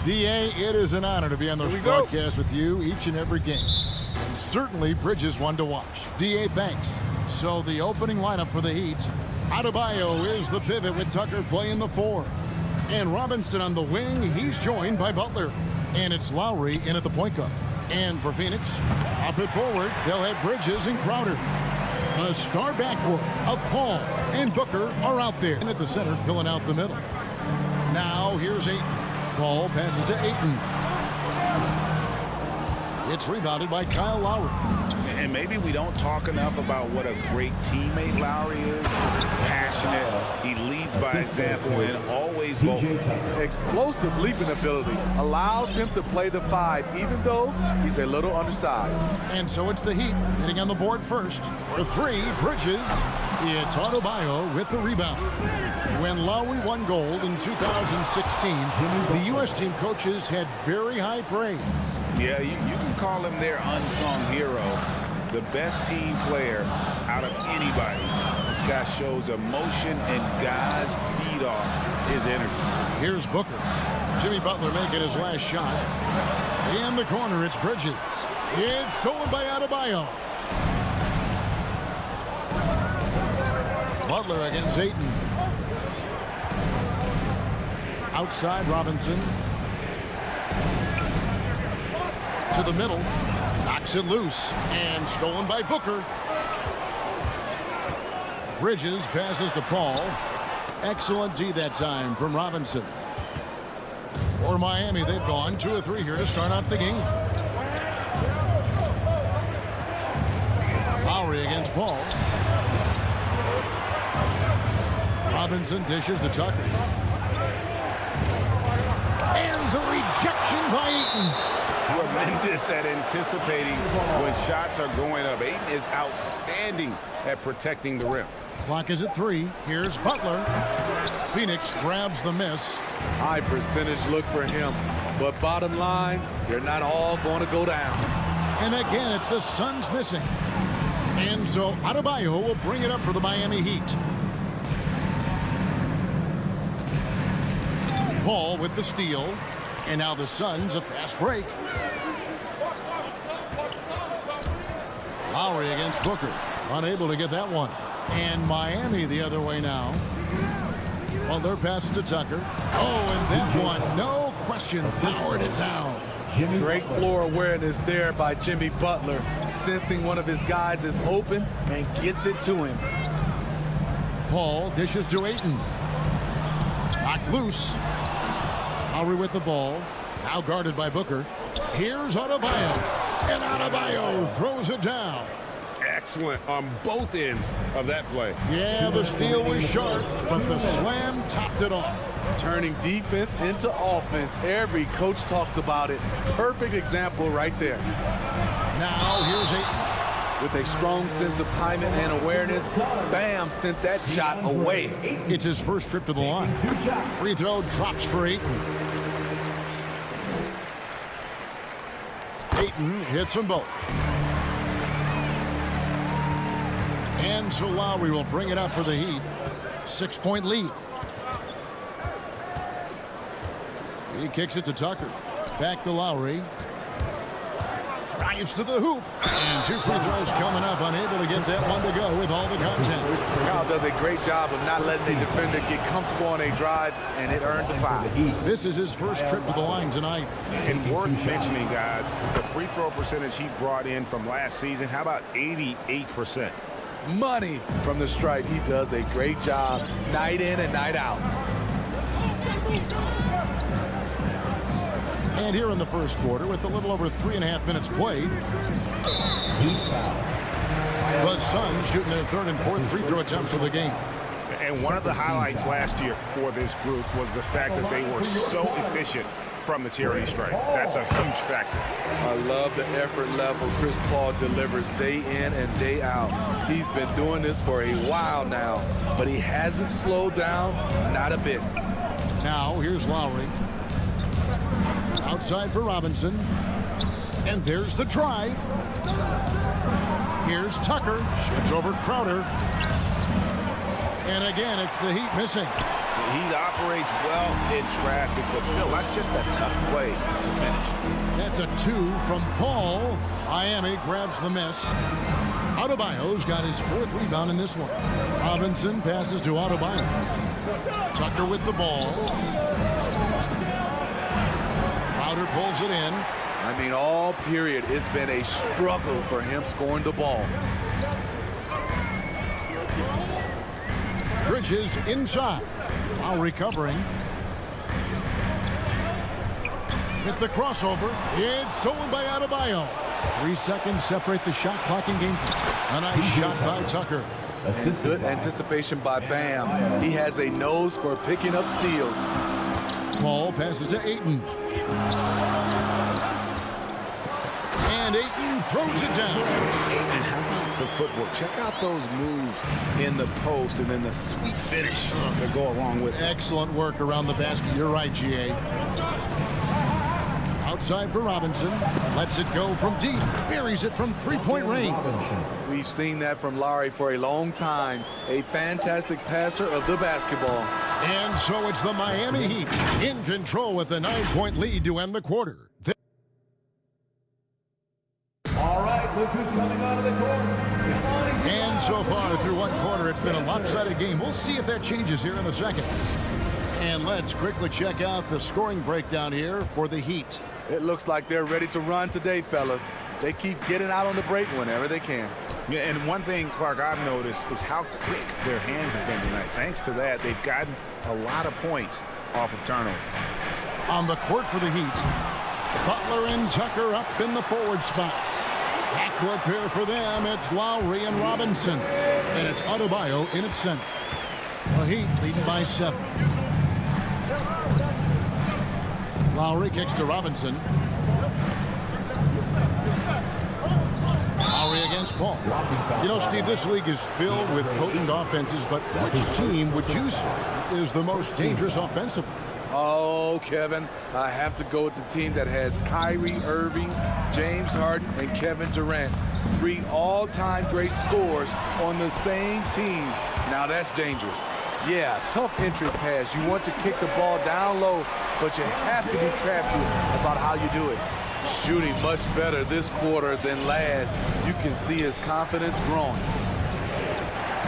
D.A., it is an honor to be on the broadcast with you each and every game. And certainly Bridges one to watch. D.A., thanks. So the opening lineup for the Heat. Adebayo is the pivot with Tucker playing the 4. And Robinson on the wing. He's joined by Butler. And it's Lowry in at the point guard. And for Phoenix, up it forward, they'll have Bridges and Crowder. A star backcourt of Paul and Booker are out there. And at the center, filling out the middle. Now here's Ayton. Paul passes to Ayton. It's rebounded by Kyle Lowry. And maybe we don't talk enough about what a great teammate Lowry is. Passionate. He leads by example and always vocal. Explosive leaping ability allows him to play the 5, even though he's a little undersized. And so it's the Heat hitting on the board first. For 3, Bridges. It's Adebayo with the rebound. When Lowry won gold in 2016, the U.S. team coaches had very high praise. Yeah, you can call him their unsung hero. The best team player out of anybody. This guy shows emotion and guys feed off his energy. Here's Booker. Jimmy Butler making his last shot. In the corner, it's Bridges. It's stolen by Adebayo. Butler against Ayton. Outside, Robinson. To the middle. Knocks it loose. And stolen by Booker. Bridges passes to Paul. Excellent D that time from Robinson. For Miami, they've gone 2 of 3 here to start out the game. Lowry against Paul. Robinson dishes to Tucker. And the rejection by Ayton. Tremendous at anticipating when shots are going up. Ayton is outstanding at protecting the rim. Clock is at 3. Here's Butler. Phoenix grabs the miss. High percentage look for him. But bottom line, they're not all going to go down. And again, it's the Suns missing. And so Adebayo will bring it up for the Miami Heat. Paul with the steal. And now the Suns a fast break. Lowry against Booker. Unable to get that one. And Miami the other way now. Well, their passes to Tucker. Oh, and that one, no question, powered it down. Great floor awareness there by Jimmy Butler, sensing one of his guys is open and gets it to him. Paul dishes to Ayton. Knocked loose. Lowry with the ball. Now guarded by Booker. Here's Adebayo. And Adebayo throws it down. Excellent on both ends of that play. Yeah, the steal was sharp, but the slam topped it off. Turning defense into offense. Every coach talks about it. Perfect example right there. Now here's Ayton. With a strong sense of timing and awareness, bam, sent that shot away. It's his first trip to the line. Free throw drops for Ayton. Ayton hits them both. And so Lowry will bring it up for the Heat. 6-point lead. He kicks it to Tucker. Back to Lowry. Drives to the hoop. And 2 free throws coming up. Unable to get that one to go with all the content. Kyle does a great job of not letting the defender get comfortable on a drive, and it earned the 5. This is his first trip to the line tonight. And worth mentioning, guys, the free throw percentage he brought in from last season, how about 88%? Money from the stripe. He does a great job night in and night out. And here in the first quarter, with a little over 3.5 minutes played, the Suns shooting their 3rd and 4th free throw attempts of the game. And one of the highlights last year for this group was the fact that they were so efficient from the charity stripe. That's a huge factor. I love the effort level Chris Paul delivers day in and day out. He's been doing this for a while now, but he hasn't slowed down, not a bit. Now, here's Lowry. Outside for Robinson. And there's the drive. Here's Tucker. Ships over Crowder. And again, it's the Heat missing. He operates well in traffic, but still, that's just a tough play to finish. That's a 2 from Paul. Miami grabs the miss. Adebayo's got his 4th rebound in this one. Robinson passes to Adebayo. Tucker with the ball. Crowder pulls it in. I mean, all period, it's been a struggle for him scoring the ball. Bridges inside. While recovering. Hit the crossover. It's stolen by Adebayo. 3 seconds separate the shot clock and game clock. A nice shot by Tucker. And good anticipation by Bam. He has a nose for picking up steals. Paul passes to Ayton. And Ayton throws it down. And how about the footwork? Check out those moves in the post and then the sweet finish to go along with it. Excellent work around the basket. You're right, GA. Outside for Robinson. Lets it go from deep. Buries it from three-point range. We've seen that from Lowry for a long time. A fantastic passer of the basketball. And so it's the Miami Heat in control with a 9-point lead to end the quarter. All right, look who's coming out of the court. And so far through one quarter, it's been a lopsided game. We'll see if that changes here in the second. And let's quickly check out the scoring breakdown here for the Heat. It looks like they're ready to run today, fellas. They keep getting out on the break whenever they can. Yeah, and one thing, Clark, I've noticed is how quick their hands have been tonight. Thanks to that, they've gotten a lot of points off of turnover. On the court for the Heat, Butler and Tucker up in the forward spots. Backcourt pair for them, it's Lowry and Robinson. And it's Adebayo in its center. The Heat leading by 7. Lowry kicks to Robinson. Lowry against Paul. You know, Steve, this league is filled with potent offenses, but which team would you say is the most dangerous offensively? Oh, Kevin, I have to go with the team that has Kyrie Irving, James Harden, and Kevin Durant. 3 all-time great scorers on the same team. Now that's dangerous. Yeah, tough entry pass. You want to kick the ball down low, but you have to be crafty about how you do it. Shooting much better this quarter than last. You can see his confidence growing.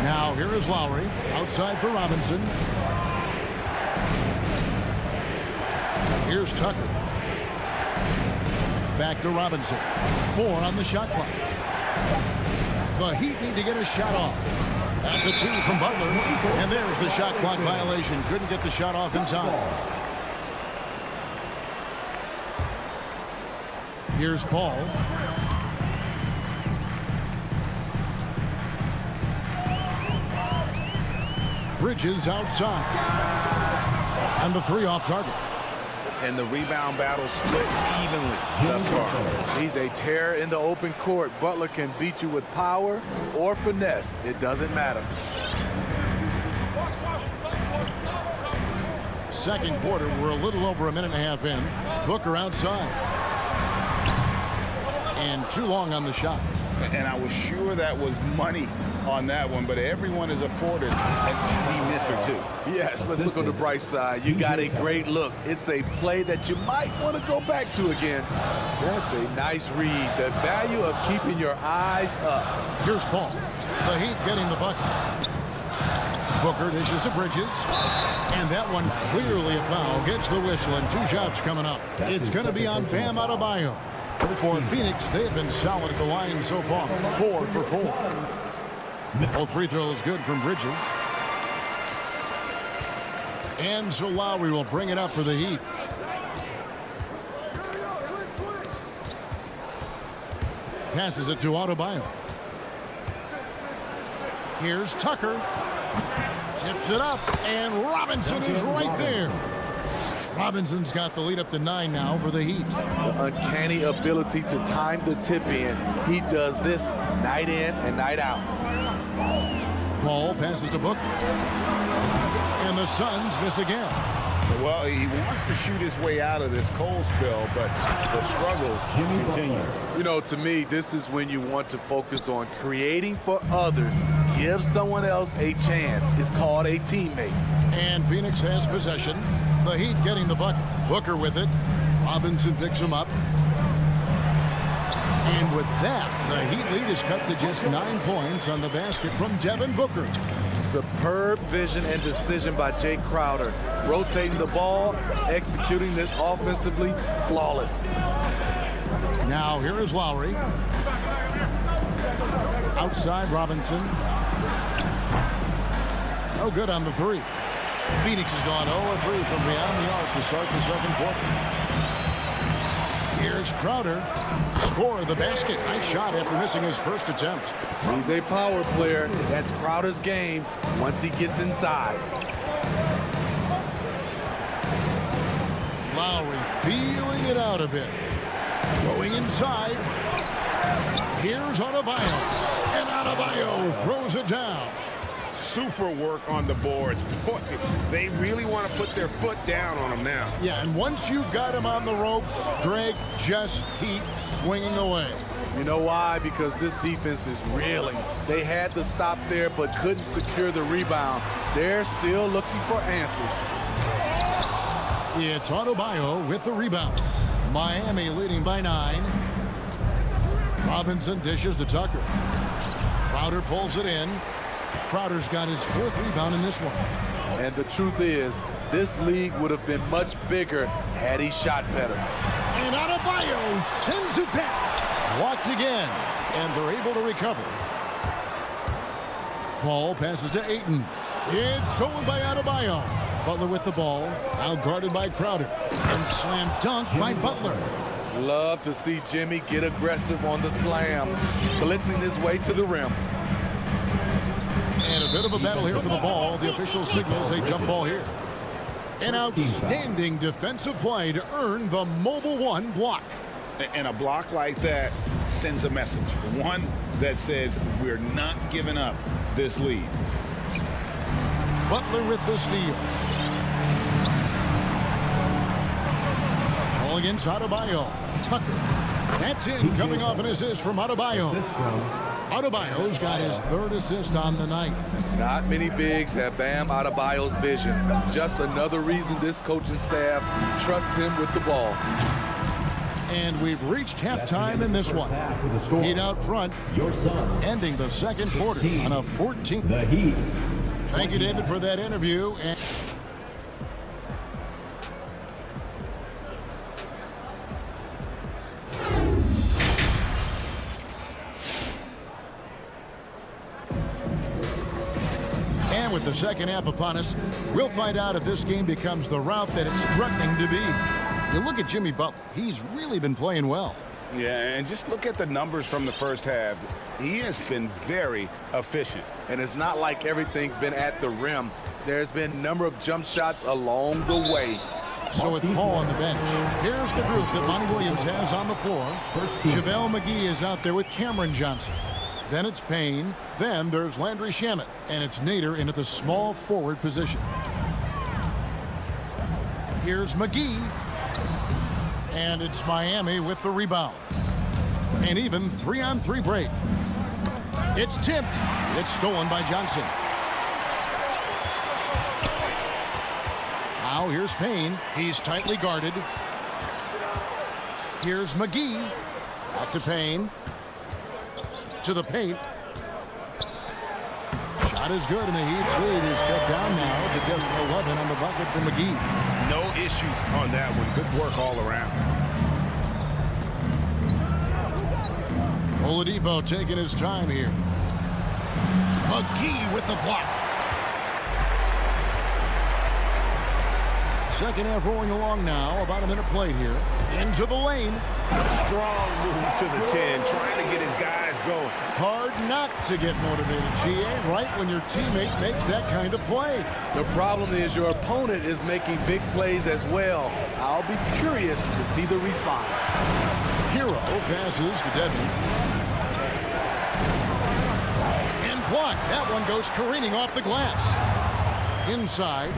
Now here is Lowry outside for Robinson. Here's Tucker. Back to Robinson. 4 on the shot clock. The Heat need to get a shot off. That's a 2 from Butler. And there's the shot clock violation. Couldn't get the shot off in time. Here's Paul. Bridges outside. And the 3 off target. And the rebound battle split evenly thus far. He's a terror in the open court. Butler can beat you with power or finesse. It doesn't matter. Second quarter, we're a little over a minute and a half in. Booker outside. And too long on the shot. And I was sure that was money on that one, but everyone is afforded an easy miss or 2. Yes, let's look on the bright side. You got a great look. It's a play that you might want to go back to again. That's a nice read. The value of keeping your eyes up. Here's Paul. The Heat getting the bucket. Booker dishes to Bridges. And that one clearly a foul. Gets the whistle and 2 shots coming up. It's going to be on Bam Adebayo. For Phoenix, they have been solid at the line so far. 4 for 4. Both free throws good from Bridges. And so Lowry will bring it up for the Heat. Passes it to Adebayo. Here's Tucker. Tips it up, and Robinson is right there. Robinson's got the lead up to 9 now for the Heat. The uncanny ability to time the tip in. He does this night in and night out. Paul passes to Booker. And the Suns miss again. Well, he wants to shoot his way out of this cold spell, but the struggles continue. You know, to me, this is when you want to focus on creating for others. Give someone else a chance. It's called a teammate. And Phoenix has possession. The Heat getting the bucket. Booker with it. Robinson picks him up. And with that, the Heat lead is cut to just 9 points on the basket from Devin Booker. Superb vision and decision by Jay Crowder. Rotating the ball, executing this offensively, flawless. Now here is Lowry. Outside Robinson. No good on the three. Phoenix has gone 0-3 from beyond the arc to start the second quarter. Here's Crowder. Score the basket. Nice shot after missing his first attempt. He's a power player. That's Crowder's game once he gets inside. Lowry feeling it out a bit. Going inside. Here's Adebayo. And Adebayo throws it down. Super work on the boards. Boy, they really want to put their foot down on him now. Yeah, and once you've got him on the ropes, Greg, just keep swinging away. You know why? Because this defense is reeling. They had to stop there but couldn't secure the rebound. They're still looking for answers. It's Adebayo with the rebound. Miami leading by 9. Robinson dishes to Tucker. Crowder pulls it in. Crowder's got his 4th rebound in this one. And the truth is, this league would have been much bigger had he shot better. And Adebayo sends it back. Blocked again. And they're able to recover. Ball passes to Ayton. It's stolen by Adebayo. Butler with the ball. Now guarded by Crowder. And slam dunk by Butler. Love to see Jimmy get aggressive on the slam. Blitzing his way to the rim. And a bit of a battle here for the ball. The official signals a jump ball here. An outstanding defensive play to earn the Mobile One block. And a block like that sends a message. One that says we're not giving up this lead. Butler with the steal. Ball against Adebayo. Tucker. That's in. Coming off an assist from Adebayo. Adebayo's got his 3rd assist on the night. Not many bigs have Bam Adebayo's vision. Just another reason this coaching staff trusts him with the ball. And we've reached halftime in this one. Heat out front, ending the second quarter on a 14. The Heat. Thank you, David, for that interview. And with the second half upon us, we'll find out if this game becomes the route that it's threatening to be. You look at Jimmy Butler. He's really been playing well. Yeah, and just look at the numbers from the first half. He has been very efficient. And it's not like everything's been at the rim. There's been a number of jump shots along the way. So with Paul on the bench, here's the group that Monty Williams has on the floor. JaVale McGee is out there with Cameron Johnson. Then it's Payne. Then there's Landry Shamet. And it's Nader in at the small forward position. Here's McGee. And it's Miami with the rebound. An even 3-on-3 break. It's tipped. It's stolen by Johnson. Now here's Payne. He's tightly guarded. Here's McGee. Back to Payne. To the paint. Shot is good, and the Heat's lead is cut down now to just 11 on the bucket for McGee. No issues on that one. Good work all around. Oladipo taking his time here. McGee with the block. Second half rolling along now. About a minute played here. Into the lane. Strong move to the 10, trying to get his guys going. Hard not to get motivated, GA, right when your teammate makes that kind of play. The problem is your opponent is making big plays as well. I'll be curious to see the response. Hero passes to Devin. And blocked. That one goes careening off the glass. Inside.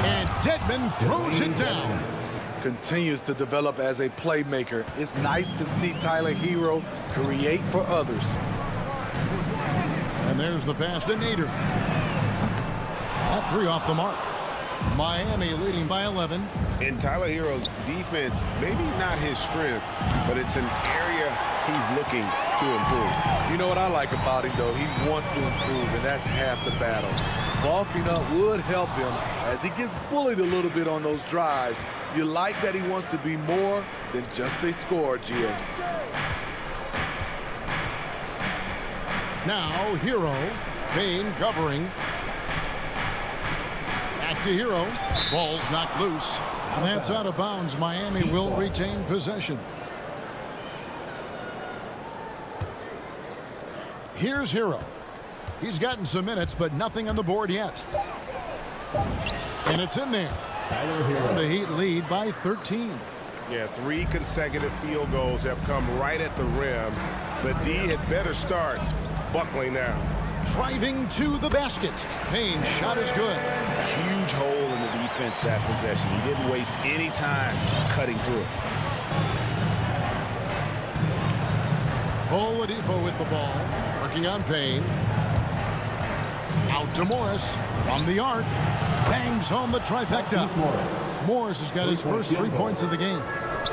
And Dedmon throws it down. Continues to develop as a playmaker. It's nice to see Tyler Hero create for others. And there's the pass to Nader. That 3 off the mark. Miami leading by 11. In Tyler Hero's defense, maybe not his strength, but it's an area he's looking to improve. You know what I like about him, though? He wants to improve, and that's half the battle. Bulking up would help him as he gets bullied a little bit on those drives. You like that he wants to be more than just a scorer, GA. Now Hero. Payne covering. Back to Hero. Ball's knocked loose. And that's out of bounds. Miami will retain possession. Here's Hero. He's gotten some minutes, but nothing on the board yet. And it's in there. And the Heat lead by 13. Yeah, 3 consecutive field goals have come right at the rim. The D had better start buckling now. Driving to the basket. Payne's shot is good. Huge hole in the defense that possession. He didn't waste any time cutting through it. Oladipo with the ball. Working on Payne. Out to Morris from the arc. Bangs home the trifecta. Morris has got his first 3 points of the game.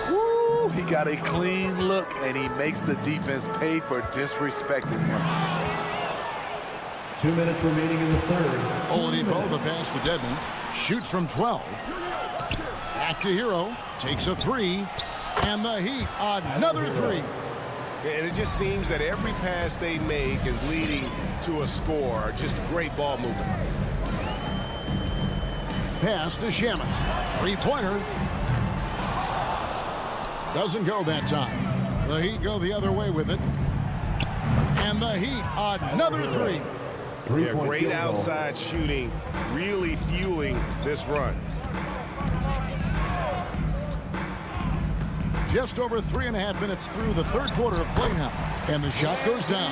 Woo! He got a clean look, and he makes the defense pay for disrespecting him. 2 minutes remaining in the third. Oladipo, the pass to Dedmon. Shoots from 12. Back to Hero. Takes a 3. And the Heat, another 3. And it just seems that every pass they make is leading to a score. Just great ball movement. Pass to Shamet. 3-pointer. Doesn't go that time. The Heat go the other way with it. And the Heat, another 3. Yeah, great outside shooting, really fueling this run. Just over 3.5 minutes through the third quarter of play now. And the shot goes down.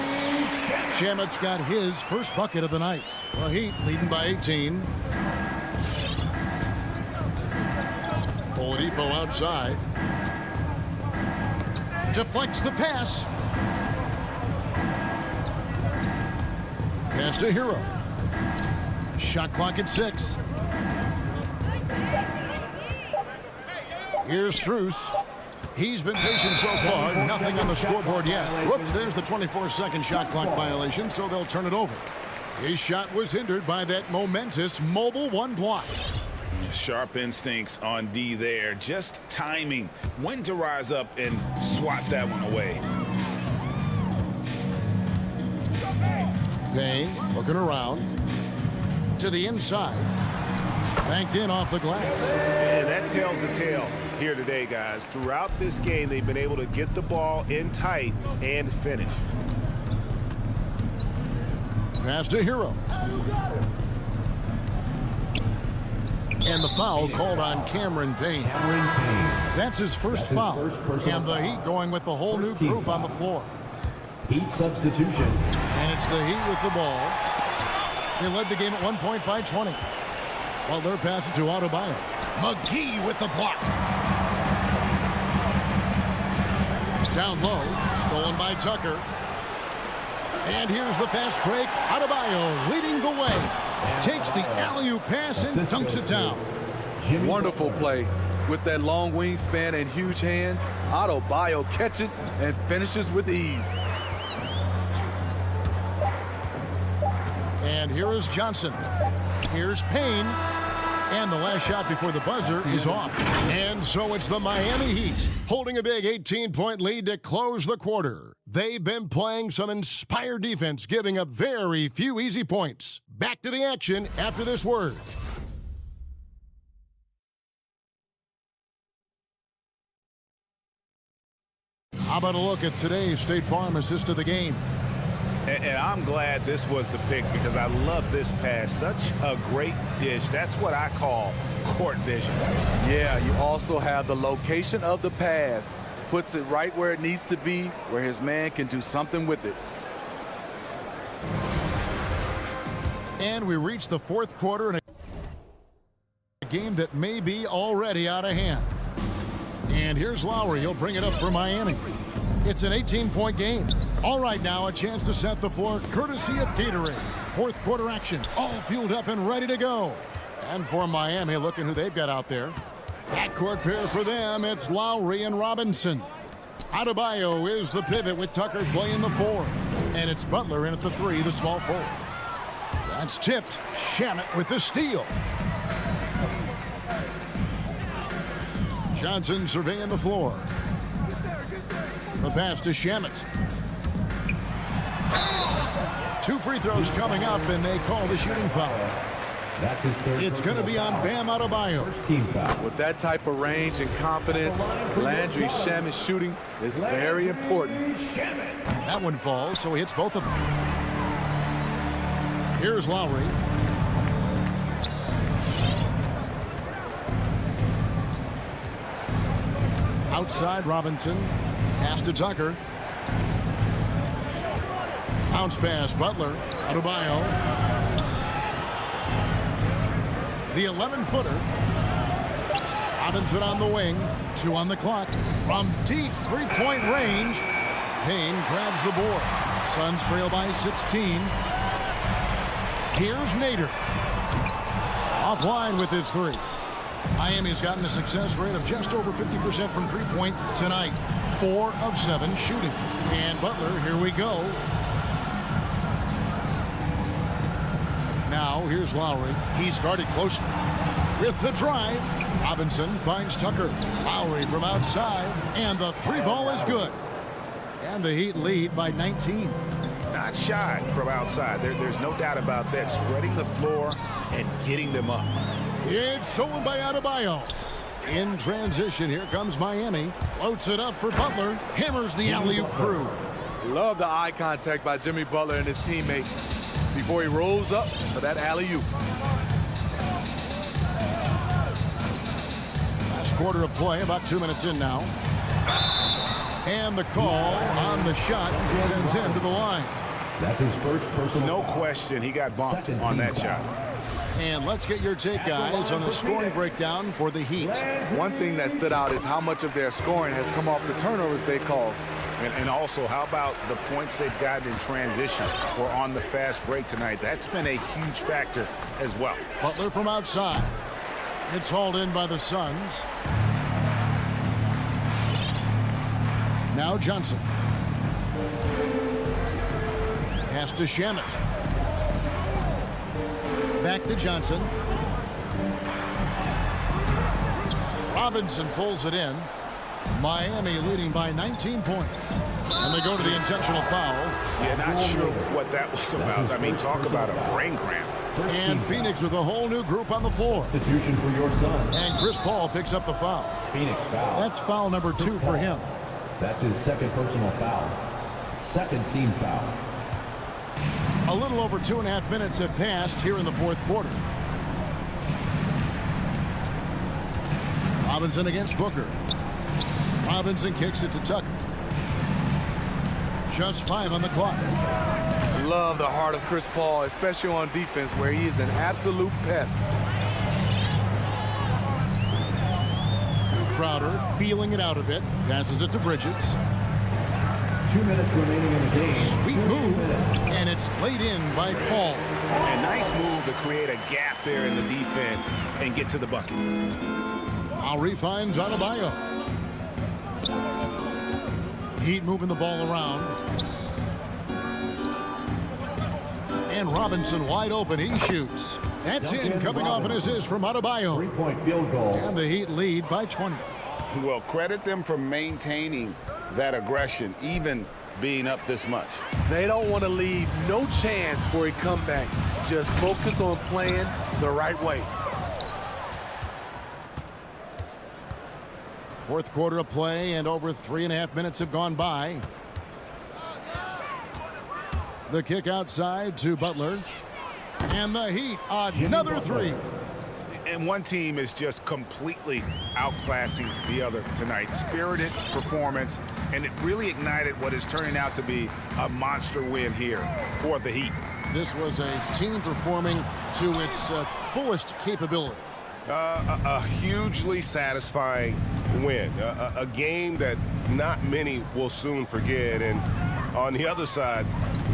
Shamet's got his first bucket of the night. The Heat leading by 18. Oladipo outside. Deflects the pass. Pass to Hero. Shot clock at 6. Here's Strus. He's been patient so far. Nothing on the scoreboard yet. Whoops, there's the 24-second shot clock violation, so they'll turn it over. His shot was hindered by that momentous mobile 1 block. Sharp instincts on D there. Just timing. When to rise up and swat that one away. Payne looking around. To the inside. Banked in off the glass. And that tells the tale here today, guys. Throughout this game, they've been able to get the ball in tight and finish. Pass to Hero. And the foul called on Cameron Payne. That's his first foul. And the Heat going with the whole new group on the floor. Heat substitution. And it's the Heat with the ball. They led the game at 1 point by 20. Well, they're passing to Adebayo. McGee with the block. Down low. Stolen by Tucker. And here's the fast break. Adebayo leading the way. Takes the alley-oop pass and dunks it down. Wonderful play. With that long wingspan and huge hands, Adebayo catches and finishes with ease. And here is Johnson. Here's Payne. And the last shot before the buzzer is off. And so it's the Miami Heat holding a big 18-point lead to close the quarter. They've been playing some inspired defense, giving up very few easy points. Back to the action after this word. How about a look at today's State Farm assist of the game? And I'm glad this was the pick because I love this pass. Such a great dish. That's what I call court vision. Yeah, you also have the location of the pass. Puts it right where it needs to be, where his man can do something with it. And we reach the fourth quarter, and game that may be already out of hand. And here's Lowry. He'll bring it up for Miami. It's an 18-point game. All right, now a chance to set the floor courtesy of Gatorade. Fourth quarter action, all fueled up and ready to go. And for Miami, looking who they've got out there. Backcourt pair for them, it's Lowry and Robinson. Adebayo is the pivot with Tucker playing the 4. And it's Butler in at the 3, the small forward. That's tipped. Shamet with the steal. Johnson surveying the floor. The pass to Shamet. 2 free throws coming up, and they call the shooting foul. That's his third. It's going to be on Bam Adebayo. First team foul. With that type of range and confidence, Landry Shamet's shooting is very important. That one falls, so he hits both of them. Here's Lowry. Outside Robinson. Pass to Tucker. Bounce pass, Butler. Adebayo. The 11-footer. Robinson on the wing. 2 on the clock. From deep three-point range. Payne grabs the board. Suns trail by 16. Here's Nader. Offline with his 3. Miami's gotten a success rate of just over 50% from three-point tonight. 4 of 7 shooting. And Butler, here we go. Now, here's Lowry. He's guarded closely. With the drive, Robinson finds Tucker. Lowry from outside, and the 3 ball is good. And the Heat lead by 19. Not shy from outside. There's no doubt about that. Spreading the floor and getting them up. It's stolen by Adebayo. In transition, here comes Miami. Floats it up for Butler. Hammers the alley-oop through. Love the eye contact by Jimmy Butler and his teammate before he rolls up for that alley-oop. Last quarter of play, about 2 minutes in now. And the call on the shot sends him to the line. That's his first personal No foul. question, he got bumped Second on team that shot. foul. And let's get your take, guys, on the scoring breakdown for the Heat. One thing that stood out is how much of their scoring has come off the turnovers they caused. And also, how about the points they've gotten in transition or on the fast break tonight? That's been a huge factor as well. Butler from outside. It's hauled in by the Suns. Now Johnson. Pass to Shamet. Back to Johnson. Robinson pulls it in. Miami leading by 19 points. And they go to the intentional foul. Yeah, not sure what that was about. I mean, talk about a brain cramp. And Phoenix with a whole new group on the floor. Substitution for your son. And Chris Paul picks up the foul. Phoenix foul. That's foul number 2 for him. That's his second personal foul. Second team foul. A little over 2.5 minutes have passed here in the fourth quarter. Robinson against Booker. Robinson kicks it to Tucker. Just 5 on the clock. Love the heart of Chris Paul, especially on defense where he is an absolute pest. Crowder feeling it out a bit. Passes it to Bridges. 2 minutes remaining in the game. Sweet move. And it's laid in by Paul. A nice move to create a gap there in the defense and get to the bucket. Lowry finds Adebayo. Heat moving the ball around. And Robinson wide open. He shoots. That's in. Coming off an assist from Adebayo. 3-point field goal. And the Heat lead by 20. Well, credit them for maintaining that aggression, even being up this much. They don't want to leave no chance for a comeback. Just focus on playing the right way. Fourth quarter of play, and over 3.5 minutes have gone by. The kick outside to Butler. And the Heat, another 3. And one team is just completely outclassing the other tonight. Spirited performance, and it really ignited what is turning out to be a monster win here for the Heat. This was a team performing to its fullest capability. A hugely satisfying win. A game that not many will soon forget. And on the other side,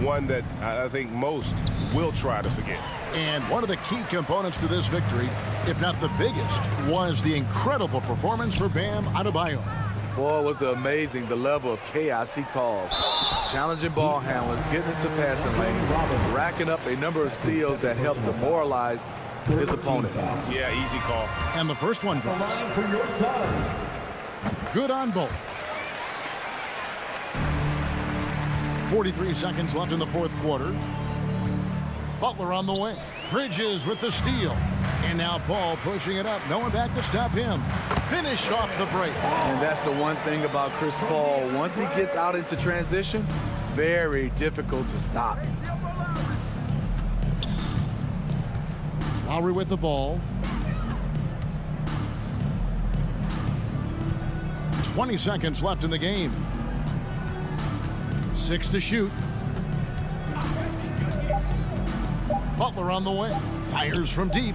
one that I think most will try to forget. And one of the key components to this victory, if not the biggest, was the incredible performance for Bam Adebayo. Boy, was it amazing the level of chaos he caused. Challenging ball handlers, getting into passing lanes, racking up a number of steals that helped demoralize his opponent. Yeah, easy call. And the first one drops. Good on both. 43 seconds left in the fourth quarter. Butler on the wing. Bridges with the steal. And now Paul pushing it up. No one back to stop him. Finish off the break. And that's the one thing about Chris Paul. Once he gets out into transition, very difficult to stop. Lowry with the ball. 20 seconds left in the game. 6 to shoot. Butler on the way. Fires from deep.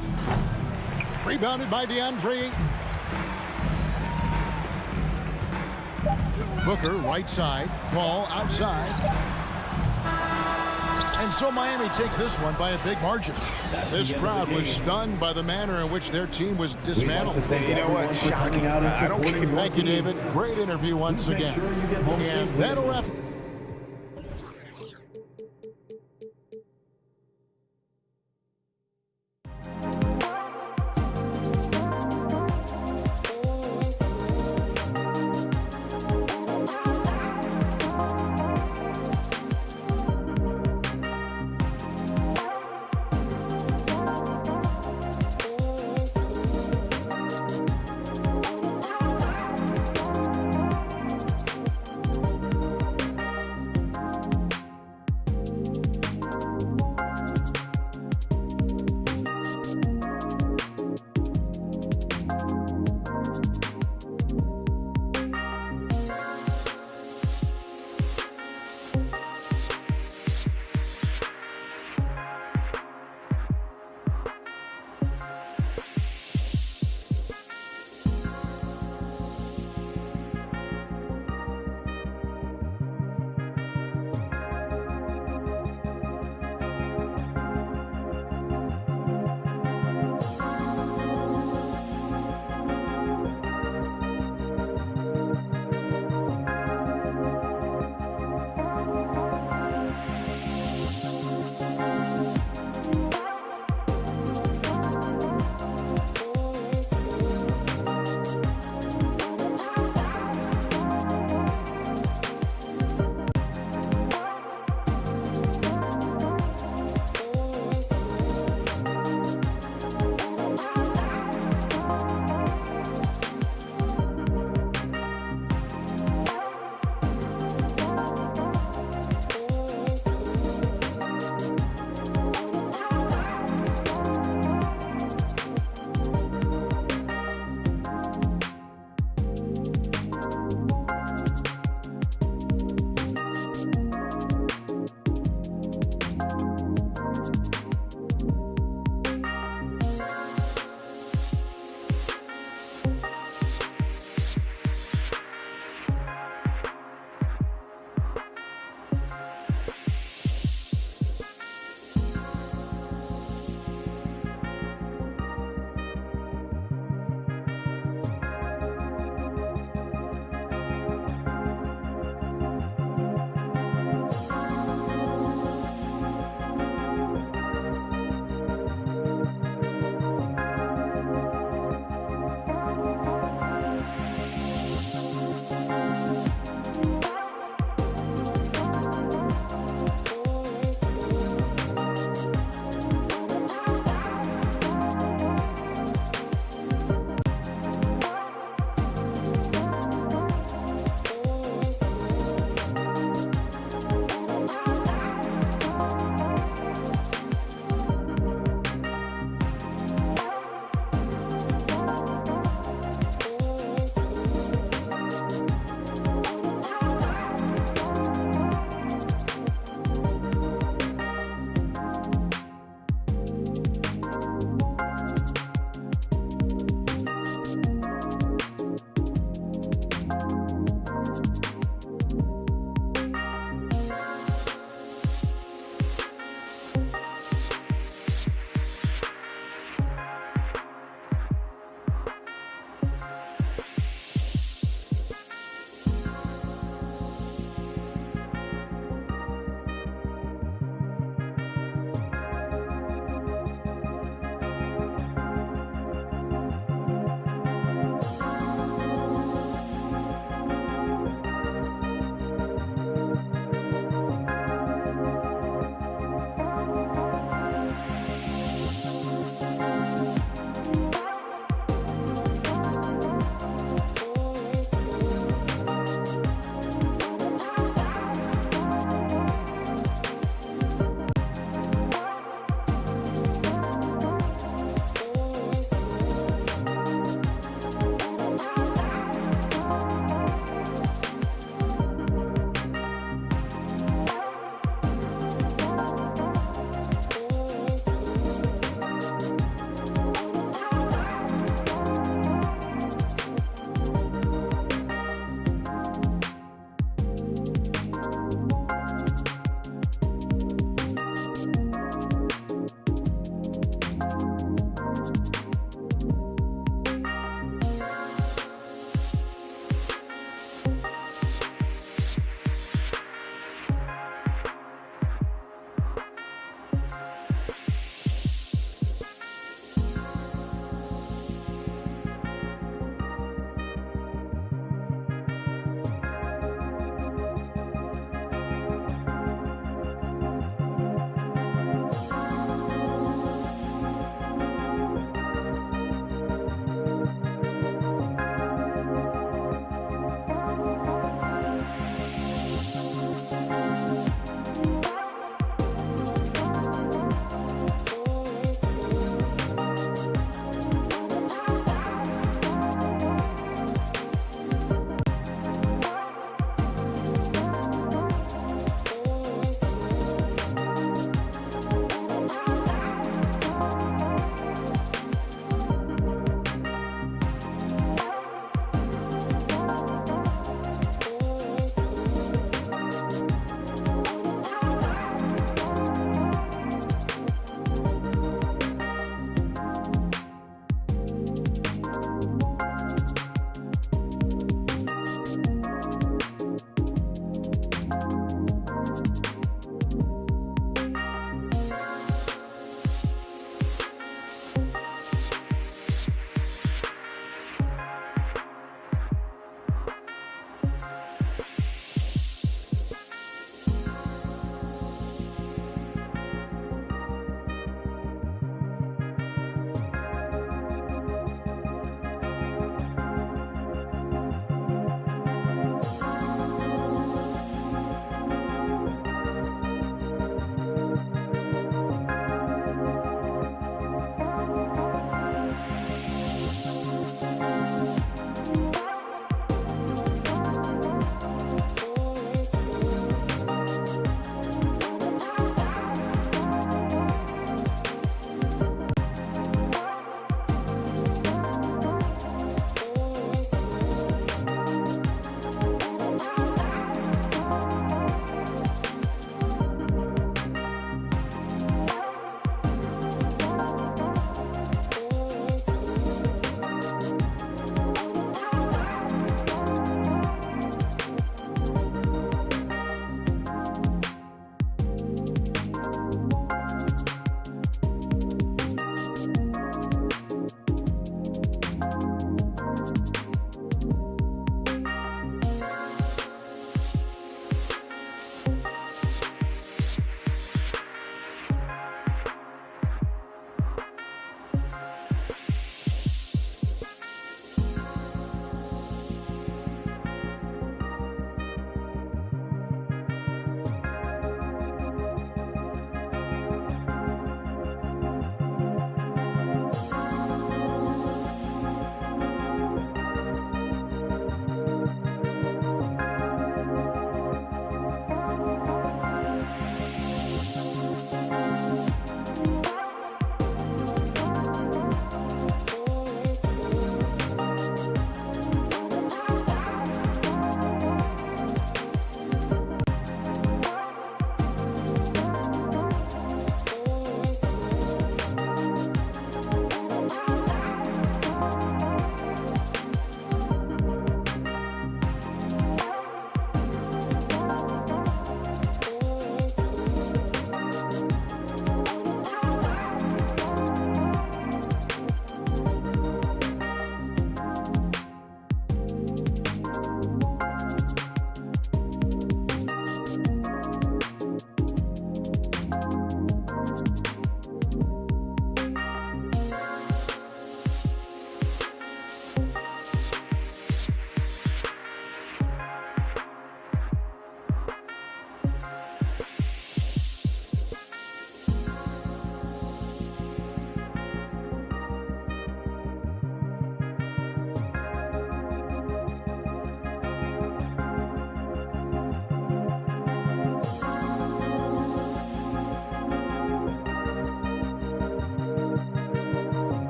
Rebounded by DeAndre Ayton. Booker right side. Paul outside. And so Miami takes this one by a big margin. This crowd was stunned by the manner in which their team was dismantled. You know what? Shocking. I don't care. Thank you, David. Great interview once again. And that'll wrap.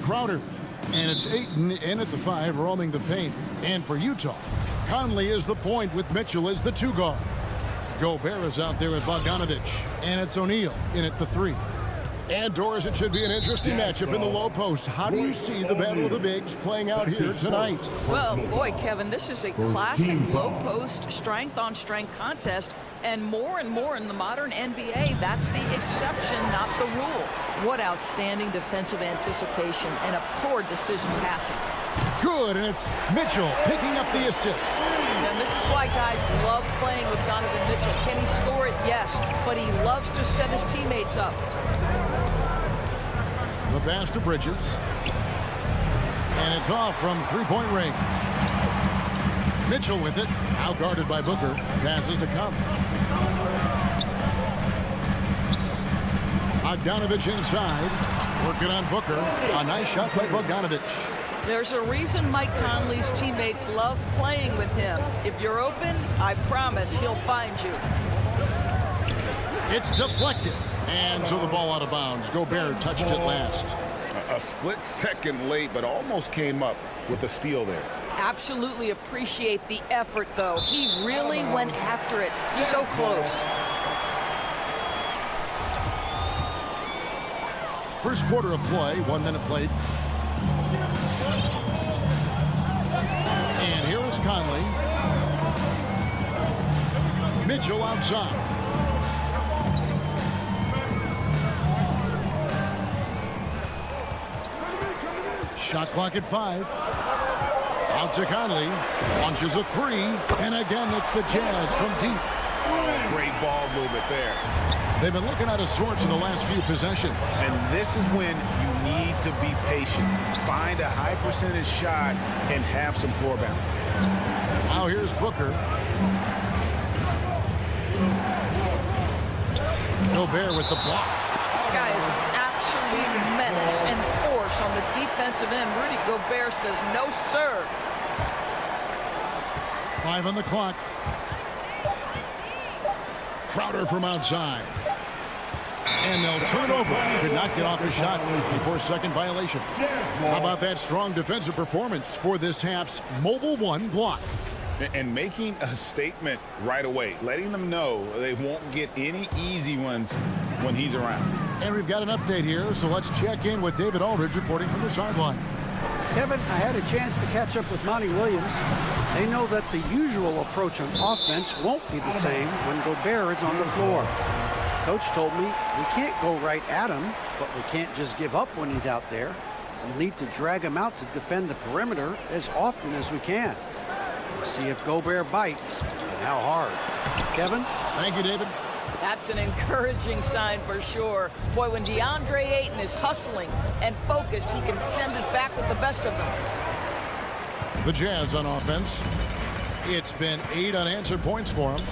Crowder. And it's Ayton in at the 5, roaming the paint. And for Utah, Conley is the point with Mitchell as the 2 guard. Gobert is out there with Bogdanovich. And it's O'Neal in at the 3. And Doris, it should be an interesting matchup in the low post. How do you see the battle of the bigs playing out here tonight? Well, boy, Kevin, this is a classic low post, strength-on-strength contest. And more in the modern NBA, that's the exception, not the rule. What outstanding defensive anticipation and a poor decision passing. Good, and it's Mitchell picking up the assist. And this is why guys love playing with Donovan Mitchell. Can he score it? Yes, but he loves to set his teammates up. The pass to Bridges. And it's off from three-point range. Mitchell with it, out guarded by Booker. Passes to Conley. Bogdanovich inside. Working on Booker. A nice shot by Bogdanovich. There's a reason Mike Conley's teammates love playing with him. If you're open, I promise he'll find you. It's deflected. And so the ball out of bounds. Gobert touched it last. A split second late, but almost came up with a steal there. Absolutely appreciate the effort, though. He really went after it. So close. First quarter of play, 1 minute played. And here is Conley. Mitchell outside. Shot clock at 5. Out to Conley. Launches a 3. And again, it's the Jazz from deep. Great ball movement there. They've been looking out of sorts in the last few possessions. And this is when you need to be patient. Find a high percentage shot and have some floor balance. Now here's Booker. Gobert with the block. This guy is an absolute menace and force on the defensive end. Rudy Gobert says no, sir. 5 on the clock. Crowder from outside. And they'll turn it over. Could not get off his shot before second violation. How about that strong defensive performance for this half's Mobile One block? And making a statement right away, letting them know they won't get any easy ones when he's around. And we've got an update here, so let's check in with David Aldridge reporting from the sideline. Kevin, I had a chance to catch up with Monty Williams. They know that the usual approach on offense won't be the same when Gobert is on the floor. Coach told me we can't go right at him, but we can't just give up when he's out there. We'll need to drag him out to defend the perimeter as often as we can. We'll see if Gobert bites and how hard. Kevin? Thank you, David. That's an encouraging sign for sure. Boy, when DeAndre Ayton is hustling and focused, he can send it back with the best of them. The Jazz on offense. It's been 8 unanswered points for him.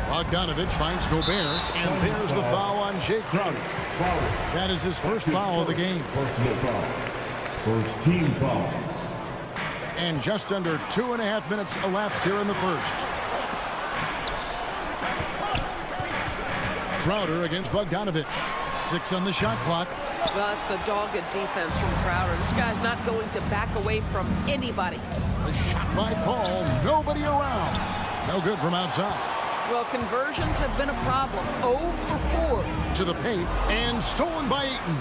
Bogdanovich finds Gobert, and there's the foul on Jay Crowder. That is his first foul of the game. First team foul. And just under 2.5 minutes elapsed here in the first. Crowder against Bogdanovich. 6 on the shot clock. Well, that's the dogged defense from Crowder. This guy's not going to back away from anybody. A shot by Paul. Nobody around. No good from outside. Well, conversions have been a problem. 0 for 4. To the paint and stolen by Ayton.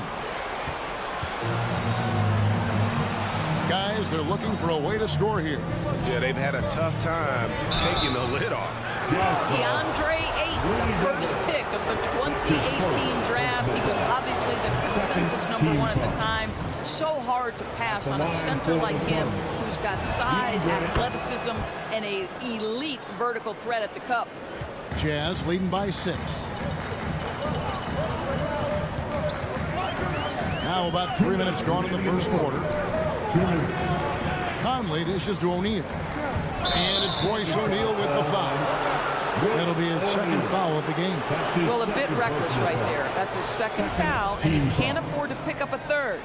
Guys, they're looking for a way to score here. Yeah, they've had a tough time taking the lid off. DeAndre Ayton, the first pick of the 2018 draft. He was obviously the consensus #1 at the time. So hard to pass on a center like him who's got size, athleticism, and an elite vertical threat at the cup. Jazz leading by 6. Now about 3 minutes gone in the first quarter. Conley dishes to O'Neal. And it's Royce O'Neal with the foul. That'll be his second foul of the game. Well, a bit reckless right there. That's his second foul, and he can't afford to pick up a third.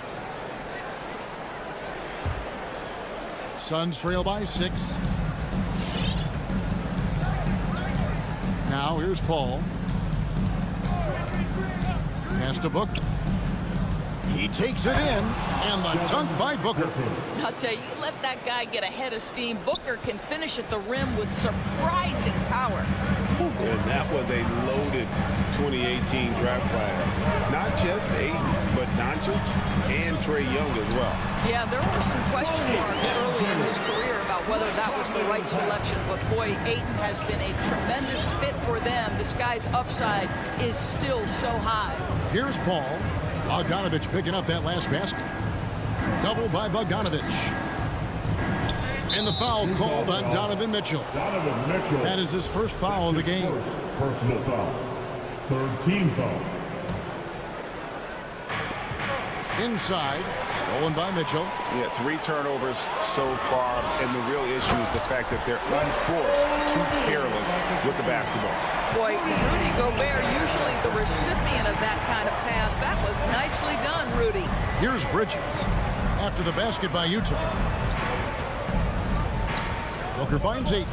Suns trail by 6. Now here's Paul. Pass to Booker. He takes it in, and the dunk by Booker. I'll tell you, let that guy get a head of steam. Booker can finish at the rim with surprising power. And that was a loaded 2018 draft class. Not just Ayton, but Doncic and Trae Young as well. Yeah, there were some question marks early in his career about whether that was the right selection. But boy, Ayton has been a tremendous fit for them. This guy's upside is still so high. Here's Paul. Bogdanovich picking up that last basket. Double by Bogdanovich. And the foul called on Donovan Mitchell. Donovan Mitchell. That is his first foul of the game. Personal foul. Third team foul. Inside, stolen by Mitchell. Yeah, 3 turnovers so far, and the real issue is the fact that they're unforced, too careless with the basketball. Boy, Rudy Gobert, usually the recipient of that kind of pass. That was nicely done, Rudy. Here's Bridges after the basket by Utah. Booker finds 8.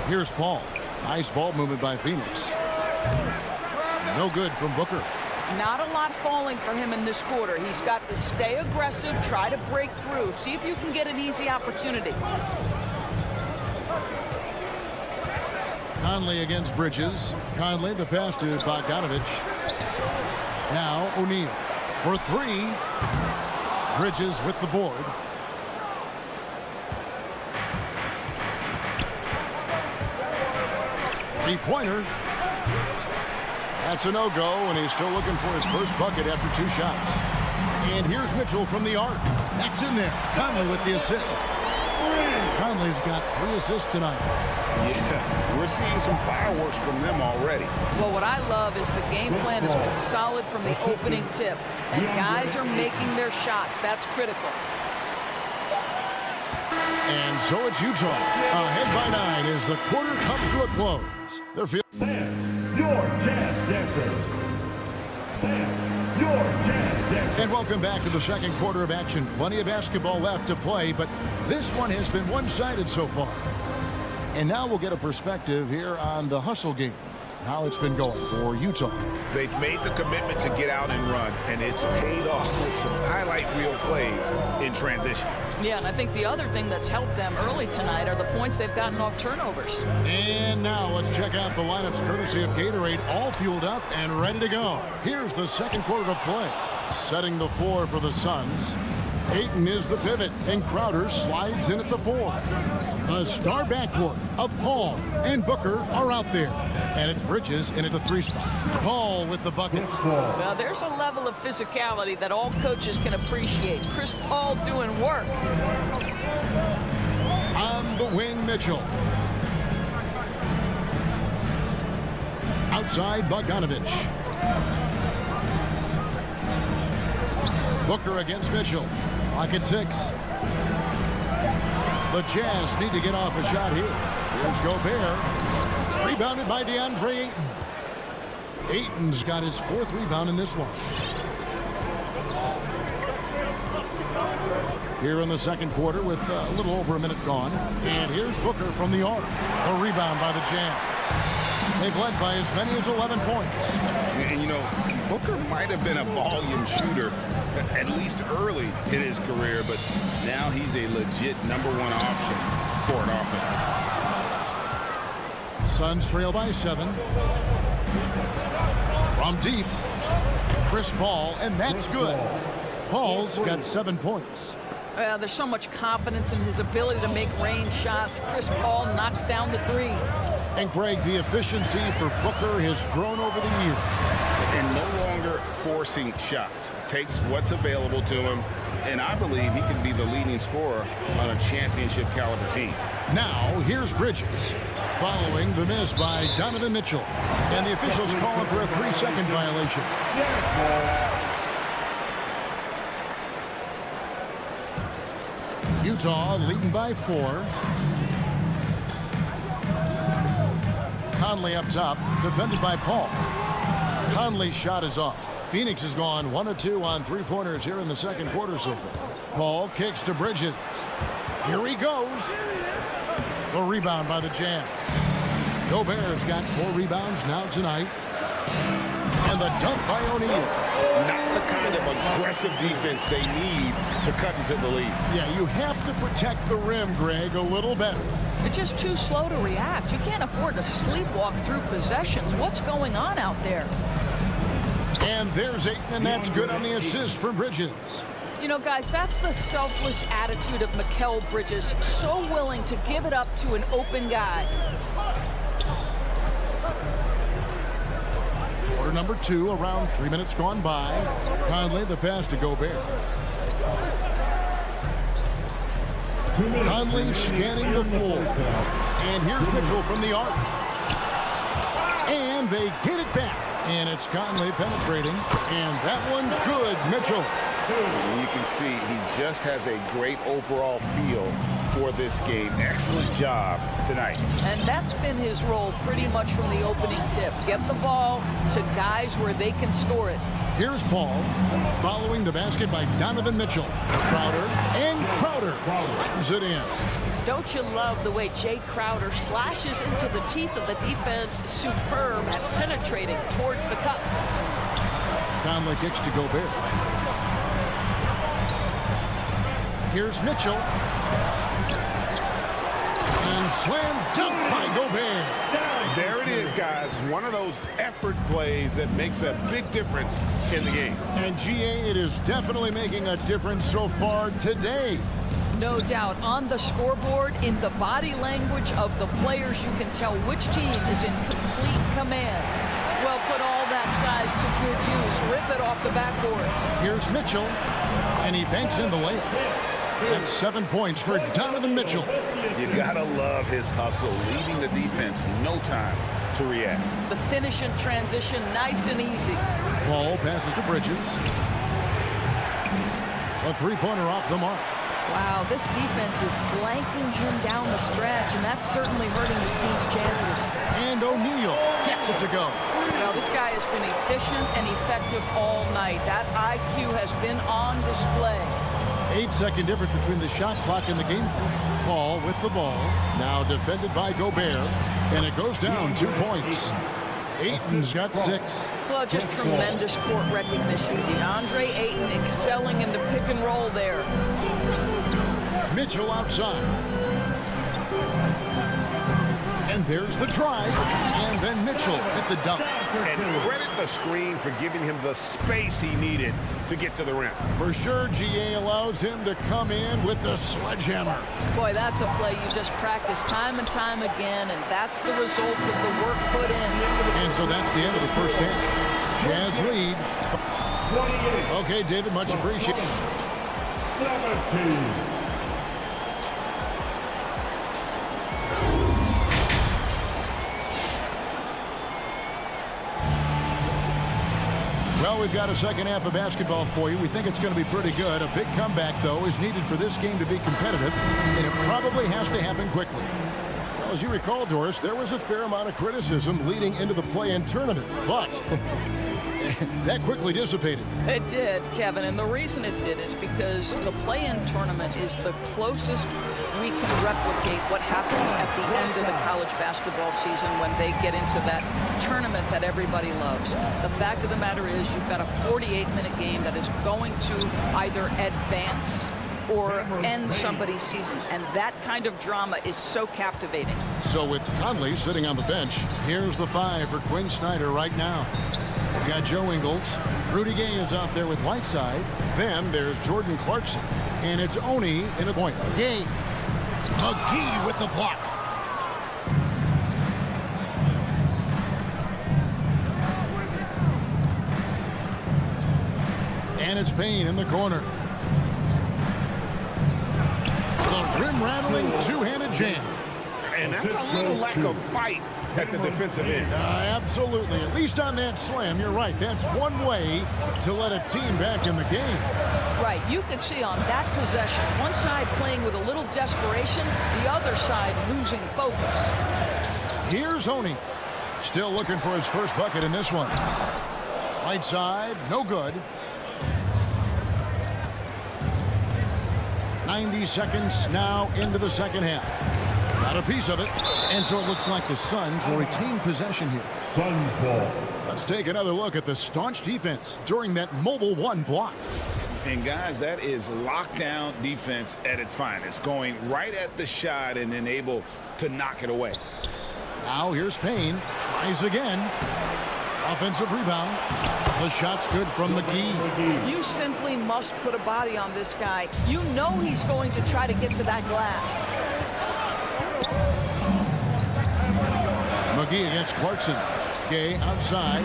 Here's Paul. Nice ball movement by Phoenix. No good from Booker. Not a lot falling for him in this quarter. He's got to stay aggressive, try to break through. See if you can get an easy opportunity. Conley against Bridges. Conley, the pass to Bogdanovich. Now O'Neal for 3. Bridges with the board. Three-pointer. That's a no-go, and he's still looking for his first bucket after 2 shots. And here's Mitchell from the arc. That's in there. Conley with the assist. Conley's got 3 assists tonight. Yeah, we're seeing some fireworks from them already. Well, what I love is the game plan has been solid from the opening tip. And guys are making their shots. That's critical. And so it's Utah. Ahead by 9 as the quarter comes to a close. They're Stand your jazz dancers. Stand your jazz dancers. And welcome back to the second quarter of action. Plenty of basketball left to play, but this one has been one-sided so far. And now we'll get a perspective here on the hustle game, how it's been going for Utah. They've made the commitment to get out and run, and it's paid off with some highlight reel plays in transition. Yeah, and I think the other thing that's helped them early tonight are the points they've gotten off turnovers. And now let's check out the lineups courtesy of Gatorade, all fueled up and ready to go. Here's the second quarter of play. Setting the floor for the Suns. Ayton is the pivot, and Crowder slides in at the 4. A star backcourt of Paul and Booker are out there. And it's Bridges in at the 3 spot. Paul with the buckets. Well, there's a level of physicality that all coaches can appreciate. Chris Paul doing work. On the wing, Mitchell. Outside, Bogdanovich. Booker against Mitchell. Lock at 6. The Jazz need to get off a shot here. Here's Gobert. Rebounded by DeAndre Ayton. Ayton's got his 4th rebound in this one. Here in the second quarter with a little over a minute gone. And here's Booker from the arc. A rebound by the Jazz. They've led by as many as 11 points. And, you know, Booker might have been a volume shooter, at least early in his career, but now he's a legit #1 option for an offense. Suns trail by 7. From deep, Chris Paul, and that's good. Paul's got 7 points. There's so much confidence in his ability to make range shots. Chris Paul knocks down the 3. And Greg, the efficiency for Booker has grown over the years. And no longer forcing shots. Takes what's available to him, and I believe he can be the leading scorer on a championship caliber team. Now, here's Bridges, following the miss by Donovan Mitchell. And the officials calling for a 3-second violation. Utah leading by 4. Conley up top, defended by Paul. Conley's shot is off. Phoenix has gone 1 of 2 on 3-pointers here in the second quarter so far. Paul kicks to Bridges. Here he goes. The rebound by the Jazz. Gobert's got 4 rebounds now tonight. And the dump by O'Neal. Not the kind of aggressive defense they need to cut into the lead. Yeah, you have to protect the rim, Greg, a little better. They're just too slow to react. You can't afford to sleepwalk through possessions. What's going on out there? And there's Ayton, and that's good on the assist for Bridges. You know, guys, that's the selfless attitude of Mikal Bridges. So willing to give it up to an open guy. Quarter number 2, around 3 minutes gone by. Conley, the pass to Gobert. Conley scanning the floor. And here's Mitchell from the arc. And they get it back. And it's Conley penetrating. And that one's good, Mitchell. You can see he just has a great overall feel for this game. Excellent job tonight. And that's been his role pretty much from the opening tip. Get the ball to guys where they can score it. Here's Paul following the basket by Donovan Mitchell. Crowder slams it in. Don't you love the way Jay Crowder slashes into the teeth of the defense? Superb at penetrating towards the cup. Conley kicks to Gobert. Here's Mitchell. And slam dunk by Gobert. There it is, guys. One of those effort plays that makes a big difference in the game. And GA, it is definitely making a difference so far today. No doubt. On the scoreboard, in the body language of the players, you can tell which team is in complete command. Well, put all that size to good use. Rip it off the backboard. Here's Mitchell, and he banks in the layup. That's 7 points for Donovan Mitchell. You gotta love his hustle, leading the defense, no time to react. The finish and transition, nice and easy. Paul passes to Bridges. A three-pointer off the mark. Wow, this defense is blanking him down the stretch, and that's certainly hurting his team's chances. And O'Neal gets it to go. Well, this guy has been efficient and effective all night. That IQ has been on display. 8-second difference between the shot clock and the game clock. Paul with the ball. Now defended by Gobert. And it goes down 2 points. Ayton's got 6. Well, just tremendous court recognition. DeAndre Ayton excelling in the pick and roll there. Mitchell outside. And there's the drive. And then Mitchell at the dunk. And credit the screen for giving him the space he needed to get to the rim. For sure, GA allows him to come in with the sledgehammer. Boy, that's a play you just practice time and time again, and that's the result of the work put in. And so that's the end of the first half. Jazz lead. Okay, David, much appreciated. 17. Well, we've got a second half of basketball for you. We think it's going to be pretty good. A big comeback, though, is needed for this game to be competitive, and it probably has to happen quickly. Well, as you recall, Doris, there was a fair amount of criticism leading into the play-in tournament, but that quickly dissipated. It did, Kevin, and the reason it did is because the play-in tournament is the closest we can replicate what happens at the end of the college basketball season when they get into that tournament that everybody loves. The fact of the matter is you've got a 48-minute game that is going to either advance or end somebody's season, and that kind of drama is so captivating. So with Conley sitting on the bench, here's the 5 for Quinn Snyder right now. We've got Joe Ingles. Rudy Gay is out there with Whiteside. Then there's Jordan Clarkson, and it's Oni in the point. Gay. McGee with the block. And it's Payne in the corner. The rim-rattling two-handed jam. And that's a little lack of fight at the defensive end. Absolutely. At least on that slam, you're right. That's one way to let a team back in the game. Right. You could see on that possession, one side playing with a little desperation, the other side losing focus. Here's Oni. Still looking for his first bucket in this one. Right side, no good. 90 seconds now into the second half. Got a piece of it. And so it looks like the Suns will retain possession here. Suns ball. Let's take another look at the staunch defense during that mobile one block. And guys, that is lockdown defense at its finest, going right at the shot and then able to knock it away. Now here's Payne, tries again. Offensive rebound. The shot's good from McGee. You simply must put a body on this guy. You know he's going to try to get to that glass. McGee against Clarkson. Gay outside.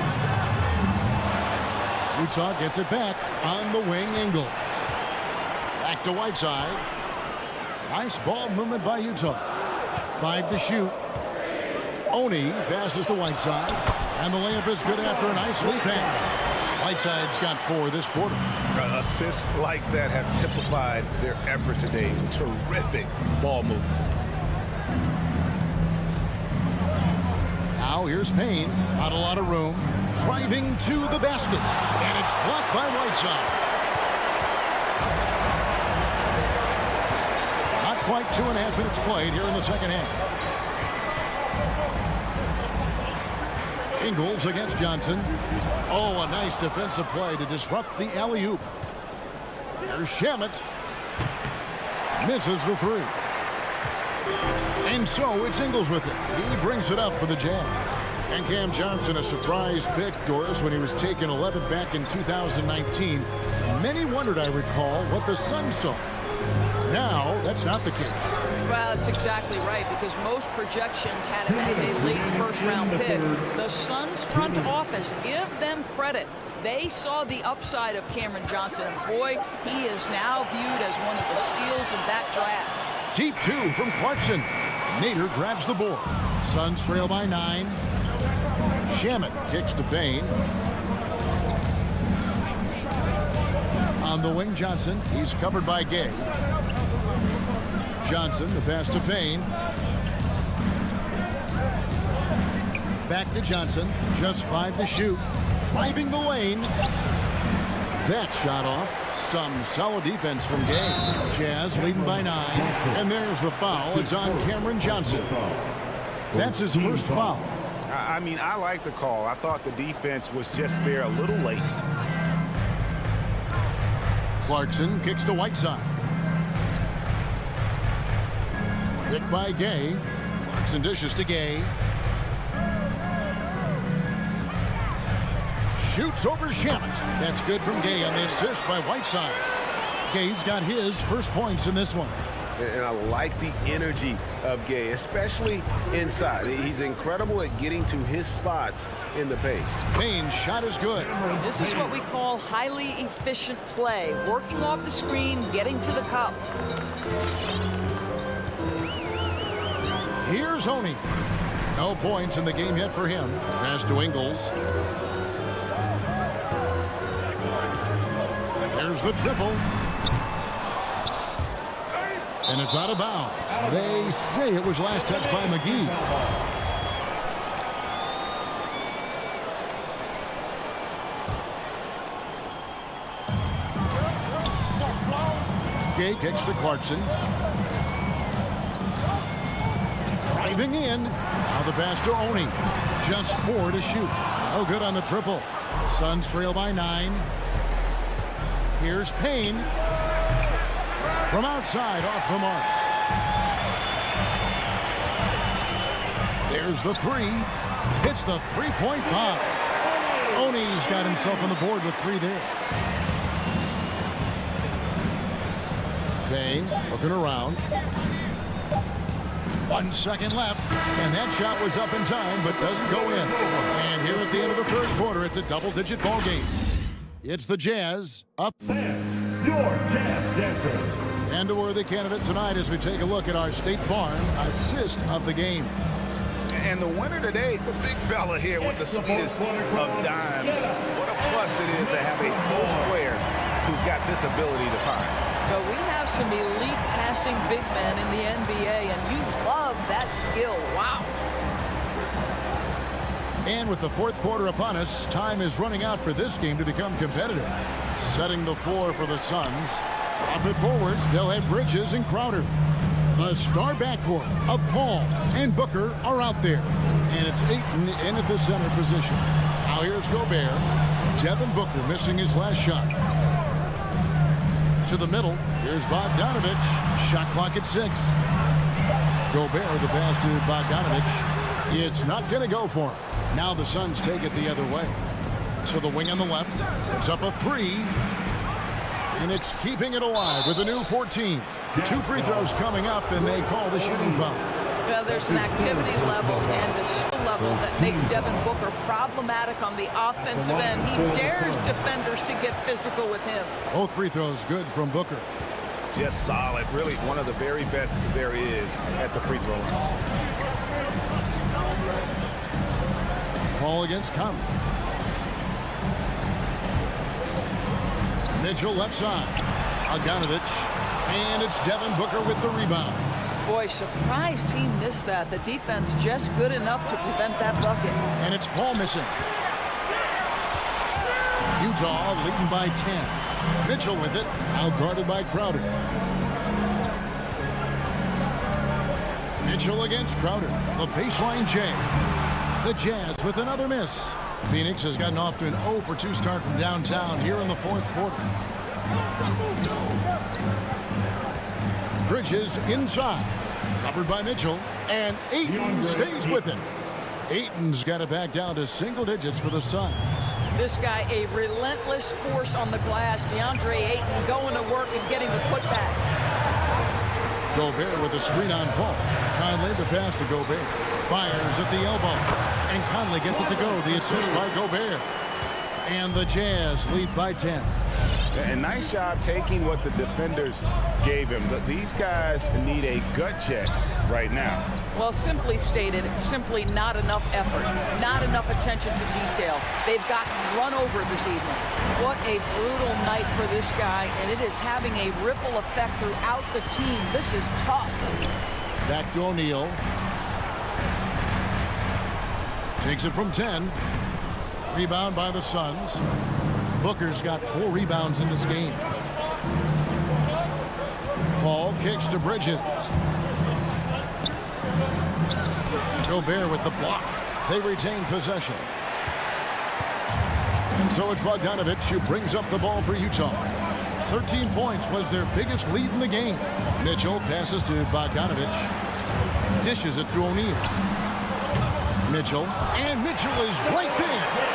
Utah gets it back on the wing. Ingles. Back to Whiteside. Nice ball movement by Utah. 5 to shoot. Oni passes to Whiteside. And the layup is good after a nice lead pass. Whiteside's got 4 this quarter. Assists like that have typified their effort today. Terrific ball movement. Now here's Payne. Not a lot of room. Driving to the basket. And it's blocked by Whiteside. Not quite 2.5 minutes played here in the second half. Ingles against Johnson. Oh, a nice defensive play to disrupt the alley-oop. Here's Shamet. Misses the 3. And so it's Ingles with it. He brings it up for the Jazz. And Cam Johnson, a surprise pick, Doris, when he was taken 11th back in 2019. Many wondered, I recall, what the Suns saw. Now, that's not the case. Well, that's exactly right, because most projections had him as a late first-round pick. The Suns front office, give them credit. They saw the upside of Cameron Johnson. And boy, he is now viewed as one of the steals of that draft. Deep 2 from Clarkson. Nader grabs the board. Suns trail by 9. Shamet kicks to Payne. On the wing, Johnson. He's covered by Gay. Johnson, the pass to Payne. Back to Johnson. Just 5 to shoot. Driving the lane. That shot off. Some solid defense from Gay. Jazz leading by 9. And there's the foul. It's on Cameron Johnson. That's his first foul. I mean, I like the call. I thought the defense was just there a little late. Clarkson kicks to Whiteside. Hit by Gay. Clarkson dishes to Gay. Shoots over Shamet. That's good from Gay on the assist by Whiteside. Gay's got his first points in this one. And I like the energy of Gay, especially inside. He's incredible at getting to his spots in the paint. Payne's shot is good. This is what we call highly efficient play. Working off the screen, getting to the cup. Here's Oni. No points in the game yet for him. Pass to Ingles. There's the triple. And it's out of bounds. They say it was last touched by McGee. Gay kicks to Clarkson. Driving in. Now the pass to Oni. Just 4 to shoot. No good on the triple. Suns trail by 9. Here's Payne. From outside, off the mark. There's the 3. Hits the three-point bomb. Oni's got himself on the board with 3 there. Payne looking around. 1 second left, and that shot was up in time, but doesn't go in. And here at the end of the third quarter, it's a double-digit ball game. It's the Jazz up. Your Jazz Dancer. And a worthy candidate tonight as we take a look at our State Farm assist of the game. And the winner today, the big fella here with the sweetest of dimes. What a plus it is to have a post player who's got this ability to find. But we have some elite passing big men in the NBA, and you love that skill. Wow. And with the fourth quarter upon us, time is running out for this game to become competitive. Setting the floor for the Suns. Up it forward, they'll have Bridges and Crowder. The star backcourt of Paul and Booker are out there. And it's Ayton in at the center position. Now here's Gobert. Devin Booker missing his last shot. To the middle. Here's Bogdanovich. Shot clock at 6. Gobert, the pass to Bogdanovich. It's not going to go for him. Now the Suns take it the other way. So the wing on the left. It's up a 3. And it's keeping it alive with a new 14. 2 free throws coming up, and they call the shooting foul. Well, there's an activity level and a skill level that makes Devin Booker problematic on the offensive end. He dares defenders to get physical with him. Both free throws good from Booker. Just solid. Really one of the very best there is at the free throw line. Paul against Conley. Mitchell left side. Bogdanovich. And it's Devin Booker with the rebound. Boy, surprised he missed that. The defense just good enough to prevent that bucket. And it's Paul missing. Utah leading by 10. Mitchell with it. Now guarded by Crowder. Mitchell against Crowder. The baseline J. The Jazz with another miss. Phoenix has gotten off to an 0 for 2 start from downtown here in the fourth quarter. Bridges inside. Covered by Mitchell. And Ayton stays with him. Ayton's got it back down to single digits for the Suns. This guy, a relentless force on the glass. DeAndre Ayton going to work and getting the putback. Gobert with a screen on Paul. Conley the pass to Gobert. Fires at the elbow. And Conley gets it to go. The assist by Gobert. And the Jazz lead by 10. And nice job taking what the defenders gave him. These guys need a gut check right now. Well, simply stated, simply not enough effort, not enough attention to detail. They've gotten run over this evening. What a brutal night for this guy, and it is having a ripple effect throughout the team. This is tough. Back to O'Neal. Takes it from 10. Rebound by the Suns. Booker's got 4 rebounds in this game. Paul kicks to Bridges. Gobert with the block. They retain possession. And so it's Bogdanovich who brings up the ball for Utah. 13 points was their biggest lead in the game. Mitchell passes to Bogdanovich. Dishes it to O'Neal. Mitchell. And Mitchell is right there.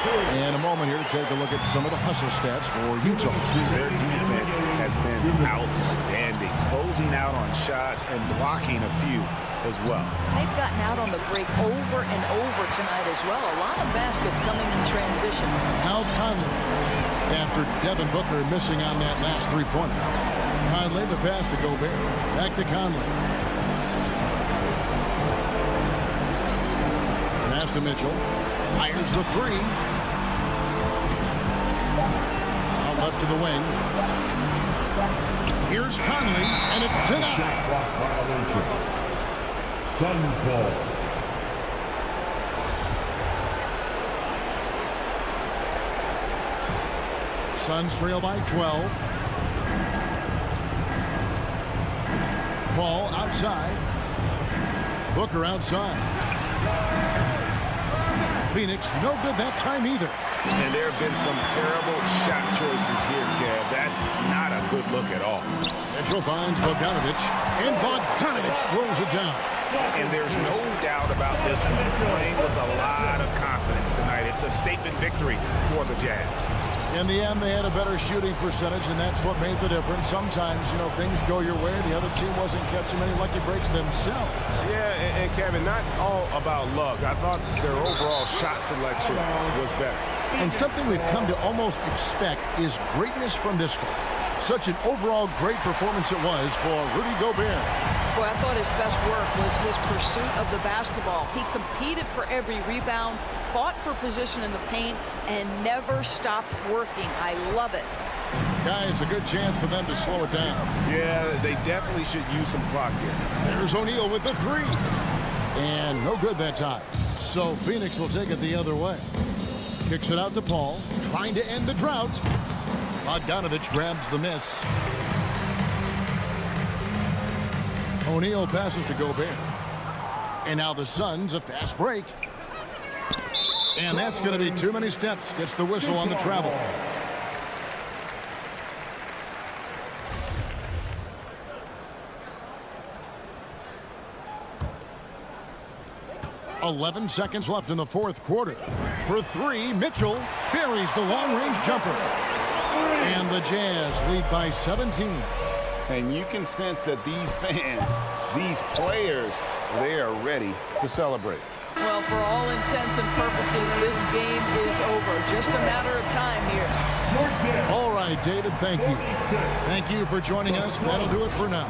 And a moment here to take a look at some of the hustle stats for Utah. Their defense has been outstanding, closing out on shots and blocking a few as well. They've gotten out on the break over and over tonight as well. A lot of baskets coming in transition. Now Conley, after Devin Booker missing on that last three-pointer. Conley, the pass to Gobert. Back to Conley. Pass to Mitchell. Fires the 3. Out left to the wing. Here's Conley, and it's denied. Suns ball. Suns trail by 12. Paul outside. Booker outside. Phoenix, no good that time either. And there have been some terrible shot choices here, Kev. That's not a good look at all. Mitchell finds Bogdanovich, and Bogdanovich throws it down. And there's no doubt about this one. Playing with a lot of confidence tonight. It's a statement victory for the Jazz. In the end, they had a better shooting percentage, and that's what made the difference. Sometimes, things go your way. The other team wasn't catching many lucky breaks themselves. Yeah, and Kevin, not all about luck. I thought their overall shot selection was better. And something we've come to almost expect is greatness from this guy. Such an overall great performance it was for Rudy Gobert. Boy, I thought his best work was his pursuit of the basketball. He competed for every rebound, fought for position in the paint, and never stopped working. I love it. Guys, a good chance for them to slow it down. Yeah, they definitely should use some clock here. There's O'Neal with the 3. And no good that time. So Phoenix will take it the other way. Kicks it out to Paul, trying to end the drought. Bogdanovich grabs the miss. O'Neal passes to Gobert. And now the Suns a fast break. And that's going to be too many steps. Gets the whistle on the travel. 11 seconds left in the fourth quarter. For three, Mitchell buries the long-range jumper. And the Jazz lead by 17. And you can sense that these fans, these players, they are ready to celebrate. Well, for all intents and purposes, this game is over. Just a matter of time here. All right, David, thank you. Thank you for joining us. That'll do it for now.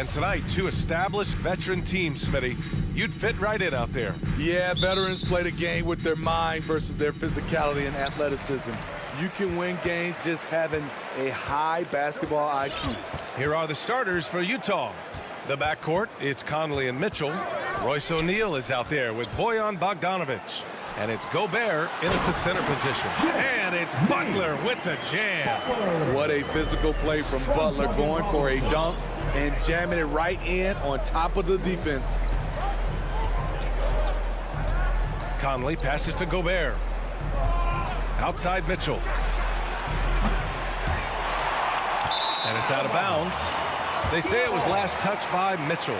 And tonight, two established veteran teams, Smitty. You'd fit right in out there. Yeah, veterans play the game with their mind versus their physicality and athleticism. You can win games just having a high basketball IQ. Here are the starters for Utah. The backcourt, it's Conley and Mitchell. Royce O'Neal is out there with Bojan Bogdanovic. And it's Gobert in at the center position. And it's Butler with the jam. What a physical play from Butler, going for a dunk and jamming it right in on top of the defense. Conley passes to Gobert. Outside Mitchell. And it's out of bounds. They say it was last touched by Mitchell.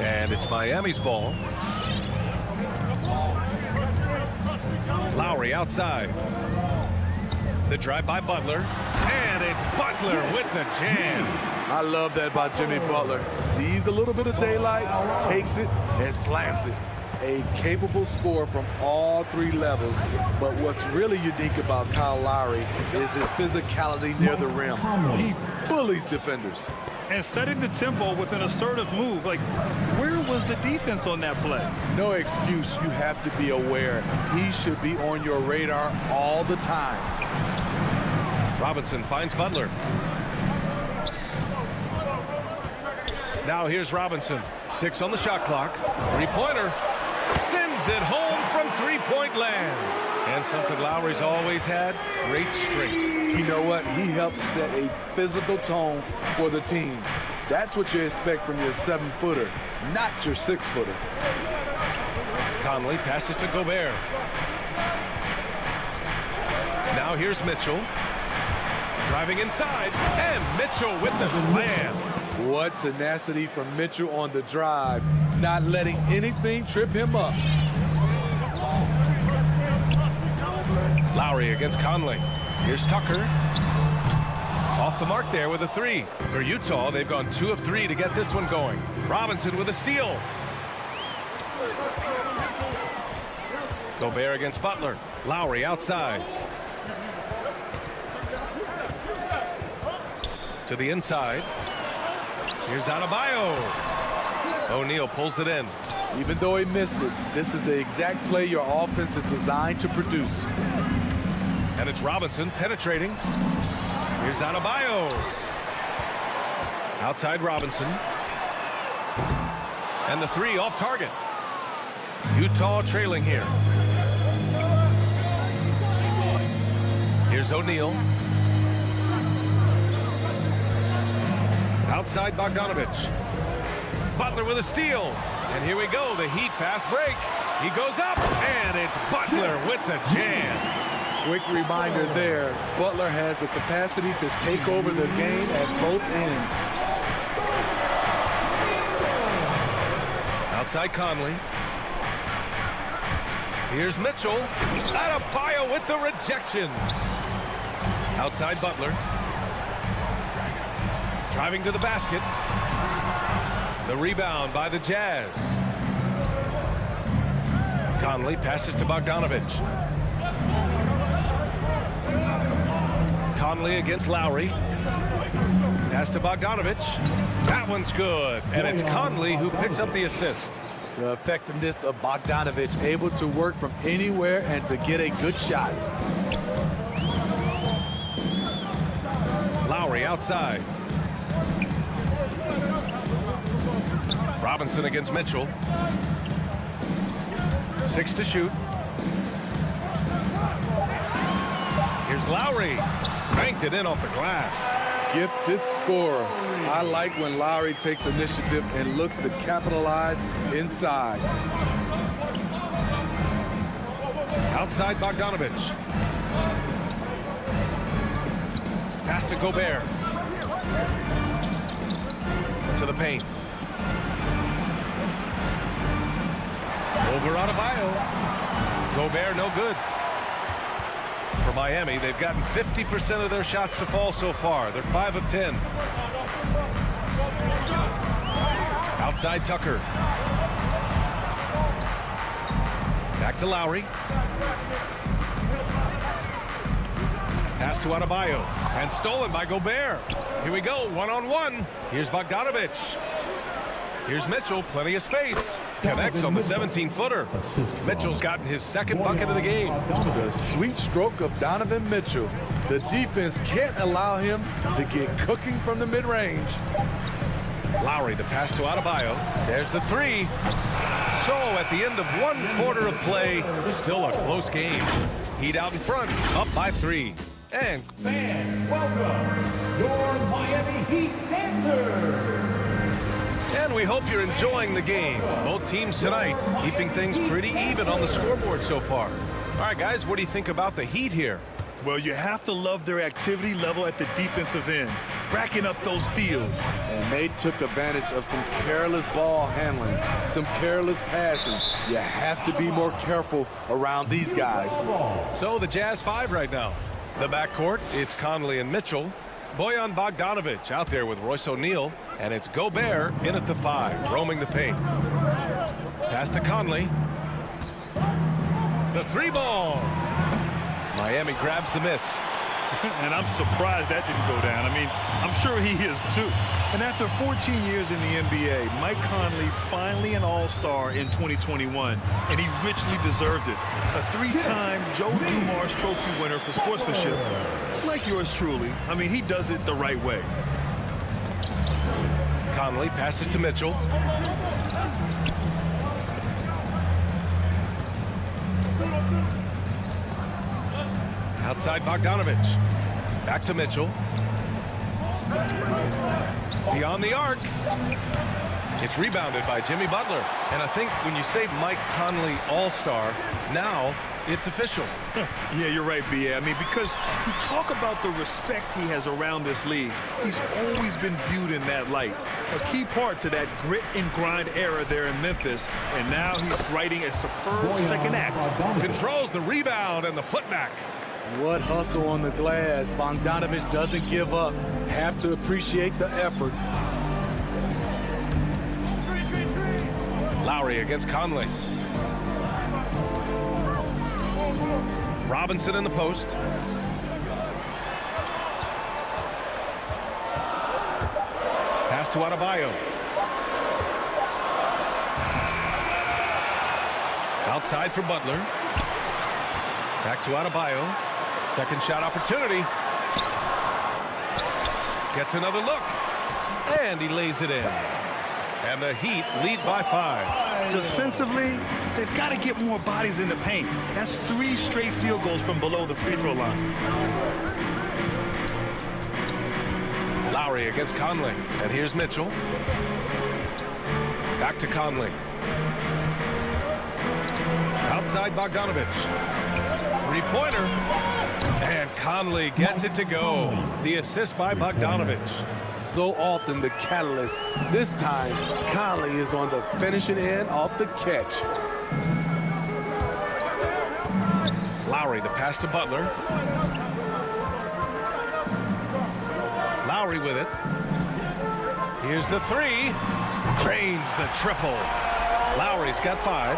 And it's Miami's ball. Lowry outside. The drive by Butler. And it's Butler with the jam. I love that about Jimmy Butler. Sees a little bit of daylight, takes it, and slams it. A capable scorer from all three levels. But what's really unique about Kyle Lowry is his physicality near the rim. He bullies defenders. And setting the tempo with an assertive move. Like, where was the defense on that play? No excuse. You have to be aware. He should be on your radar all the time. Robinson finds Butler. Now here's Robinson. 6 on the shot clock. Three-pointer. Sends it home from three-point land. And something Lowry's always had, great strength. You know what? He helps set a physical tone for the team. That's what you expect from your 7-footer, not your 6-footer. Conley passes to Gobert. Now here's Mitchell. Driving inside, and Mitchell with the slam. What tenacity from Mitchell on the drive, not letting anything trip him up. Lowry against Conley. Here's Tucker. Off the mark there with a three. For Utah, they've gone 2 of 3 to get this one going. Robinson with a steal. Gobert against Butler. Lowry outside. To the inside. Here's Adebayo. O'Neal pulls it in. Even though he missed it, this is the exact play your offense is designed to produce. And it's Robinson penetrating. Here's Adebayo. Outside Robinson. And the three off target. Utah trailing here. Here's O'Neal. Outside Bogdanovic. Butler with a steal. And here we go, the Heat fast break. He goes up, and it's Butler with the jam. Quick reminder there, Butler has the capacity to take over the game at both ends. Outside Conley. Here's Mitchell. Adebayo with the rejection. Outside Butler. Driving to the basket. The rebound by the Jazz. Conley passes to Bogdanovic. Conley against Lowry. Pass to Bogdanovic. That one's good. And it's Conley who picks up the assist. The effectiveness of Bogdanovic, able to work from anywhere and to get a good shot. Lowry outside. Robinson against Mitchell. 6 to shoot. Here's Lowry. Banked it in off the glass. Gifted scorer. I like when Lowry takes initiative and looks to capitalize inside. Outside Bogdanovic. Pass to Gobert. To the paint. Over Adebayo. Gobert no good. For Miami, they've gotten 50% of their shots to fall so far. They're 5 of 10. Outside Tucker. Back to Lowry. Pass to Adebayo. And stolen by Gobert. Here we go, one-on-one. Here's Bogdanovich. Here's Mitchell, plenty of space. Connects on the 17-footer. Mitchell's gotten his second bucket of the game. The sweet stroke of Donovan Mitchell. The defense can't allow him to get cooking from the mid-range. Lowry, the pass to Adebayo. There's the three. So at the end of one quarter of play, still a close game. Heat out in front, up by 3. And Fans, welcome your Miami Heat dancers. And we hope you're enjoying the game. Both teams tonight keeping things pretty even on the scoreboard so far. All right, guys, what do you think about the Heat here? Well, you have to love their activity level at the defensive end, racking up those steals. And they took advantage of some careless ball handling, some careless passing. You have to be more careful around these guys. So the Jazz 5 right now. The backcourt, it's Conley and Mitchell. Bojan Bogdanovich out there with Royce O'Neal. And it's Gobert in at the 5, roaming the paint. Pass to Conley. The 3-ball. Miami grabs the miss. And I'm surprised that didn't go down. I mean, I'm sure he is too. And after 14 years in the NBA, Mike Conley finally an all-star in 2021, and he richly deserved it. A 3-time Joe Dumars Trophy winner for sportsmanship. Like yours truly. I mean, he does it the right way. Conley passes to Mitchell. Outside Bogdanovich. Back to Mitchell. Beyond the arc. It's rebounded by Jimmy Butler. And I think when you say Mike Conley All-Star, now it's official. Yeah, you're right, B.A. I mean, because you talk about the respect he has around this league. He's always been viewed in that light. A key part to that grit and grind era there in Memphis. And now he's writing a superb second act. Controls the rebound and the putback. What hustle on the glass. Bogdanovich doesn't give up. Have to appreciate the effort. Lowry against Conley. Robinson in the post. Pass to Adebayo. Outside for Butler. Back to Adebayo. Second shot opportunity. Gets another look. And he lays it in. And the Heat lead by 5. Defensively, they've got to get more bodies in the paint. That's 3 straight field goals from below the free throw line. Lowry against Conley. And here's Mitchell. Back to Conley. Outside Bogdanovich. 3-pointer. And Conley gets it to go. The assist by Bogdanovich. So often the catalyst. This time, Conley is on the finishing end off the catch. Lowry, the pass to Butler. Lowry with it. Here's the 3. Cranes the triple. Lowry's got 5.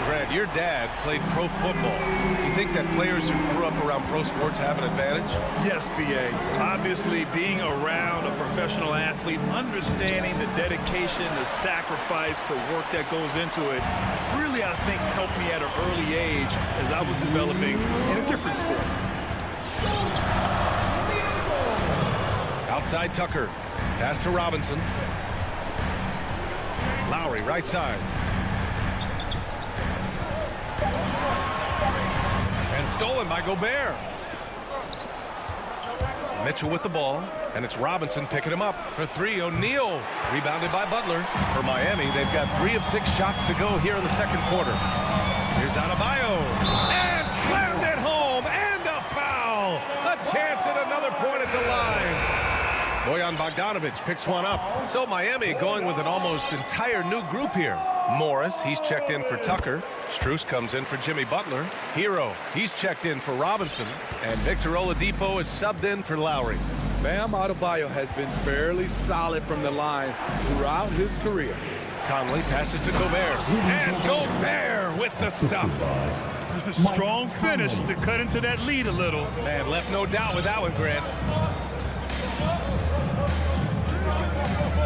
Brad, your dad played pro football. You think that players who grew up around pro sports have an advantage? Yes, B.A. Obviously, being around a professional athlete, understanding the dedication, the sacrifice, the work that goes into it, really, I think, helped me at an early age as I was developing in a different sport. Outside Tucker. Pass to Robinson. Lowry, right side. And stolen by Gobert. Mitchell with the ball, and it's Robinson picking him up for 3. O'Neal rebounded by Butler. For Miami, they've got 3 of 6 shots to go here in the second quarter. Here's Adebayo. And slammed it home, and a foul. A chance at another point at the line. Bojan Bogdanovich picks one up. So Miami going with an almost entire new group here. Morris, he's checked in for Tucker. Strus comes in for Jimmy Butler. Hero, he's checked in for Robinson. And Victor Oladipo is subbed in for Lowry. Bam Adebayo has been fairly solid from the line throughout his career. Conley passes to Gobert. And Gobert with the stuff. Strong finish to cut into that lead a little. Man, left no doubt with that one, Grant.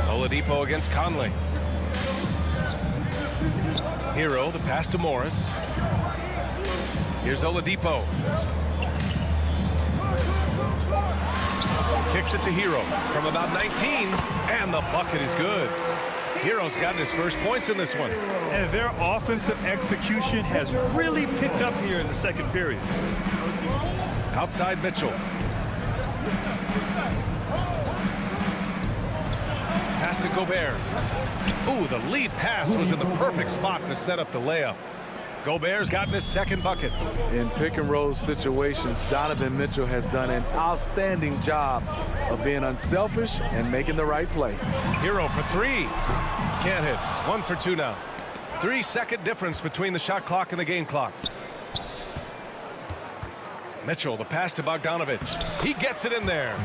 Oladipo against Conley. Hero, the pass to Morris. Here's Oladipo. Kicks it to Hero from about 19, and the bucket is good. Hero's gotten his first points in this one. And their offensive execution has really picked up here in the second period. Outside Mitchell. Pass to Gobert. Ooh, the lead pass was in the perfect spot to set up the layup. Gobert's gotten his second bucket. In pick and roll situations, Donovan Mitchell has done an outstanding job of being unselfish and making the right play. Hero for three. Can't hit. 1 for 2 now. 3-second difference between the shot clock and the game clock. Mitchell, the pass to Bogdanovich. He gets it in there.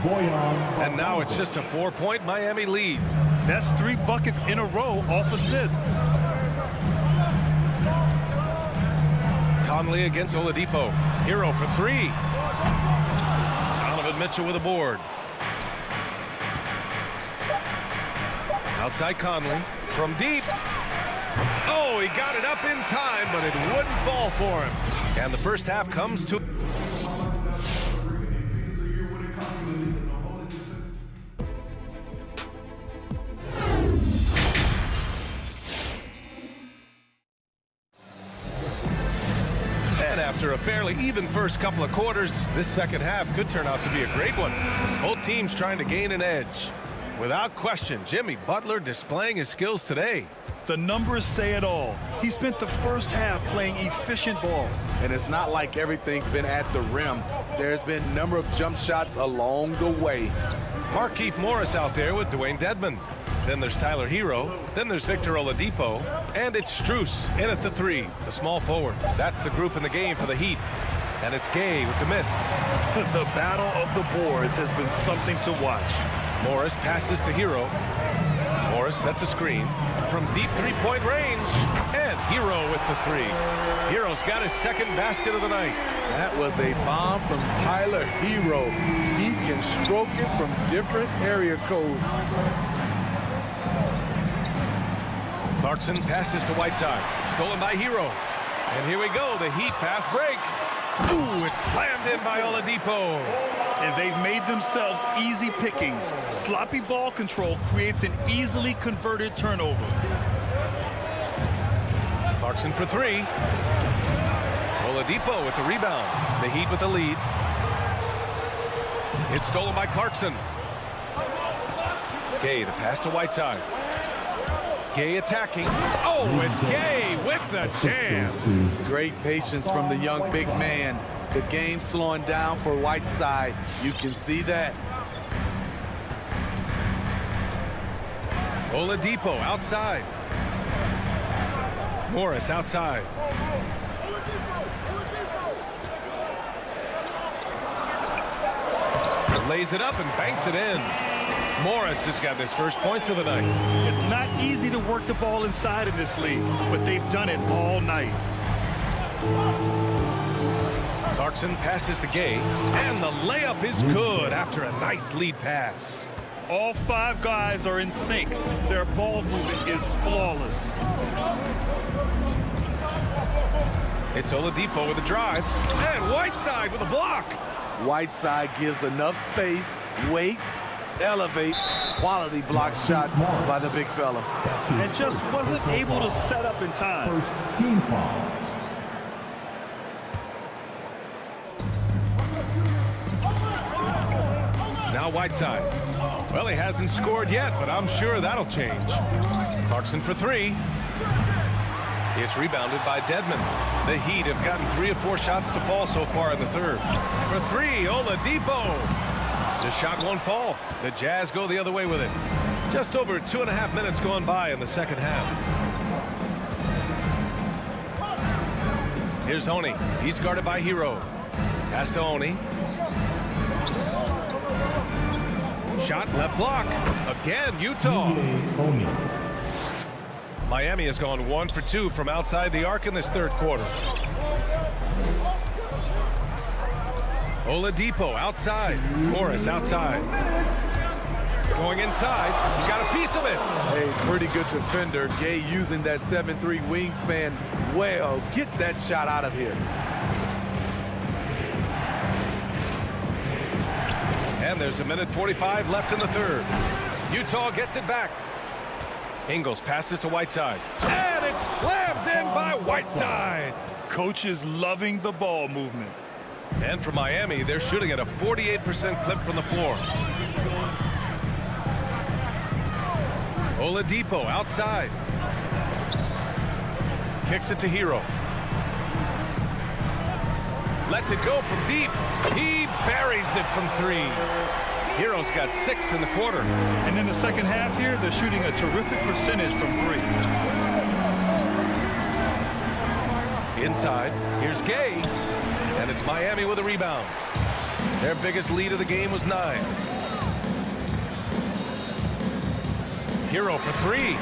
And now it's just a 4-point Miami lead. That's 3 buckets in a row off assist. Conley against Oladipo. Hero for 3. Donovan Mitchell with a board. Outside Conley. From deep. Oh, he got it up in time, but it wouldn't fall for him. And the first half comes to... After a fairly even first couple of quarters, this second half could turn out to be a great one, as both teams trying to gain an edge. Without question, Jimmy Butler displaying his skills today. The numbers say it all. He spent the first half playing efficient ball. And it's not like everything's been at the rim. There's been a number of jump shots along the way. Markieff Morris out there with Dwayne Dedmon. Then there's Tyler Hero. Then there's Victor Oladipo. And it's Strus in at the 3, the small forward. That's the group in the game for the Heat. And it's Gay with the miss. The battle of the boards has been something to watch. Morris passes to Hero. Morris sets a screen from deep 3-point range. And Hero with the 3. Hero's got his second basket of the night. That was a bomb from Tyler Hero. He can stroke it from different area codes. Clarkson passes to Whiteside. Stolen by Hero. And here we go, the Heat fast break. Ooh, it's slammed in by Oladipo. And they've made themselves easy pickings. Sloppy ball control creates an easily converted turnover. Clarkson for 3. Oladipo with the rebound. The Heat with the lead. It's stolen by Clarkson. Gay, the pass to Whiteside. Gay attacking. Oh, it's Gay with the jam. Great patience from the young big man. The game slowing down for Whiteside. You can see that. Oladipo outside. Morris outside. Lays it up and banks it in. Morris has got his first points of the night. It's not easy to work the ball inside in this league, but they've done it all night. Clarkson passes to Gay, and the layup is good after a nice lead pass. All 5 guys are in sync. Their ball movement is flawless. It's Oladipo with a drive, and Whiteside with a block. Whiteside gives enough space, waits, elevates, quality block shot by the big fella. And just wasn't able to set up in time. First team foul. Now Whiteside. Well, he hasn't scored yet, but I'm sure that'll change. Clarkson for 3. It's rebounded by Dedmon. The Heat have gotten 3 of 4 shots to fall so far in the third. For 3, Oladipo. The shot won't fall. The Jazz go the other way with it. Just over 2.5 minutes gone by in the second half. Here's Oni. He's guarded by Hero. Pass to Oni. Shot left block. Again, Utah. Miami has gone 1 for 2 from outside the arc in this third quarter. Oladipo outside. Morris outside. Going inside. He got a piece of it. A pretty good defender. Gay using that 7'3" wingspan well. Get that shot out of here. And there's 1:45 left in the third. Utah gets it back. Ingles passes to Whiteside. And it's slammed in by Whiteside. Coach is loving the ball movement. And for Miami, they're shooting at a 48% clip from the floor. Oladipo outside. Kicks it to Hero. Lets it go from deep. He buries it from three. Hero's got 6 in the quarter. And in the second half here, they're shooting a terrific percentage from three. Inside, here's Gay. And it's Miami with a rebound. Their biggest lead of the game was 9. Hero for 3.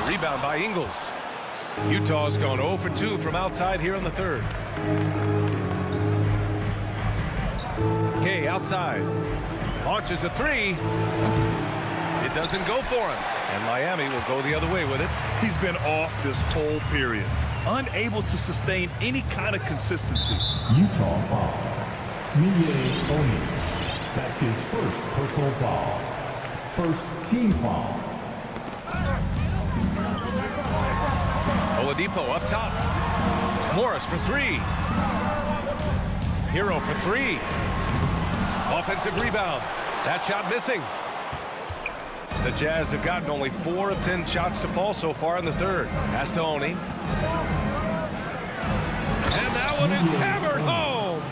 The rebound by Ingles. Utah's gone 0 for 2 from outside here in the third. Gay outside. Launches a 3. It doesn't go for him. And Miami will go the other way with it. He's been off this whole period. Unable to sustain any kind of consistency. Utah foul. Oni. That's his first personal foul. First team foul. Oladipo up top. Morris for 3. Hero for 3. Offensive rebound. That shot missing. The Jazz have gotten only 4 of 10 shots to fall so far in the third. Pass to Oni. And that one is hammered home.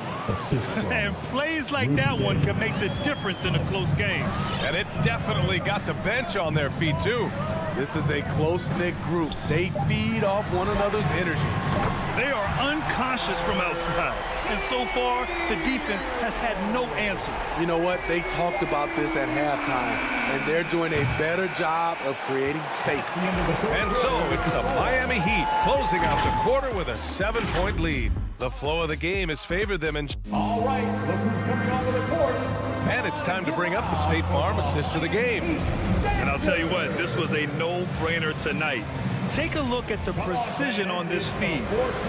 And plays like that one can make the difference in a close game. And it definitely got the bench on their feet, too. This is a close-knit group. They feed off one another's energy. They are unconscious from outside. And so far, the defense has had no answer. You know what? They talked about this at halftime, and they're doing a better job of creating space. And so it's the Miami Heat closing out the quarter with a 7-point lead. The flow of the game has favored them. All right, look who's coming onto the court. And it's time to bring up the State Farm assist to the game. And I'll tell you what, this was a no-brainer tonight. Take a look at the precision on this feed.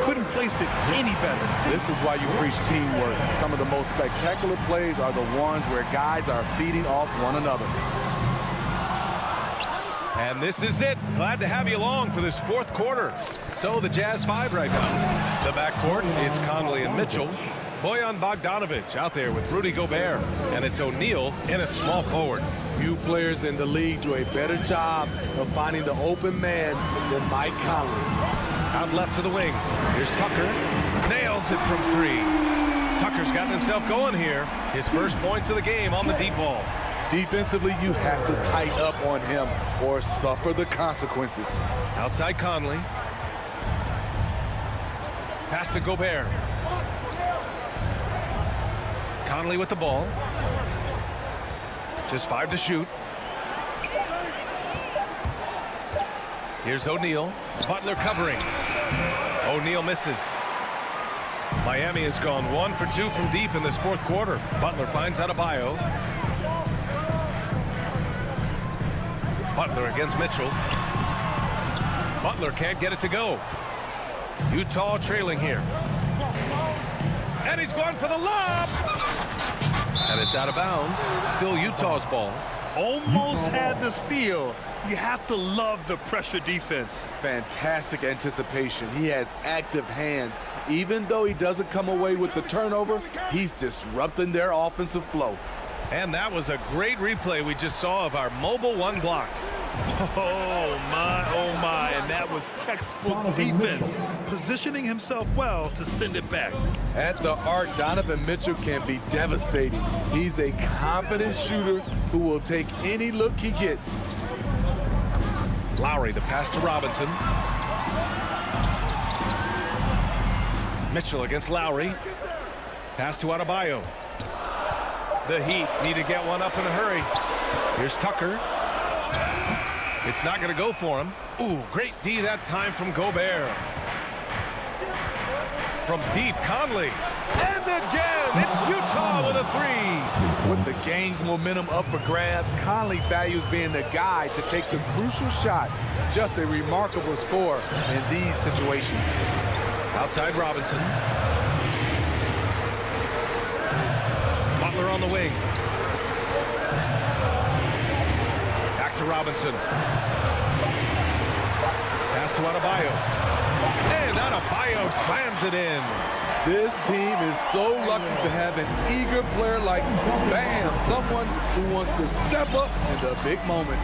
Couldn't place it any better. This is why you preach teamwork. Some of the most spectacular plays are the ones where guys are feeding off one another. And this is it. Glad to have you along for this fourth quarter. So the Jazz 5 right now. The backcourt, it's Conley and Mitchell. Bojan Bogdanovic out there with Rudy Gobert. And it's O'Neal in at small forward. Few players in the league do a better job of finding the open man than Mike Conley. Out left to the wing. Here's Tucker. Nails it from 3. Tucker's gotten himself going here. His first points of the game on the deep ball. Defensively, you have to tighten up on him or suffer the consequences. Outside Conley. Pass to Gobert. Conley with the ball. Just 5 to shoot. Here's O'Neal. Butler covering. O'Neal misses. Miami has gone 1 for 2 from deep in this fourth quarter. Butler finds Adebayo. Butler against Mitchell. Butler can't get it to go. Utah trailing here. And he's going for the lob. And it's out of bounds. Still Utah's ball. Almost had the steal. You have to love the pressure defense. Fantastic anticipation. He has active hands. Even though he doesn't come away with the turnover, he's disrupting their offensive flow. And that was a great replay we just saw of our mobile 1 block. Oh my, and that was textbook defense. Positioning himself well to send it back. At the arc, Donovan Mitchell can be devastating. He's a confident shooter who will take any look he gets. Lowry, the pass to Robinson. Mitchell against Lowry. Pass to Adebayo. The Heat need to get one up in a hurry. Here's Tucker. It's not going to go for him. Ooh, great D that time from Gobert. from deep, Conley. And again, it's Utah with a three. With the game's momentum up for grabs, Conley values being the guy to take the crucial shot. Just a remarkable score in these situations. Outside Robinson. Butler on the wing. Back to Robinson. Pass to Adebayo. And Adebayo slams it in. This team is so lucky to have an eager player like Bam, someone who wants to step up in the big moments.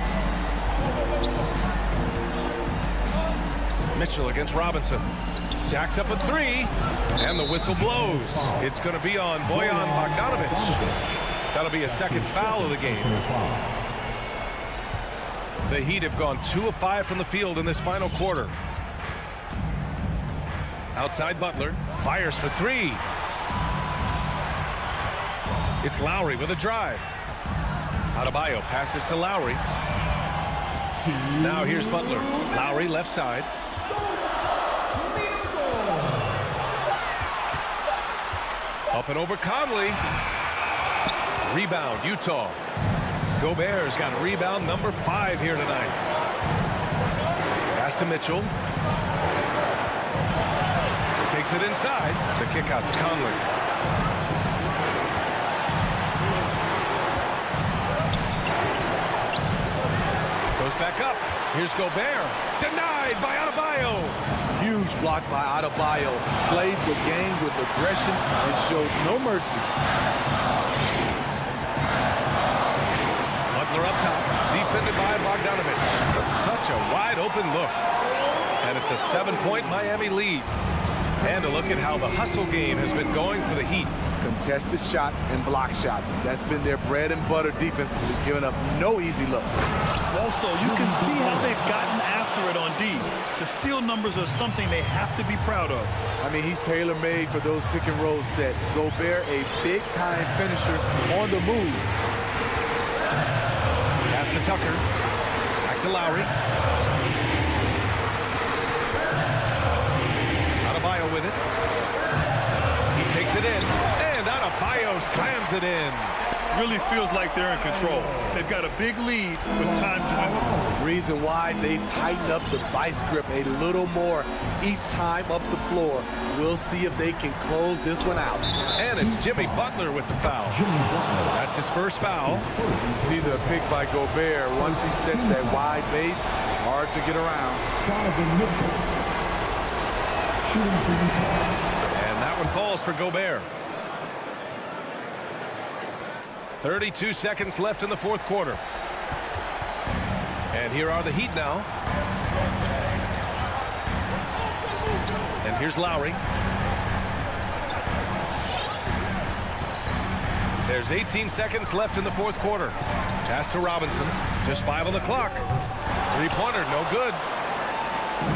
Mitchell against Robinson. Jacks up a three, and the whistle blows. It's going to be on Bojan Bogdanovic. That'll be a second foul of the game. The Heat have gone 2 of 5 from the field in this final quarter. Outside Butler, fires for three. It's Lowry with a drive. Adebayo passes to Lowry. Now here's Butler. Lowry left side. Up and over Conley. Rebound, Utah. Gobert's got rebound number 5 here tonight. Pass to Mitchell. Takes it inside. The kick out to Conley. Goes back up. Here's Gobert. Denied by Adebayo. Huge block by Adebayo. Plays the game with aggression and shows no mercy. Butler up top. Defended by Bogdanovic. Such a wide open look. And it's a 7-point Miami lead. And a look at how the hustle game has been going for the Heat. Contested shots and block shots. That's been their bread and butter defensively, giving up no easy looks. Also, you can see how they've gotten after it on D. The steal numbers are something they have to be proud of. I mean, he's tailor-made for those pick-and-roll sets. Gobert, a big-time finisher on the move. Pass to Tucker. Back to Lowry. Adebayo with it. He takes it in. And Adebayo slams it in. Really feels like they're in control. They've got a big lead with time dwindling. Reason why they've tightened up the vice grip a little more each time up the floor. We'll see if they can close this one out. And it's Jimmy Butler with the foul. That's his first foul. You see the pick by Gobert. Once he sets that wide base, hard to get around. And that one falls for Gobert. 32 seconds left in the fourth quarter. And here are the Heat now. And here's Lowry. There's 18 seconds left in the fourth quarter. Pass to Robinson. Just 5 on the clock. Three-pointer, no good.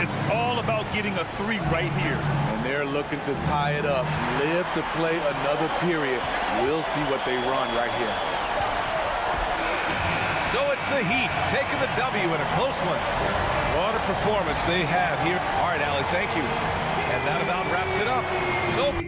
It's all about getting a three right here. And they're looking to tie it up. Live to play another period. We'll see what they run right here. So it's the Heat taking the W in a close one. What a performance they have here. All right, Allie, thank you. And that about wraps it up. So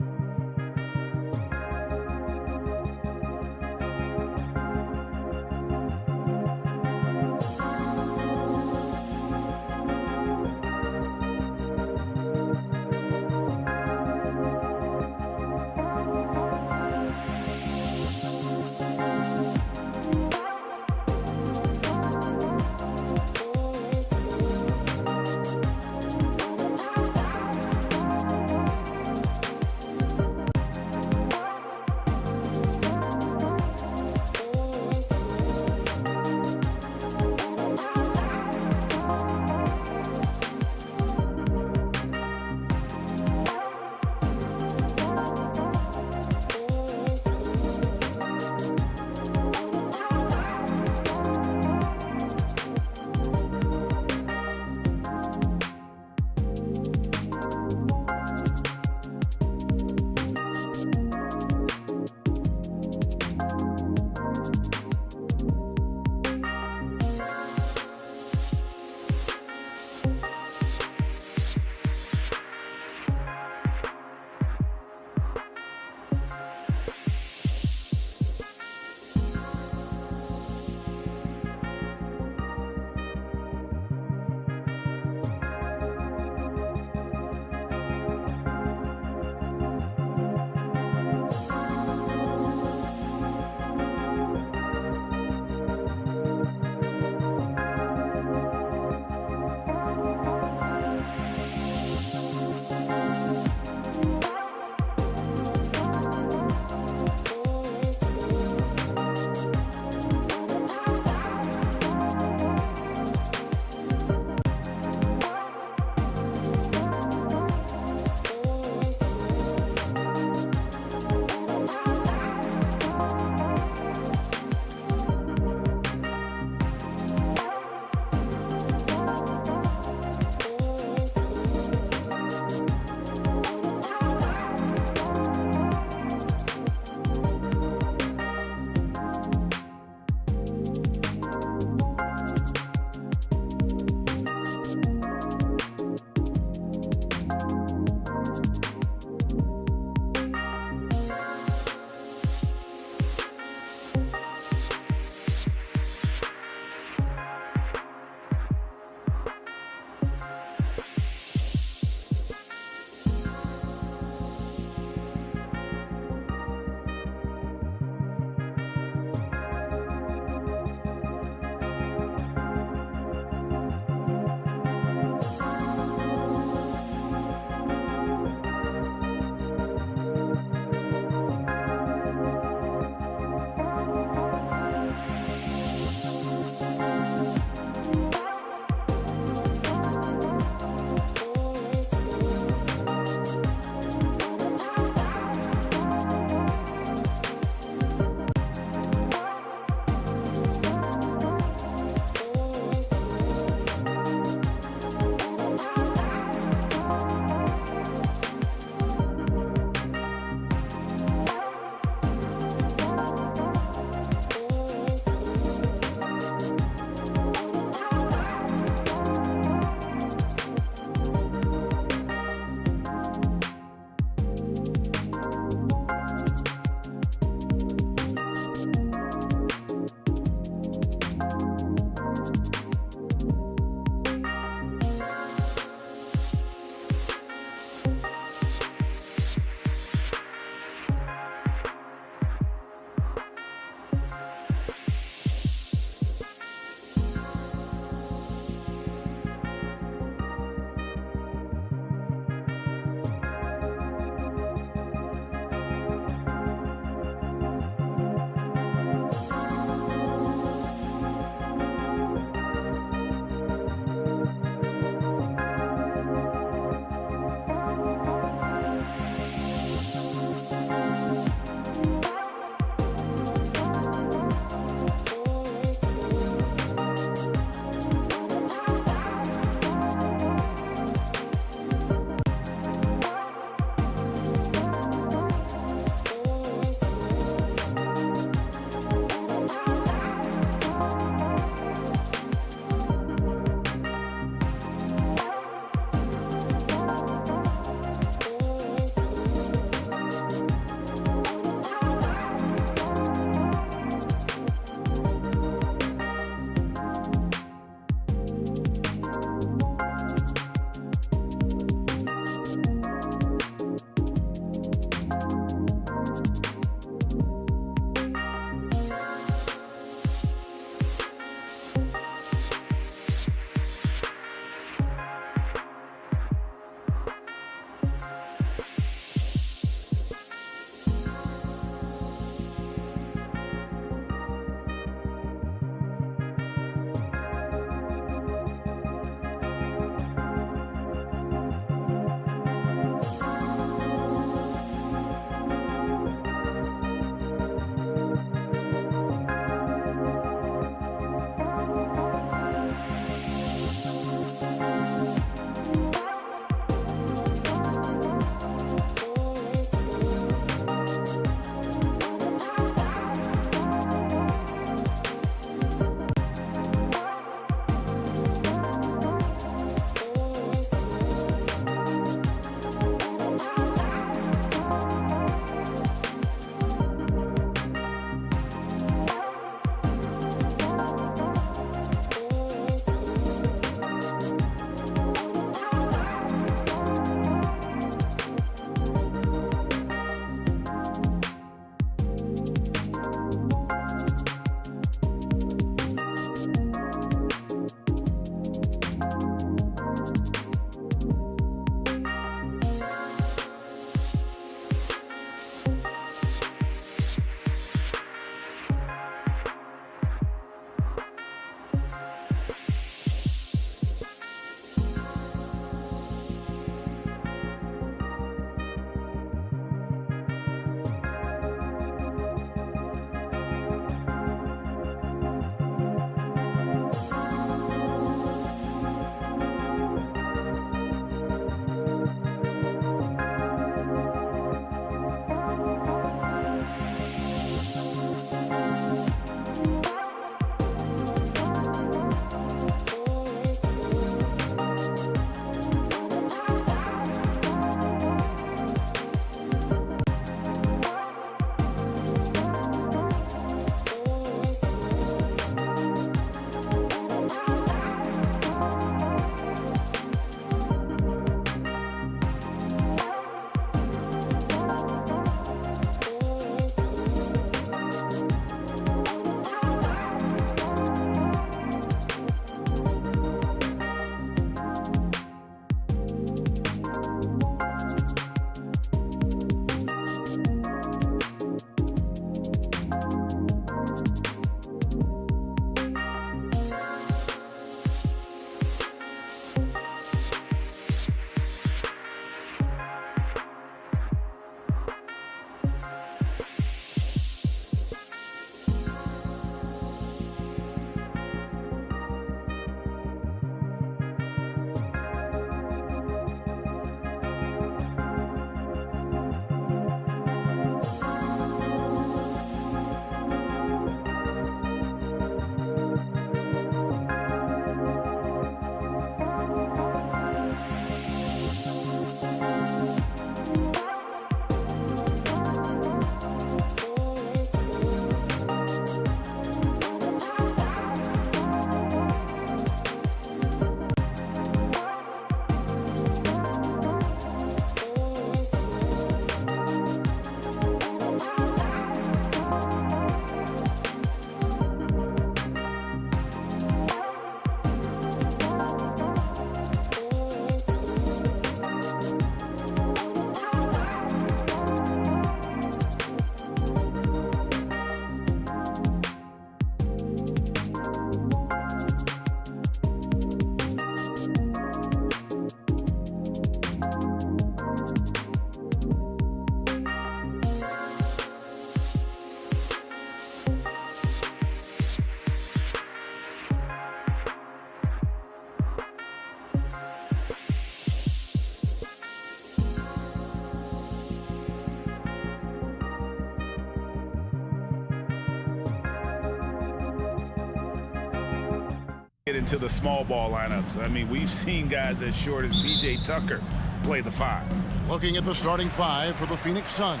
get into the small ball lineups. I mean, we've seen guys as short as P.J. Tucker play the 5. Looking at the starting 5 for the Phoenix Suns.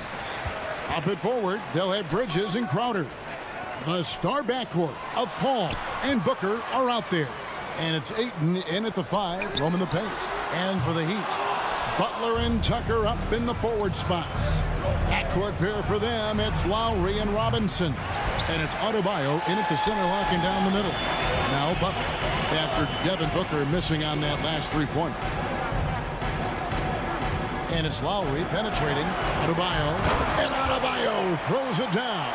Up it forward, they'll have Bridges and Crowder. The star backcourt of Paul and Booker are out there. And it's Ayton in at the 5, roaming the paint. And for the Heat, Butler and Tucker up in the forward spots. Backcourt pair for them, it's Lowry and Robinson. And it's Adebayo in at the center, locking down the middle. Now Butler, after Devin Booker missing on that last 3-pointer. And it's Lowry penetrating. Adebayo. And Adebayo throws it down.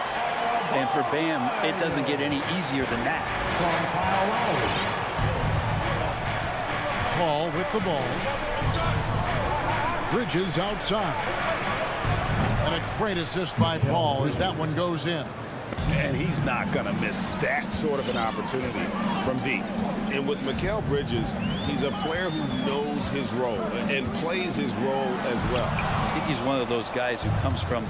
And for Bam, it doesn't get any easier than that. Paul with the ball. Bridges outside. And a great assist by Paul as that one goes in. And he's not going to miss that sort of an opportunity from deep. And with Mikal Bridges, he's a player who knows his role and plays his role as well. I think he's one of those guys who comes from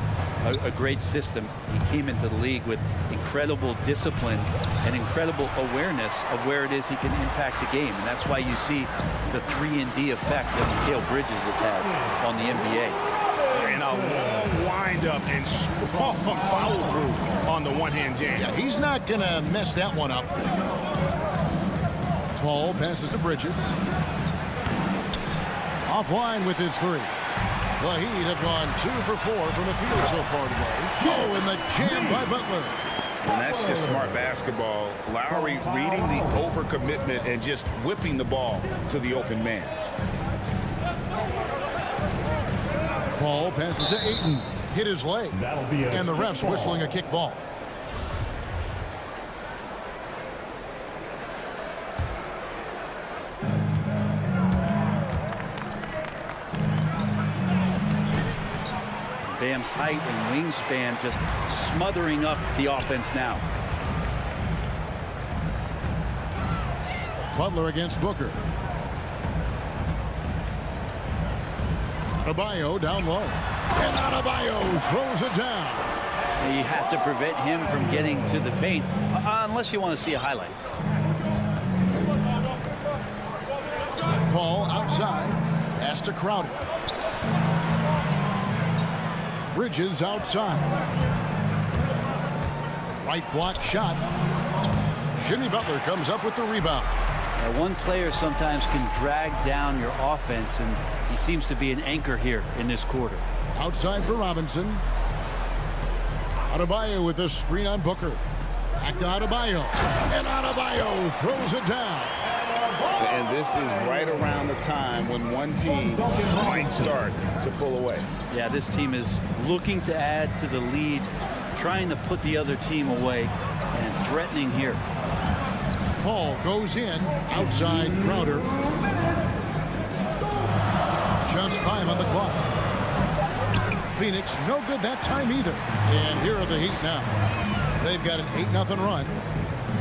a great system. He came into the league with incredible discipline and incredible awareness of where it is he can impact the game. And that's why you see the 3-and-D effect that Mikal Bridges has had on the NBA. And a long wind-up and strong follow-through on the one-hand jam. Yeah, he's not going to mess that one up. Paul passes to Bridges. Offline with his 3. The Heat have gone 2 for 4 from the field so far today. Oh, and the jam by Butler. And that's just smart basketball. Lowry reading the overcommitment and just whipping the ball to the open man. Paul passes to Ayton. Hit his leg. And the refs whistling a kick ball. Bam's height and wingspan just smothering up the offense now. Butler against Booker. Adebayo down low. And Adebayo throws it down. You have to prevent him from getting to the paint unless you want to see a highlight. Paul outside. Pass to Crowder. Bridges outside. Right block shot. Jimmy Butler comes up with the rebound. Now, one player sometimes can drag down your offense, and he seems to be an anchor here in this quarter. Outside for Robinson. Adebayo with a screen on Booker. Back to Adebayo. And Adebayo throws it down. And this is right around the time when one team might start to pull away. Yeah, this team is looking to add to the lead, trying to put the other team away, and threatening here. Paul goes in. Outside Crowder. Just 5 on the clock. Phoenix no good that time either. And here are the Heat now. They've got an 8-0 run.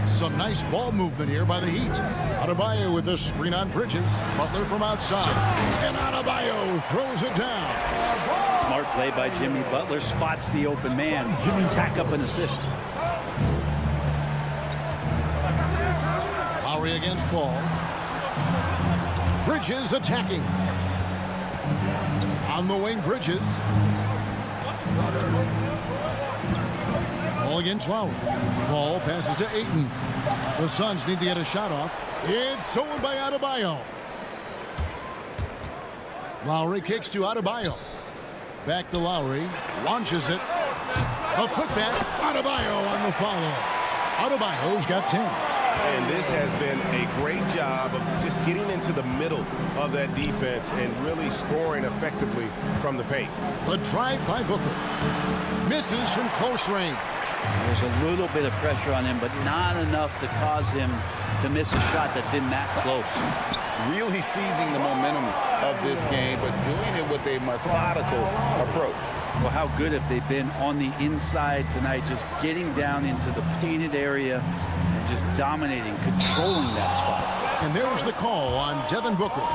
Some nice ball movement here by the Heat. Adebayo with a screen on Bridges. Butler from outside. And Adebayo throws it down. Smart play by Jimmy Butler. Spots the open man. Tack up an assist. Lowry against Paul. Bridges attacking. On the wing, Bridges. Paul against Lowry. Paul passes to Ayton. The Suns need to get a shot off. It's stolen by Adebayo. Lowry kicks to Adebayo. Back to Lowry. Launches it. A putback. Adebayo on the follow. Adebayo's got 10. And this has been a great job of just getting into the middle of that defense and really scoring effectively from the paint. The drive by Booker. Misses from close range. There's a little bit of pressure on him, but not enough to cause him to miss a shot that's in that close. Really seizing the momentum of this game, but doing it with a methodical approach. Well, how good have they been on the inside tonight, just getting down into the painted area and just dominating, controlling that spot. And there's the call on Devin Booker.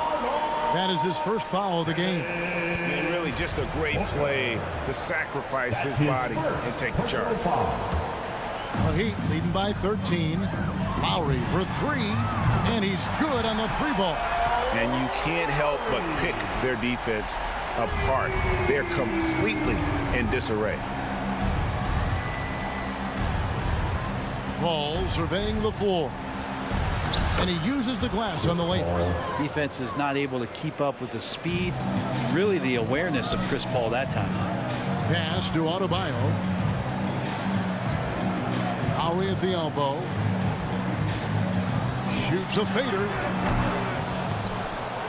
That is his first foul of the game. And really just a great play to sacrifice his body and take the charge. The Heat leading by 13. Lowry for three, and he's good on the three ball. And you can't help but pick their defense apart. They're completely in disarray. Paul surveying the floor. And he uses the glass on the layup. Defense is not able to keep up with the speed, really the awareness of Chris Paul that time. Pass to Adebayo. Lowry at the elbow. Shoots a fader.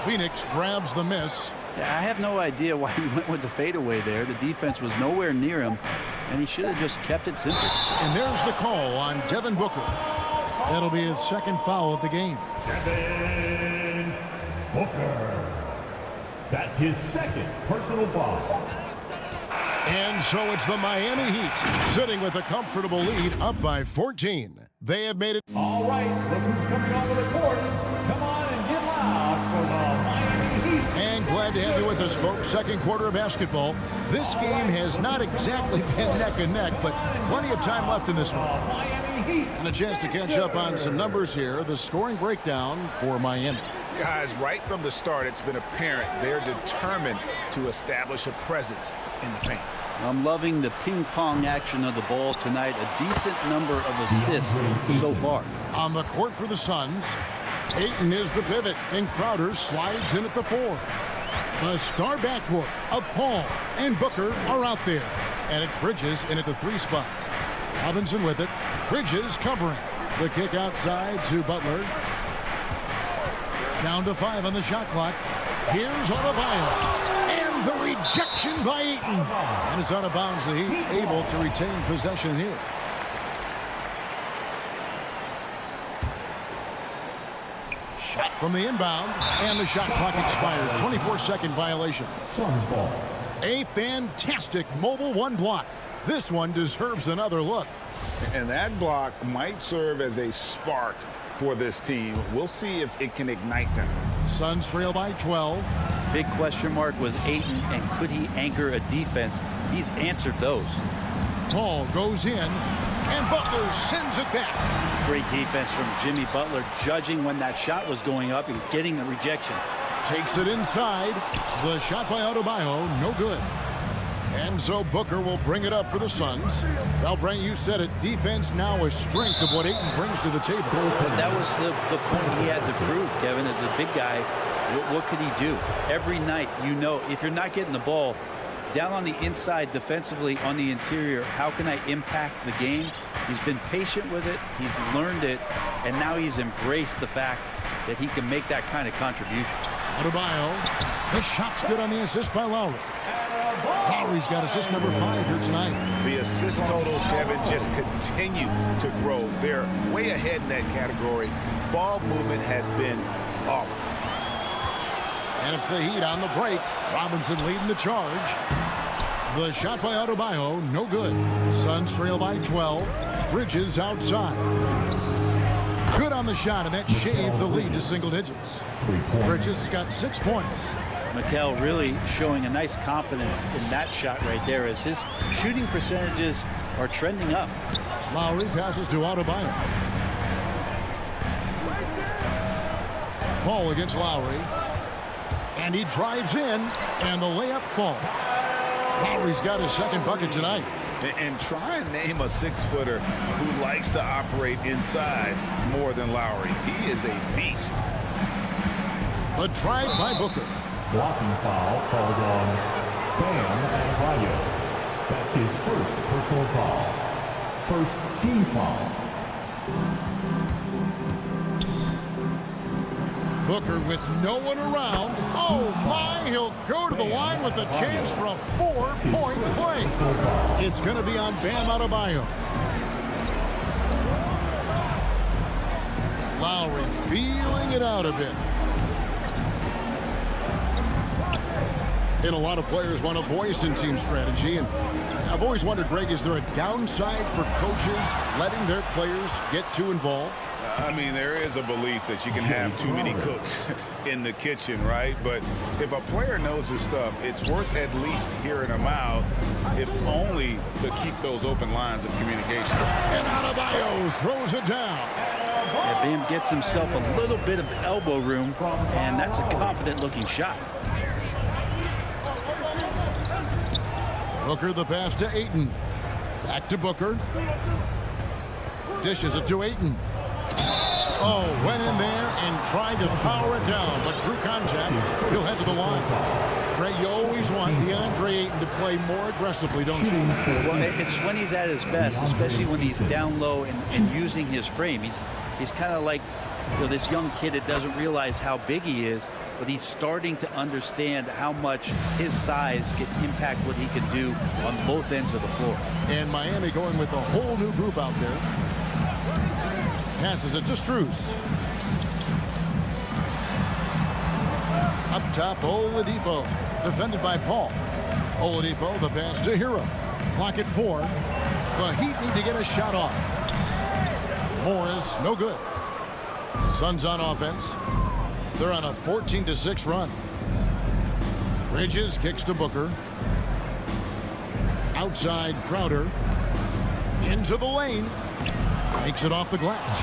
Phoenix grabs the miss. Yeah, I have no idea why he went with the fadeaway there. The defense was nowhere near him, and he should have just kept it simple. And there's the call on Devin Booker. That'll be his second foul of the game. Devin Booker. That's his second personal foul. And so it's the Miami Heat sitting with a comfortable lead up by 14. They have made it. All right, look who's coming onto the court. Come on and get loud for the Miami Heat. And glad to have you with us, folks. Second quarter of basketball. This game has not exactly been neck and neck, but plenty of time left in this one. And a chance to catch up on some numbers here. The scoring breakdown for Miami. Guys, right from the start, it's been apparent they're determined to establish a presence in the paint. I'm loving the ping-pong action of the ball tonight. A decent number of assists so far. On the court for the Suns, Ayton is the pivot, and Crowder slides in at the 4. The star backcourt of Paul and Booker are out there. And it's Bridges in at the 3 spot. Robinson with it. Bridges covering. The kick outside to Butler. Down to 5 on the shot clock. Here's Adebayo. And the rejection by Ayton. And it's out of bounds. The Heat able to retain possession here. Shot from the inbound. And the shot clock expires. 24-second violation. Suns ball. A fantastic mobile 1 block. This one deserves another look. And that block might serve as a spark for this team. We'll see if it can ignite them. Suns trail by 12. Big question mark was Ayton, and could he anchor a defense? He's answered those. Paul goes in, and Butler sends it back. Great defense from Jimmy Butler, judging when that shot was going up and getting the rejection. Takes it inside. The shot by Adebayo, no good. And so Booker will bring it up for the Suns. Well, Brent, you said it. Defense now a strength of what Ayton brings to the table. But that was the point he had to prove, Kevin. As a big guy, what could he do? Every night, you know, if you're not getting the ball, down on the inside defensively on the interior, how can I impact the game? He's been patient with it. He's learned it. And now he's embraced the fact that he can make that kind of contribution. Adebayo, the shot's good on the assist by Lowry. Lowry's got assist number 5 here tonight. The assist totals, Kevin, just continue to grow. They're way ahead in that category. Ball movement has been flawless. And it's the Heat on the break. Robinson leading the charge. The shot by Adebayo, no good. Suns trail by 12. Bridges outside. Good on the shot, and that shaves the lead to single digits. Bridges got 6 points. Mikel really showing a nice confidence in that shot right there as his shooting percentages are trending up. Lowry passes to Adebayo. Paul against Lowry. And he drives in, and the layup falls. Lowry's got his second bucket tonight. And try and name a 6-footer who likes to operate inside more than Lowry. He is a beast. The drive by Booker. Blocking foul called on Bam Adebayo. That's his first personal foul. First team foul. Booker with no one around. Oh my, he'll go to the line with a chance for a 4-point play. It's going to be on Bam Adebayo. Lowry feeling it out a bit. And a lot of players want a voice in team strategy. And I've always wondered, Greg, is there a downside for coaches letting their players get too involved? I mean, there is a belief that you can have too many cooks in the kitchen, right? But if a player knows his stuff, it's worth at least hearing him out, if only to keep those open lines of communication. And Adebayo throws it down. Yeah, Bam gets himself a little bit of elbow room, and that's a confident-looking shot. Booker the pass to Ayton. Back to Booker. Dishes it to Ayton. Oh, went in there and tried to power it down, but through contact, he'll head to the line. Greg, you always want DeAndre Ayton to play more aggressively, don't you? Well, it's when he's at his best, especially when he's down low and using his frame. He's kind of like, you know, this young kid that doesn't realize how big he is, but he's starting to understand how much his size can impact what he can do on both ends of the floor. And Miami going with a whole new group out there. Passes it to Strus. Up top, Oladipo. Defended by Paul. Oladipo, the pass to Hero. Clock at 4. The Heat need to get a shot off. Morris, no good. Suns on offense. They're on a 14-6 run. Bridges kicks to Booker. Outside Crowder. Into the lane. Makes it off the glass.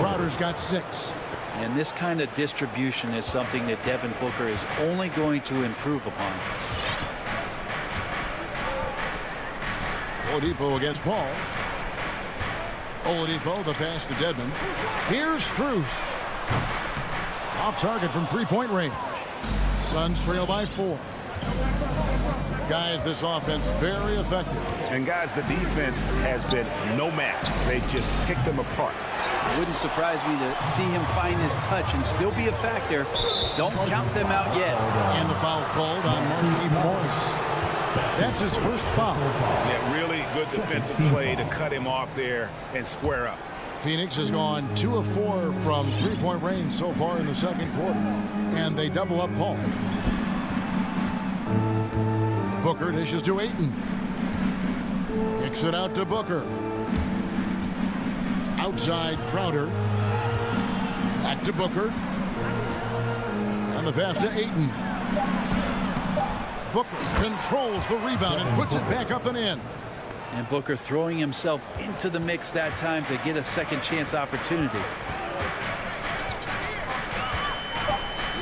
Crowder's got 6. And this kind of distribution is something that Devin Booker is only going to improve upon. Oladipo against Paul. Oladipo, the pass to Dedmon. Here's Strus. Off target from three-point range. Suns trail by 4. Guys, this offense very effective. And guys, the defense has been no match. They've just picked them apart. It wouldn't surprise me to see him find his touch and still be a factor. Don't count them out yet. And the foul called on Markieff Morris. That's his first foul. Yeah, really good defensive play to cut him off there and square up. Phoenix has gone 2 of 4 from three-point range so far in the second quarter. And they double up Paul. Booker dishes to Ayton. Kicks it out to Booker. Outside Crowder. Back to Booker. And the pass to Ayton. Booker controls the rebound and puts it back up and in. And Booker throwing himself into the mix that time to get a second chance opportunity.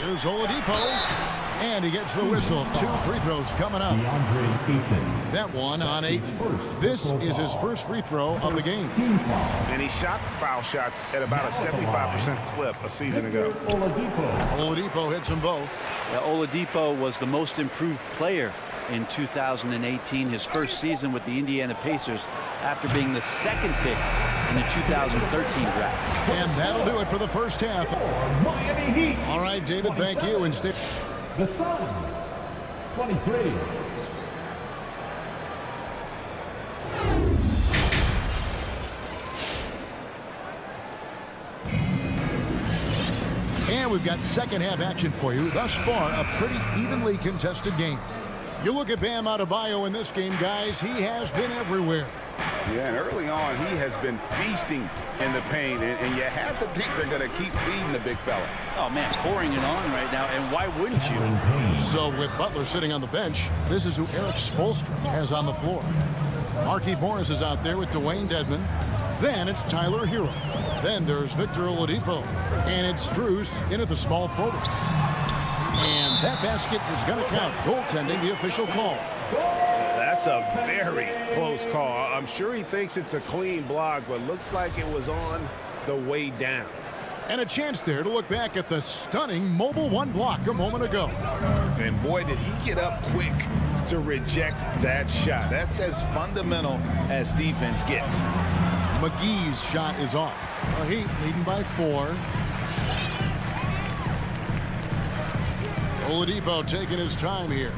Here's Oladipo. And he gets the whistle. 2 free throws coming up. That one on 8. This is his first free throw of the game. And he shot foul shots at about a 75% clip a season ago. Oladipo hits them both. Yeah, Oladipo was the most improved player in 2018, his first season with the Indiana Pacers after being the second pick in the 2013 draft. And that'll do it for the first half. Miami Heat. All right, David, thank you. And stay. The Suns, 23. And we've got second half action for you. Thus far, a pretty evenly contested game. You look at Bam Adebayo in this game, guys, he has been everywhere. Yeah, and early on, he has been feasting in the paint, and you have to think they're going to keep feeding the big fella. Oh, man, pouring it on right now, and why wouldn't you? So with Butler sitting on the bench, this is who Eric Spoelstra has on the floor. Markieff Morris is out there with Dwayne Dedmon. Then it's Tyler Hero. Then there's Victor Oladipo. And it's Strus in at the small forward. And that basket is going to count. Goaltending, the official call. That's a very close call. I'm sure he thinks it's a clean block, but looks like it was on the way down. And a chance there to look back at the stunning Mobile One block a moment ago. And boy, did he get up quick to reject that shot. That's as fundamental as defense gets. McGee's shot is off. The Heat leading by 4. Oladipo taking his time here.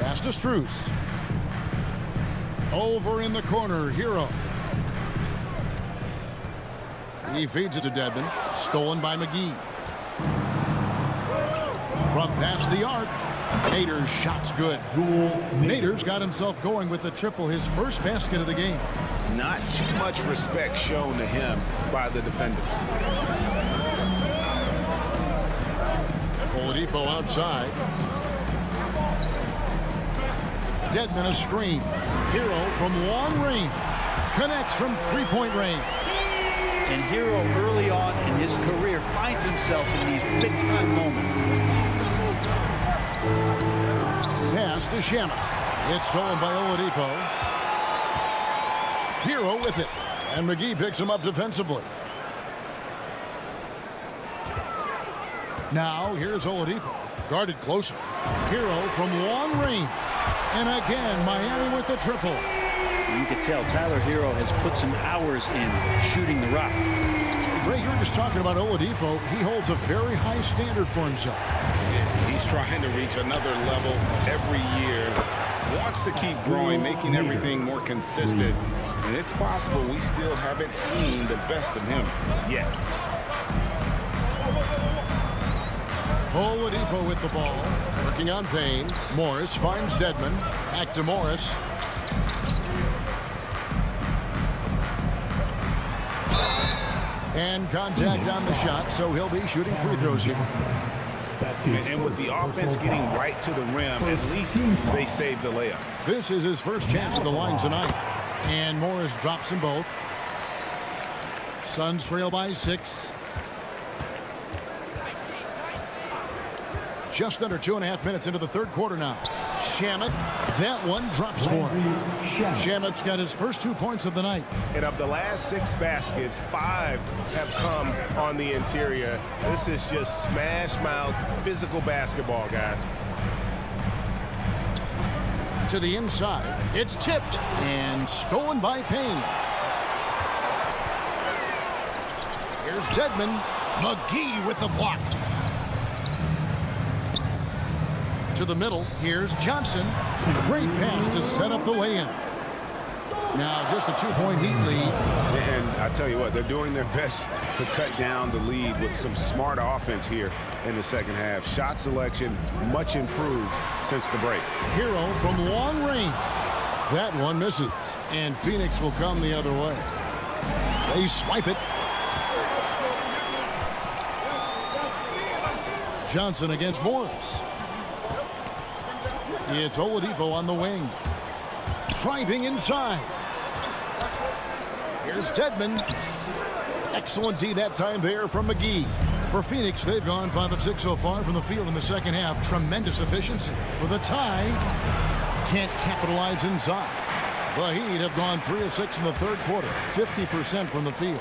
Pass to Strus. Over in the corner, Hero. He feeds it to Dedmon. Stolen by McGee. From past the arc, Nader's shot's good. Nader's got himself going with the triple, his first basket of the game. Not too much respect shown to him by the defenders. Oladipo outside. Dedmon a screen. Hero from long range. Connects from three-point range. And Hero early on in his career finds himself in these big-time moments. Pass to Shamet. It's stolen by Oladipo. Hero with it. And McGee picks him up defensively. Now here's Oladipo. Guarded closer. Hero from long range. And again, Miami with the triple. You can tell Tyler Hero has put some hours in shooting the rock. Ray, you're just talking about Oladipo. He holds a very high standard for himself. He's trying to reach another level every year. Wants to keep growing, making everything more consistent. And it's possible we still haven't seen the best of him yet. Oladipo with the ball. Working on Payne. Morris finds Dedmon. Back to Morris. And contact on the shot, so he'll be shooting free throws here. And with the offense getting right to the rim, at least they saved the layup. This is his first chance at the line tonight. And Morris drops them both. Suns trail by 6. Just under 2.5 minutes into the third quarter now. Shamet, that one drops for him. Shamet's got his first 2 points of the night. And of the last 6 baskets, 5 have come on the interior. This is just smash mouth physical basketball, guys. To the inside. It's tipped and stolen by Payne. Here's Dedmon. McGee with the block. To the middle. Here's Johnson. Great pass to set up the lay-in. Now just a 2-point Heat lead. And I tell you what, they're doing their best to cut down the lead with some smart offense here in the second half. Shot selection much improved since the break. Hero from long range. That one misses. And Phoenix will come the other way. They swipe it. Johnson against Morris. It's Oladipo on the wing. Driving inside. Here's Dedmon. Excellent D that time there from McGee. For Phoenix, they've gone 5 of 6 so far from the field in the second half. Tremendous efficiency. For the tie, can't capitalize inside. The Heat have gone 3 of 6 in the third quarter. 50% from the field.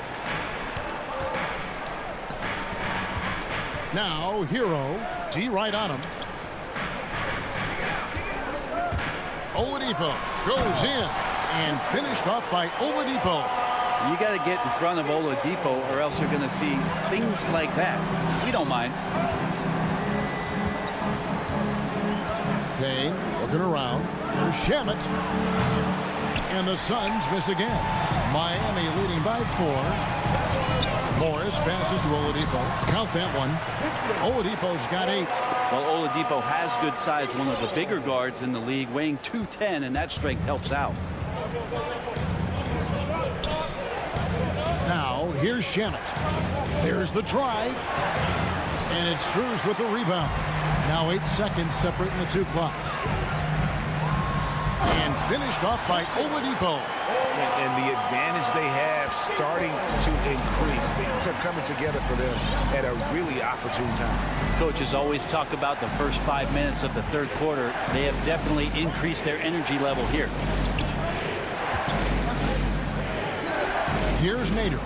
Now, Hero. D right on him. Oladipo goes in and finished off by Oladipo. You got to get in front of Oladipo or else you're going to see things like that. We don't mind. Payne looking around. There's Shamet. And the Suns miss again. Miami leading by 4. Morris passes to Oladipo. Count that one. Oladipo's got 8. Well, Oladipo has good size, one of the bigger guards in the league, weighing 210, and that strength helps out. Now, here's Shamet. There's the drive. And it's Struz with the rebound. Now 8 seconds separating the 2 clocks. And finished off by Oladipo. And the advantage they have starting to increase. Things are coming together for them at a really opportune time. Coaches always talk about the first 5 minutes of the third quarter. They have definitely increased their energy level here. Here's Nader.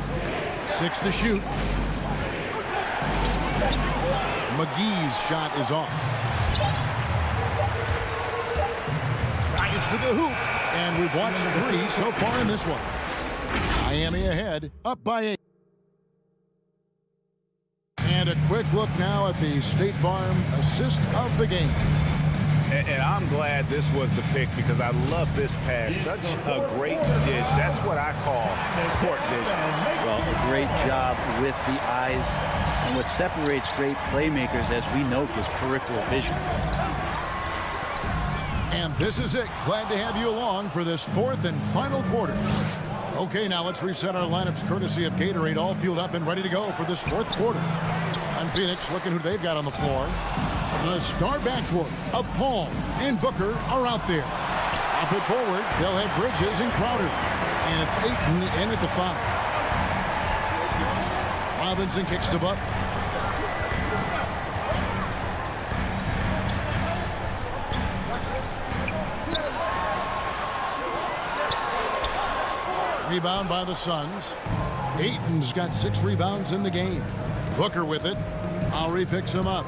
6 to shoot. McGee's shot is off. Drives to the hoop. And we've watched 3 so far in this one. Miami ahead, up by 8. And a quick look now at the State Farm assist of the game. And I'm glad this was the pick because I love this pass. Such a great dish. That's what I call court vision. Well, a great job with the eyes. And what separates great playmakers, as we note, is peripheral vision. And this is it. Glad to have you along for this fourth and final quarter. Okay, now let's reset our lineups courtesy of Gatorade, all fueled up and ready to go for this fourth quarter. And Phoenix looking who they've got on the floor. The star backcourt of Paul and Booker are out there. Up it forward, they'll have Bridges and Crowder. And it's Ayton in at the foul. Robinson kicks to Butler. Rebound by the Suns. Ayton's got 6 rebounds in the game. Booker with it. Lowry picks him up.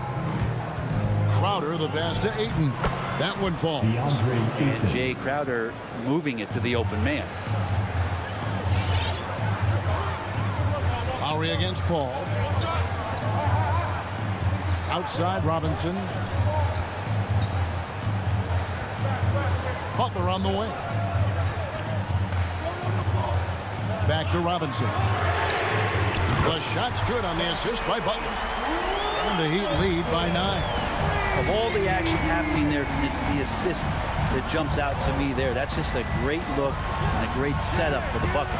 Crowder the pass to Ayton. That one falls. And Jay Crowder moving it to the open man. Lowry against Paul. Outside Robinson. Butler on the way. Back to Robinson. The shot's good on the assist by Butler. And the Heat lead by 9. Of all the action happening there, it's the assist that jumps out to me there. That's just a great look and a great setup for the bucket.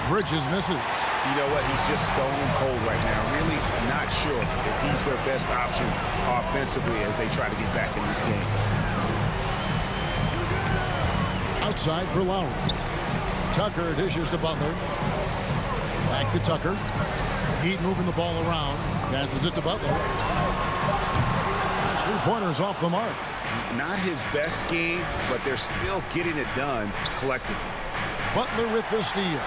Bridges misses. You know what? He's just stone cold right now. Really not sure if he's their best option offensively as they try to get back in this game. Outside for Lowry. Tucker dishes to Butler. Back to Tucker. Heat moving the ball around. Passes it to Butler. That's 3-pointers off the mark. Not his best game, but they're still getting it done collectively. Butler with the steal.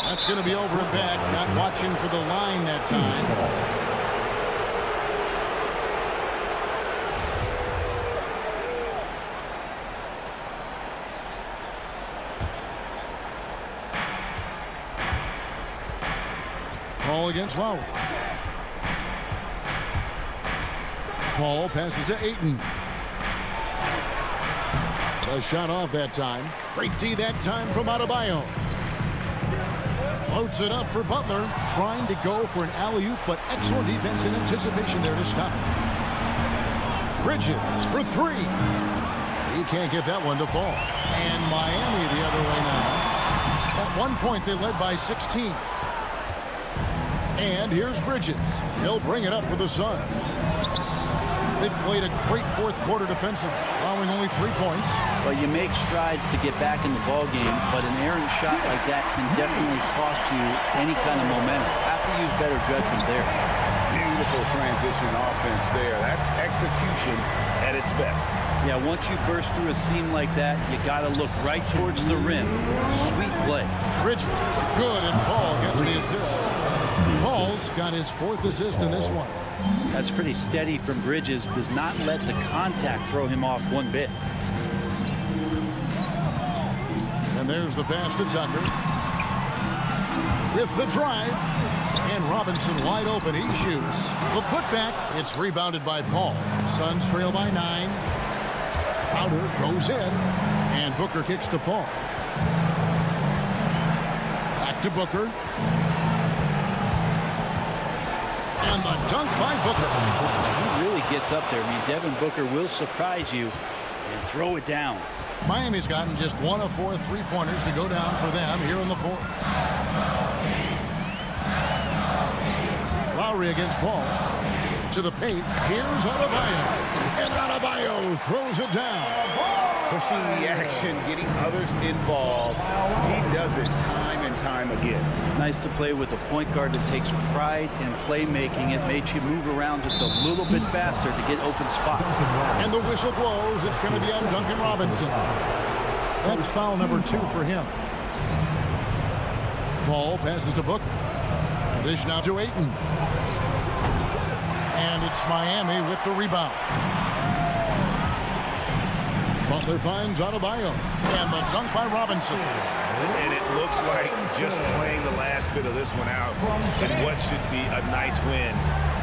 That's going to be over and back. Not watching for the line that time. Paul against Lowry. Paul passes to Ayton. A shot off that time. Great D that time from Adebayo. Loads it up for Butler. Trying to go for an alley-oop, but excellent defense and anticipation there to stop it. Bridges for 3. He can't get that one to fall. And Miami the other way now. At one point they led by 16. And here's Bridges. He'll bring it up for the Suns. They've played a great fourth quarter defensively, allowing only 3 points. Well, you make strides to get back in the ball game, but an errant shot like that can definitely cost you any kind of momentum. Have to use better judgment there. Beautiful transition offense there. That's execution at its best. Yeah, once you burst through a seam like that, you got to look right towards the rim. Sweet play. Bridges, good, and Paul gets the assist. Paul's got his 4th assist in this one. That's pretty steady from Bridges. Does not let the contact throw him off one bit. And there's the pass to Tucker. With the drive. And Robinson wide open. He shoots. The putback. It's rebounded by Paul. Suns trail by 9. Crowder goes in. And Booker kicks to Paul. Back to Booker. And the dunk by Booker. He really gets up there. I mean, Devin Booker will surprise you and throw it down. Miami's gotten just 1 of 4 3-pointers to go down for them here in the 4th. Lowry against Paul. To the paint. Here's Adebayo. And Adebayo throws it down. Pushing the action, getting others involved. He does it time and time again. Nice to play with a point guard that takes pride in playmaking. It makes you move around just a little bit faster to get open spots. And the whistle blows. It's going to be on Duncan Robinson. That's foul number 2 for him. Paul passes to Booker. Dish now to Ayton. And it's Miami with the rebound. Butler finds Adebayo. And the dunk by Robinson. And it looks like just playing the last bit of this one out in what should be a nice win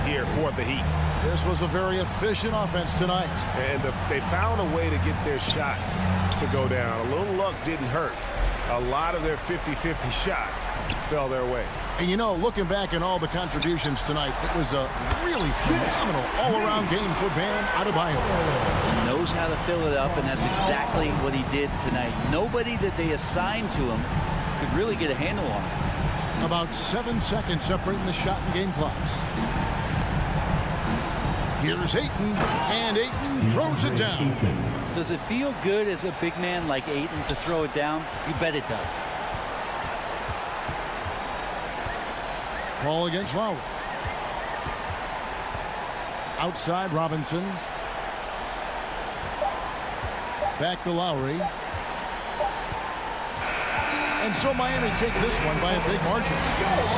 here for the Heat. This was a very efficient offense tonight. And they found a way to get their shots to go down. A little luck didn't hurt. A lot of their 50-50 shots fell their way. And, you know, looking back at all the contributions tonight, it was a really phenomenal all-around game for Bam Adebayo. He knows how to fill it up, and that's exactly what he did tonight. Nobody that they assigned to him could really get a handle on it. About 7 seconds separating the shot and game clocks. Here's Ayton, and Ayton throws it down. Does it feel good as a big man like Ayton to throw it down? You bet it does. Ball against Lowry. Outside Robinson. Back to Lowry. And so Miami takes this one by a big margin.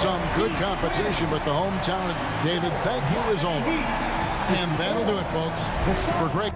Some good competition, but the hometown of David, thank you as always. And that'll do it, folks, for Greg.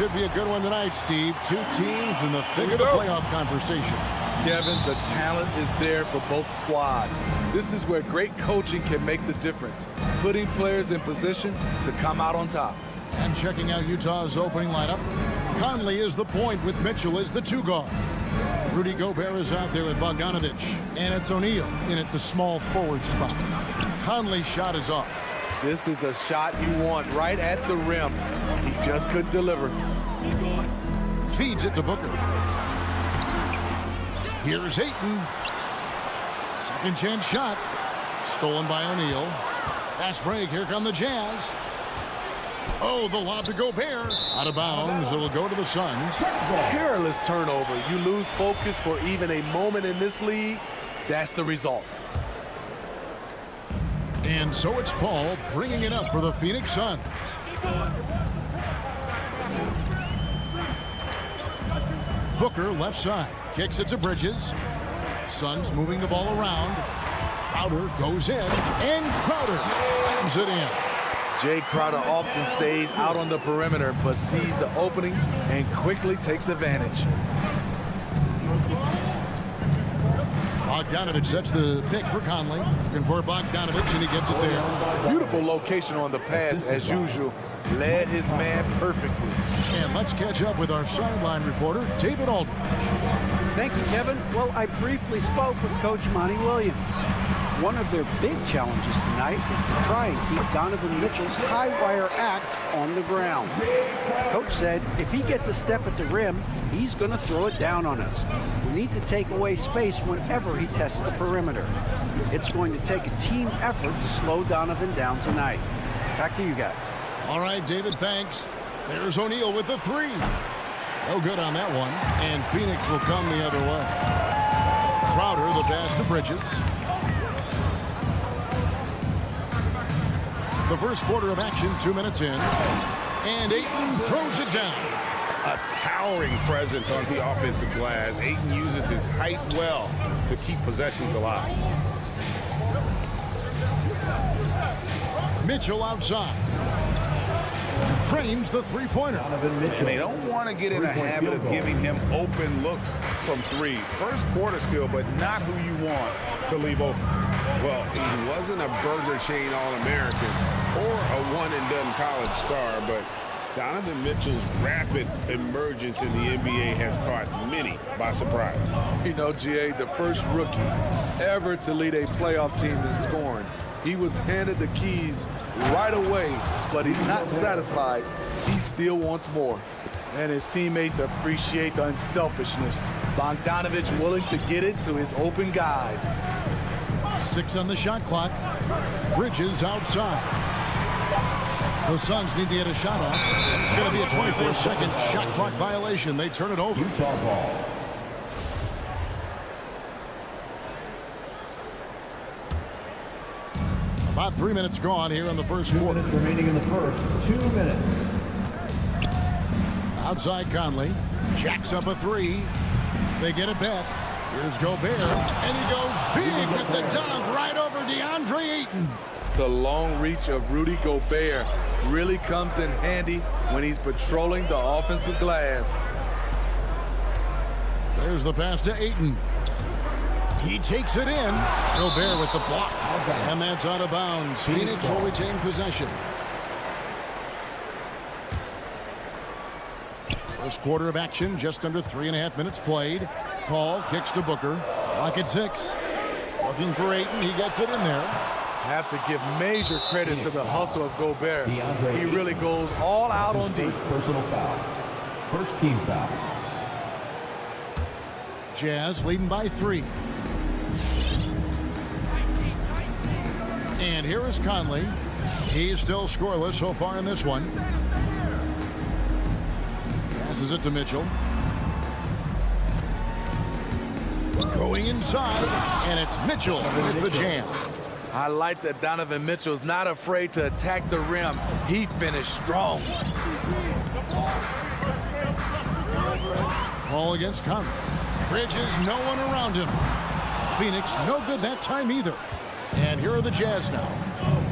should be a good one tonight, Steve. Two teams in the thick of the playoff conversation. Kevin, the talent is there for both squads. This is where great coaching can make the difference, putting players in position to come out on top. And checking out Utah's opening lineup, Conley is the point with Mitchell as the two guard. Rudy Gobert is out there with Bogdanovich, and it's O'Neal in at the small forward spot. Conley's shot is off. This is the shot you want right at the rim. He just couldn't deliver. Feeds it to Booker. Here's Ayton. Second chance shot. Stolen by O'Neal. Fast break. Here come the Jazz. Oh, the lob to Gobert. Out of bounds. It'll go to the Suns. Careless turnover. You lose focus for even a moment in this league. That's the result. And so it's Paul bringing it up for the Phoenix Suns. Booker left side. Kicks it to Bridges. Suns moving the ball around. Crowder goes in. And Crowder slams it in. Jay Crowder often stays out on the perimeter, but sees the opening and quickly takes advantage. Bogdanovich sets the pick for Conley. Looking for Bogdanovich, and he gets it there. Beautiful location on the pass, as usual. Led his man perfectly. And let's catch up with our sideline reporter, David Aldridge. Thank you, Kevin. Well, I briefly spoke with Coach Monty Williams. One of their big challenges tonight is to try and keep Donovan Mitchell's high wire act on the ground. Coach said if he gets a step at the rim, he's going to throw it down on us. We need to take away space whenever he tests the perimeter. It's going to take a team effort to slow Donovan down tonight. Back to you guys. All right, David, thanks. There's O'Neal with the three. No good on that one. And Phoenix will come the other way. Crowder, the pass to Bridges. The first quarter of action, 2 minutes in. And Ayton throws it down. A towering presence on the offensive glass. Ayton uses his height well to keep possessions alive. Mitchell outside. Trains the three-pointer. And they don't want to get in a habit of giving him open looks from three. First quarter still, but not who you want to leave open. Well, he wasn't a burger chain All-American or a one-and-done college star, but Donovan Mitchell's rapid emergence in the NBA has caught many by surprise. You know, GA, the first rookie ever to lead a playoff team in scoring. He was handed the keys right away, but he's not satisfied. He still wants more. And his teammates appreciate the unselfishness. Bogdanovich willing to get it to his open guys. 6 on the shot clock. Bridges outside. The Suns need to get a shot off. It's going to be a 24-second shot clock violation. They turn it over. Utah ball. About 3 minutes gone here in the first quarter. 2 minutes remaining in the first. 2 minutes. Outside Conley. Jacks up a three. They get it back. Here's Gobert. And he goes big with the dunk right over DeAndre Ayton. The long reach of Rudy Gobert really comes in handy when he's patrolling the offensive glass. There's the pass to Ayton. He takes it in. Gobert with the block. And that's out of bounds. Phoenix will retain possession. First quarter of action, just under 3.5 minutes played. Paul kicks to Booker. Clock at 6. Looking for Ayton. He gets it in there. Have to give major credit to the hustle of Gobert. He really goes all out on defense. First personal foul. First team foul. Jazz leading by 3. And here is Conley. He's still scoreless so far in this one. Passes it to Mitchell. Going inside, and it's Mitchell with the jam. I like that Donovan Mitchell's not afraid to attack the rim. He finished strong. Ball against Conley. Bridges, no one around him. Phoenix, no good that time either. And here are the Jazz now.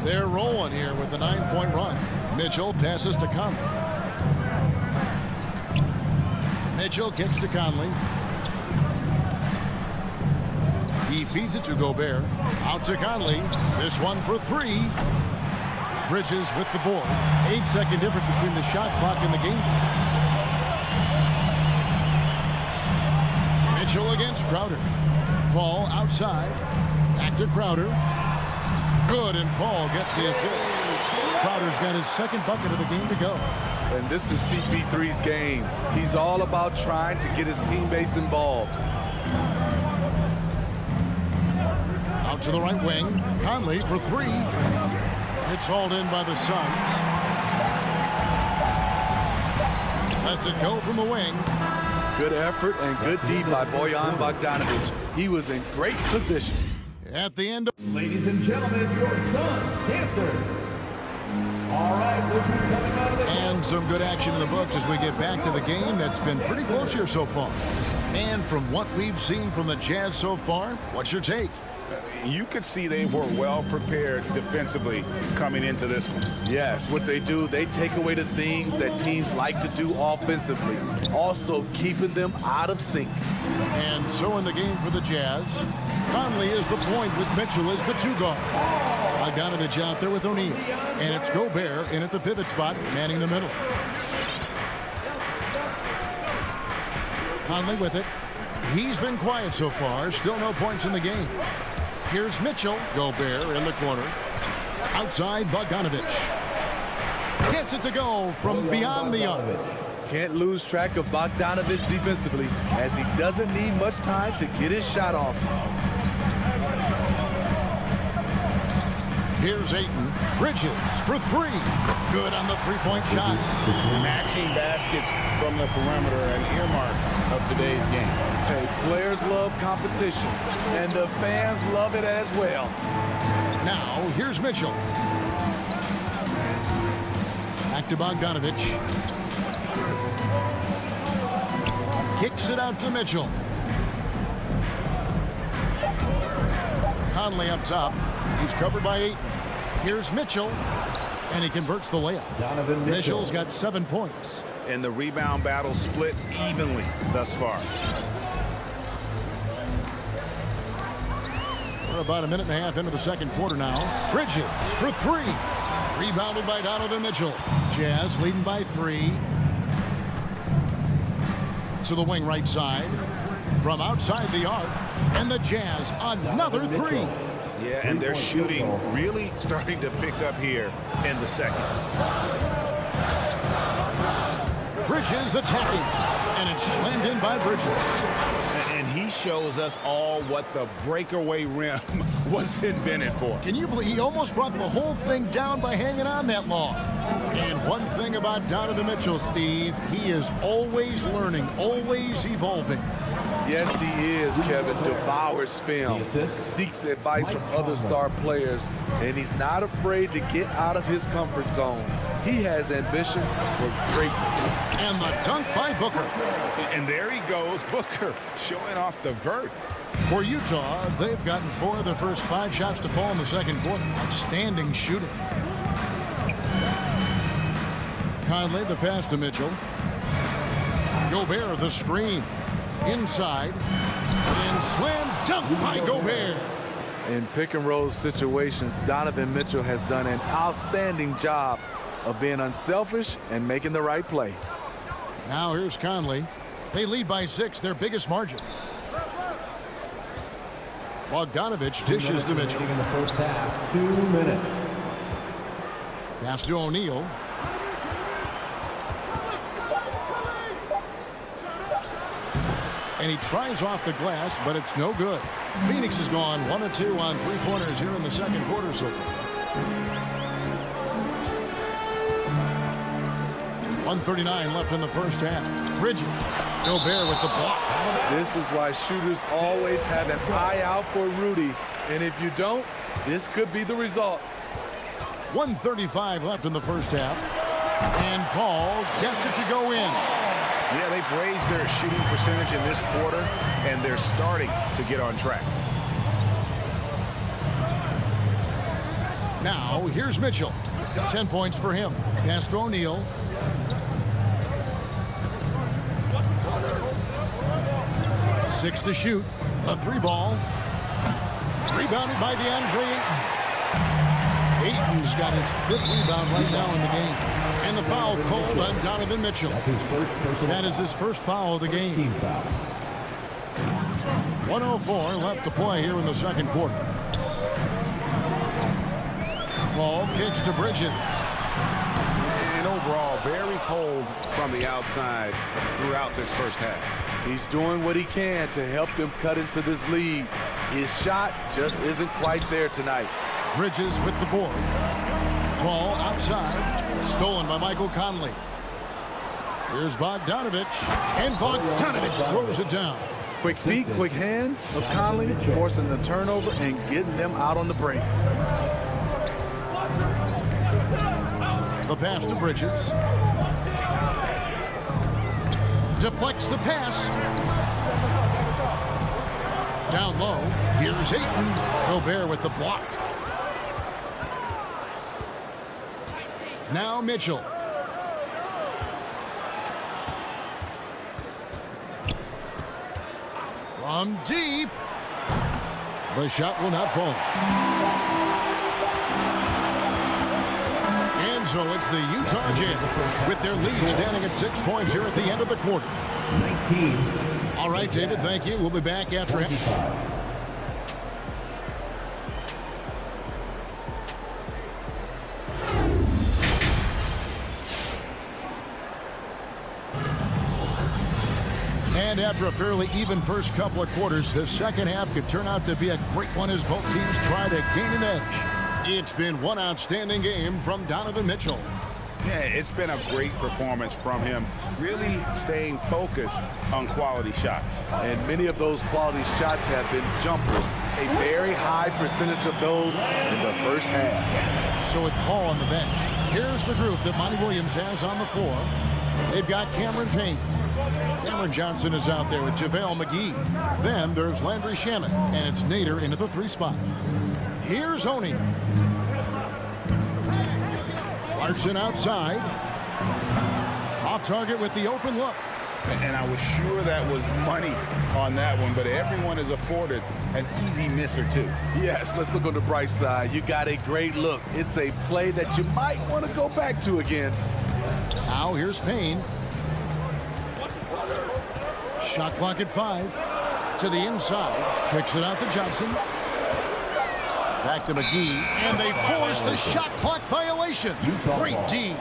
They're rolling here with a 9-point run. Mitchell passes to Conley. Mitchell gets to Conley. He feeds it to Gobert. Out to Conley. This one for three. Bridges with the board. 8-second difference between the shot clock and the game. Mitchell against Crowder. Paul outside. Back to Crowder. Good, and Paul gets the assist. Crowder's got his second bucket of the game to go. And this is CP3's game. He's all about trying to get his teammates involved. Out to the right wing. Conley for three. It's hauled in by the Suns. Lets it go from the wing. Good effort and good D by Bojan Bogdanovic. He was in great position. At the end of... Ladies and gentlemen, your Suns dancers. All right, we'll be coming out of the... And some good action in the books as we get back to the game that's been pretty close here so far. And from what we've seen from the Jazz so far, what's your take? You could see they were well prepared defensively coming into this one. Yes, what they do, they take away the things that teams like to do offensively. Also keeping them out of sync. And so in the game for the Jazz, Conley is the point with Mitchell as the two guard. Bogdanovic out there with O'Neal. And it's Gobert in at the pivot spot, manning the middle. Conley with it. He's been quiet so far. Still no points in the game. Here's Mitchell. Gobert in the corner. Outside, Bogdanovic. Gets it to go from beyond the arc. Can't lose track of Bogdanovic defensively, as he doesn't need much time to get his shot off. Here's Ayton. Bridges for three. Good on the three-point shots. Matching baskets from the perimeter, an earmark of today's game. Hey, players love competition, and the fans love it as well. Now, here's Mitchell. Back to Bogdanovic. Kicks it out to Mitchell. Conley up top. He's covered by Ayton. Here's Mitchell. And he converts the layup. Mitchell's got 7 points. And the rebound battle split evenly thus far. We're about a minute and a half into the second quarter now. Bridges for three. Rebounded by Donovan Mitchell. Jazz leading by 3. To the wing right side. From outside the arc. And the Jazz another 3. Yeah, and their shooting really starting to pick up here in the second. Bridges attacking. And it's slammed in by Bridges. And he shows us all what the breakaway rim was invented for. Can you believe he almost brought the whole thing down by hanging on that long? And one thing about Donovan Mitchell, Steve, he is always learning, always evolving. Yes, he is, Kevin. Devours film, seeks advice from other star players, and he's not afraid to get out of his comfort zone. He has ambition for greatness. And the dunk by Booker. And there he goes, Booker, showing off the vert. For Utah, they've gotten 4 of their first 5 shots to fall in the second quarter. Outstanding shooting. Conley, the pass to Mitchell. Gobert, the screen. Inside. And slam dunk by Gobert. In pick and roll situations, Donovan Mitchell has done an outstanding job of being unselfish and making the right play. Now here's Conley. They lead by 6, their biggest margin. Bogdanovic dishes to Mitchell. In the first half, 2 minutes. Pass to O'Neal. And he tries off the glass, but it's no good. Phoenix has gone 1 of 2 on 3-pointers here in the second quarter so far. 1:39 left in the first half. Bridges. Gobert with the block. This is why shooters always have an eye out for Rudy. And if you don't, this could be the result. 1:35 left in the first half. And Paul gets it to go in. Yeah, they've raised their shooting percentage in this quarter, and they're starting to get on track. Now, here's Mitchell. 10 points for him. Pass to O'Neal. 6 to shoot. A 3-ball. Rebounded by DeAndre Ayton. Ayton's got his 5th rebound right now in the game. And the foul called on Donovan Mitchell. That is his first foul of the game. 1:04 left to play here in the second quarter. Ball kicks to Bridges. And overall, very cold from the outside throughout this first half. He's doing what he can to help them cut into this lead. His shot just isn't quite there tonight. Bridges with the board. Ball outside. Stolen by Michael Conley. Here's Bogdanovich. And Bogdanovich throws it down. Quick feet, quick hands of Conley, forcing the turnover and getting them out on the break. The pass to Bridges. Deflects the pass. Down low. Here's Ayton. Gobert with the block. Now Mitchell. From deep. The shot will not fall. And so it's the Utah Jazz with their lead standing at 6 points here at the end of the quarter. 19. All right, David, thank you. We'll be back after half. And after a fairly even first couple of quarters, the second half could turn out to be a great one as both teams try to gain an edge. It's been one outstanding game from Donovan Mitchell. Yeah, it's been a great performance from him, really staying focused on quality shots. And many of those quality shots have been jumpers. A very high percentage of those in the first half. So with Paul on the bench, here's the group that Monty Williams has on the floor. They've got Cameron Payne. Cameron Johnson is out there with JaVale McGee. Then there's Landry Shamet, and it's Nader into the 3 spot. Here's Oney. Clarkson outside. Off target with the open look. And I was sure that was money on that one, but everyone is afforded an easy miss or two. Yes, let's look on the bright side. You got a great look. It's a play that you might want to go back to again. Now here's Payne. Shot clock at 5. To the inside. Kicks it out to Johnson. Back to McGee. And they force the shot clock violation. Great D.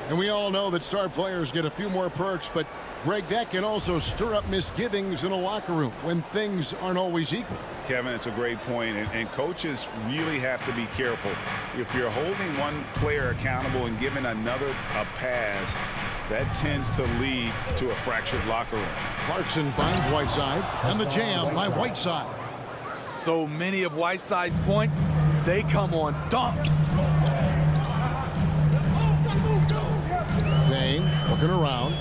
And we all know that star players get a few more perks, but Greg, that can also stir up misgivings in a locker room when things aren't always equal. Kevin, it's a great point, and coaches really have to be careful. If you're holding one player accountable and giving another a pass, that tends to lead to a fractured locker room. Clarkson finds Whiteside, and the jam by Whiteside. So many of Whiteside's points, they come on dunks. Payne looking around.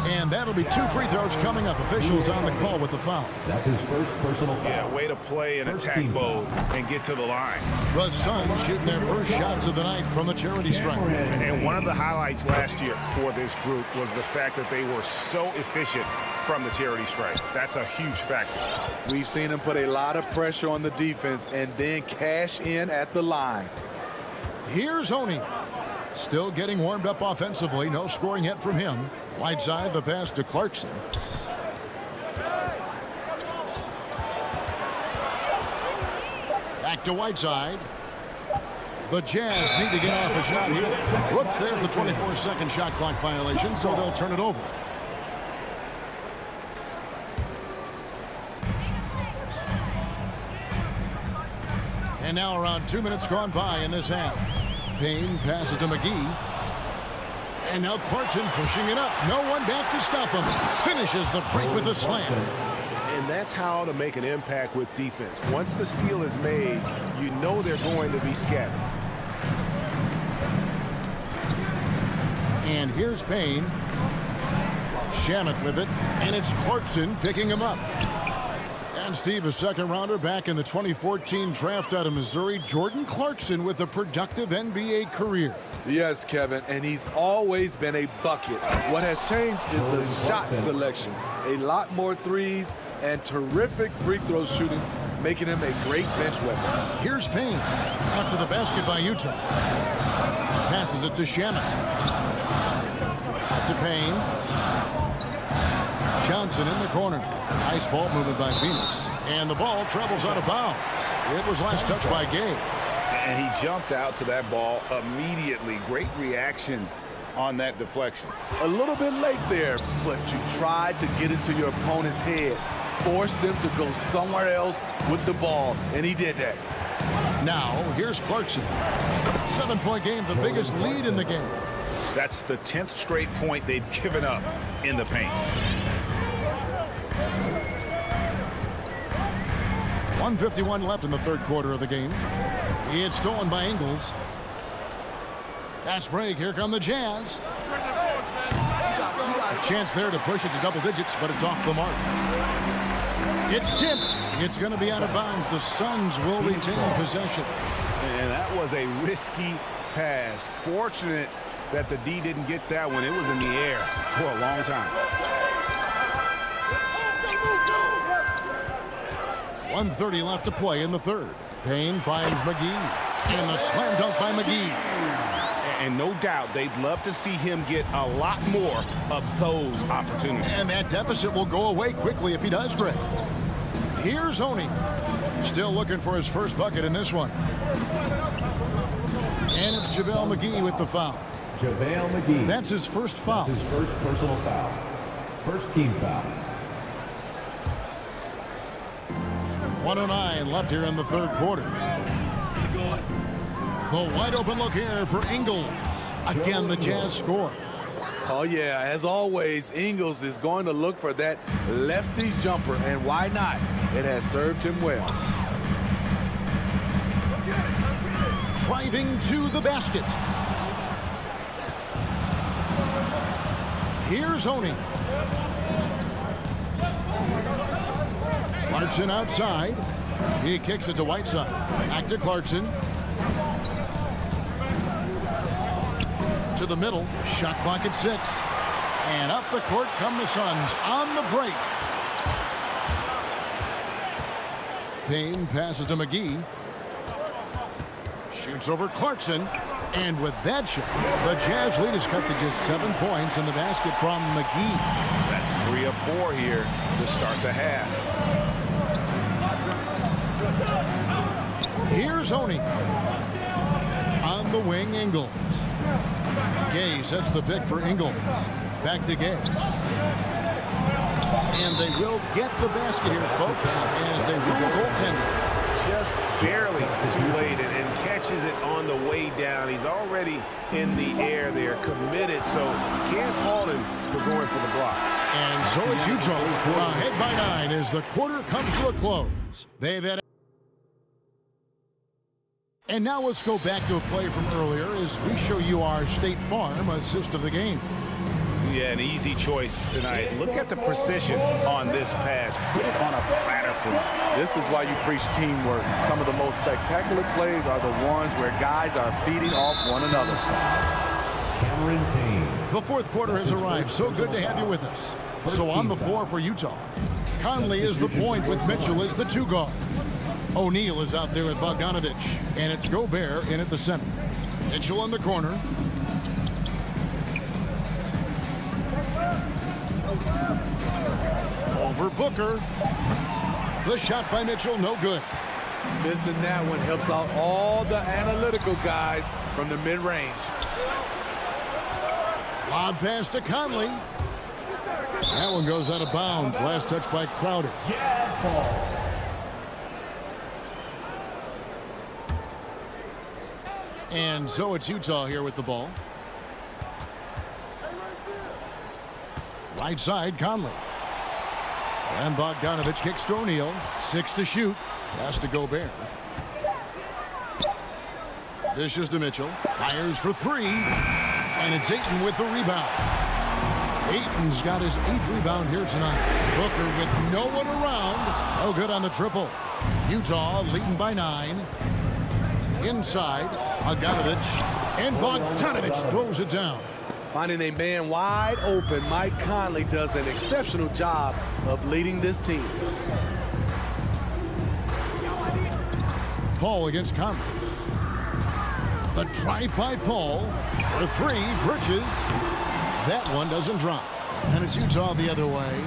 And that'll be 2 free throws coming up. Officials on the call with the foul. That's his first personal foul. Yeah, way to play in attack mode and get to the line. The Suns shooting their first shots of the night from the charity stripe. And one of the highlights last year for this group was the fact that they were so efficient from the charity stripe. That's a huge factor. We've seen them put a lot of pressure on the defense and then cash in at the line. Here's Oney. Still getting warmed up offensively. No scoring yet from him. Whiteside, the pass to Clarkson. Back to Whiteside. The Jazz need to get off a shot here. Whoops, there's the 24-second shot clock violation, so they'll turn it over. And now around 2 minutes gone by in this half. Payne passes to McGee. And now Clarkson pushing it up. No one back to stop him. Finishes the break with a slam. And that's how to make an impact with defense. Once the steal is made, you know they're going to be scattered. And here's Payne. Shamet with it. And it's Clarkson picking him up. And Steve, a second rounder back in the 2014 draft out of Missouri, Jordan Clarkson with a productive NBA career. Yes, Kevin, and he's always been a bucket. What has changed is the shot selection. A lot more threes and terrific free throw shooting, making him a great bench weapon. Here's Payne after the basket by Utah. Passes it to Shamet. To Payne. Johnson in the corner. Nice ball movement by Phoenix. And the ball travels out of bounds. It was last touched by Gabe. And he jumped out to that ball immediately. Great reaction on that deflection. A little bit late there, but you tried to get into your opponent's head. Forced them to go somewhere else with the ball, and he did that. Now, here's Clarkson. 7-point game, the biggest lead in the game. That's the 10th straight point they've given up in the paint. 1:51 left in the third quarter of the game. It's stolen by Ingles. Fast break. Here come the Jazz. A chance there to push it to double digits, but it's off the mark. It's tipped. It's going to be out of bounds. The Suns will retain possession. And that was a risky pass. Fortunate that the D didn't get that one. It was in the air for a long time. 1:30 left to play in the third. Payne finds McGee. And the slam dunk by McGee. And no doubt they'd love to see him get a lot more of those opportunities. And that deficit will go away quickly if he does, Greg. Here's Oney. Still looking for his first bucket in this one. And it's JaVale McGee with the foul. JaVale McGee. That's his first foul. That's his first personal foul. First team foul. 1:09 left here in the third quarter. The wide open look here for Ingles. Again, the Jazz score. Oh, yeah, as always, Ingles is going to look for that lefty jumper, and why not? It has served him well. Driving to the basket. Here's Oney. Clarkson outside. He kicks it to Whiteside. Back to Clarkson. To the middle. Shot clock at 6. And up the court come the Suns on the break. Payne passes to McGee. Shoots over Clarkson. And with that shot, the Jazz lead is cut to just 7 points in the basket from McGee. That's 3 of 4 here to start the half. Here's Oney. On the wing, Ingles. Gay sets the pick for Ingles. Back to Gay. And they will get the basket here, folks, as they rip the goaltender. Just barely too late and catches it on the way down. He's already in the air there, committed, so can't fault him for going for the block. And so it's Utah ahead by 9 as the quarter comes to a close. They've had. And now let's go back to a play from earlier as we show you our State Farm assist of the game. Yeah, an easy choice tonight. Look at the precision on this pass. Put it on a platter for him. This is why you preach teamwork. Some of the most spectacular plays are the ones where guys are feeding off one another. Cameron Payne. The fourth quarter has arrived. So good to have you with us. So on the floor for Utah. Conley is the point with Mitchell as the 2 guard. O'Neal is out there with Bogdanovich. And it's Gobert in at the center. Mitchell in the corner. Over Booker. The shot by Mitchell, no good. Missing that one helps out all the analytical guys from the mid-range. Lob pass to Conley. That one goes out of bounds. Last touch by Crowder. And so it's Utah here with the ball. Right side, Conley. And Bogdanovich kicks to O'Neal. 6 to shoot. Pass to Gobert. Dishes to Mitchell. Fires for 3. And it's Ayton with the rebound. Ayton's got his 8th rebound here tonight. Booker with no one around. No good on the triple. Utah leading by 9. Inside, Bogdanovich. And Bogdanovich throws it down. Finding a man wide open, Mike Conley does an exceptional job of leading this team. Paul against Conley. The drive by Paul. For 3, Bridges. That one doesn't drop. And it's Utah the other way.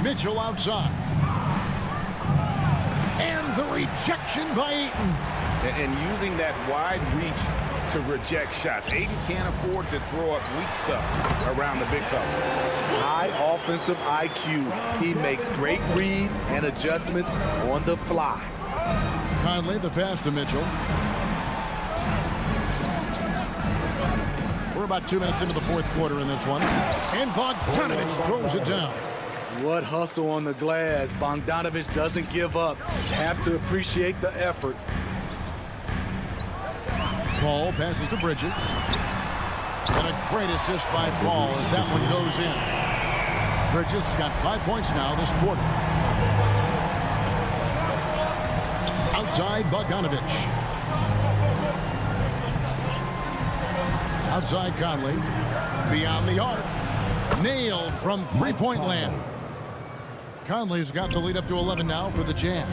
Mitchell outside. And the rejection by Ayton. And using that wide reach to reject shots. Ayton can't afford to throw up weak stuff around the big fella. High offensive IQ. He makes great reads and adjustments on the fly. Conley, the pass to Mitchell. We're about 2 minutes into the 4th quarter in this one. And Bogdanovich throws it down. What hustle on the glass. Bogdanovich doesn't give up. Have to appreciate the effort. Paul passes to Bridges. And a great assist by Paul as that one goes in. Bridges has got 5 points now this quarter. Outside, Bogdanovich. Outside, Conley. Beyond the arc. Nailed from three-point land. Conley's got the lead up to 11 now for the Jazz.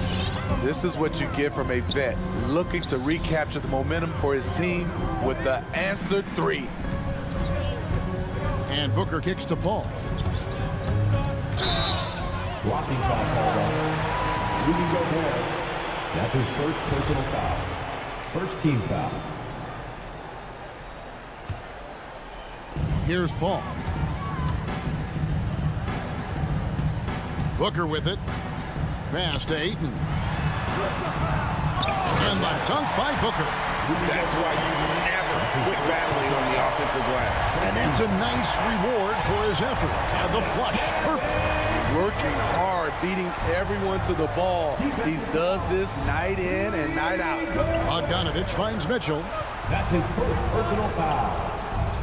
This is what you get from a vet looking to recapture the momentum for his team with the answered 3. And Booker kicks to Paul. Blocking foul called on Rudy Gobert. That's his first personal foul. First team foul. Here's Paul. Booker with it. Pass to Ayton. And the dunk by Booker. That's why you never quit battling on the offensive glass. And it's a nice reward for his effort. And the flush. Perfect. Working hard, beating everyone to the ball. He does this night in and night out. Bogdanovich finds Mitchell. That's his first personal foul.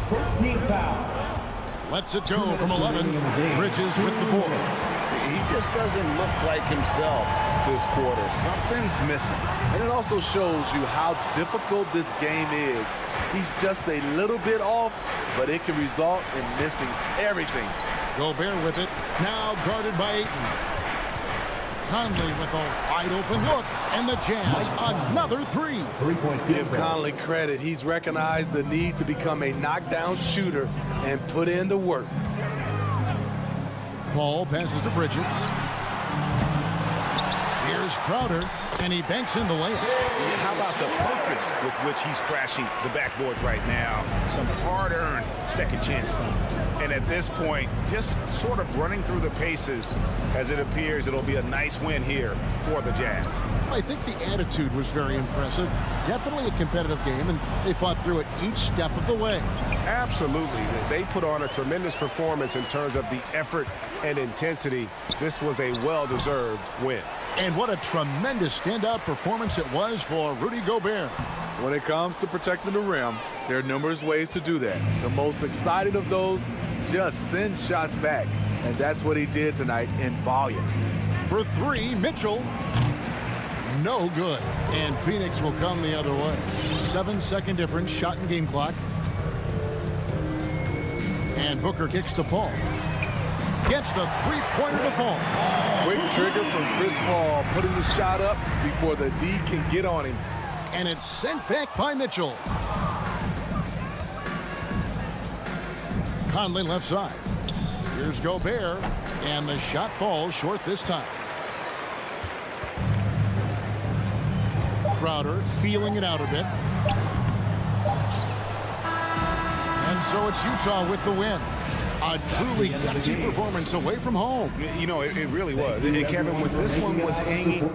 First team foul. Lets it go from 11. Bridges with the board. He just doesn't look like himself this quarter. Something's missing. And it also shows you how difficult this game is. He's just a little bit off, but it can result in missing everything. Gobert with it. Now guarded by Ayton. Conley with a wide open look. And the Jazz another 3. Give Conley credit. He's recognized the need to become a knockdown shooter and put in the work. Paul passes to Bridges. Here's Crowder, and he banks in the layup. How about the purpose with which he's crashing the backboards right now? Some hard-earned second chance points. And at this point, just sort of running through the paces as it appears it'll be a nice win here for the Jazz. I think the attitude was very impressive. Definitely a competitive game, and they fought through it each step of the way. Absolutely. They put on a tremendous performance in terms of the effort and intensity. This was a well-deserved win. And what a tremendous standout performance it was for Rudy Gobert. When it comes to protecting the rim, there are numerous ways to do that. The most exciting of those, just send shots back. And that's what he did tonight in volume. For 3, Mitchell. No good. And Phoenix will come the other way. 7-second difference, shot and game clock. And Booker kicks to Paul. Gets the three-pointer to fall. Quick trigger from Chris Paul, putting the shot up before the D can get on him. And it's sent back by Mitchell. Conley left side. Here's Gobert. And the shot falls short this time. Crowder feeling it out a bit. And so it's Utah with the win. A truly gutsy performance away from home. You know, it really was. And Kevin, when this one was hanging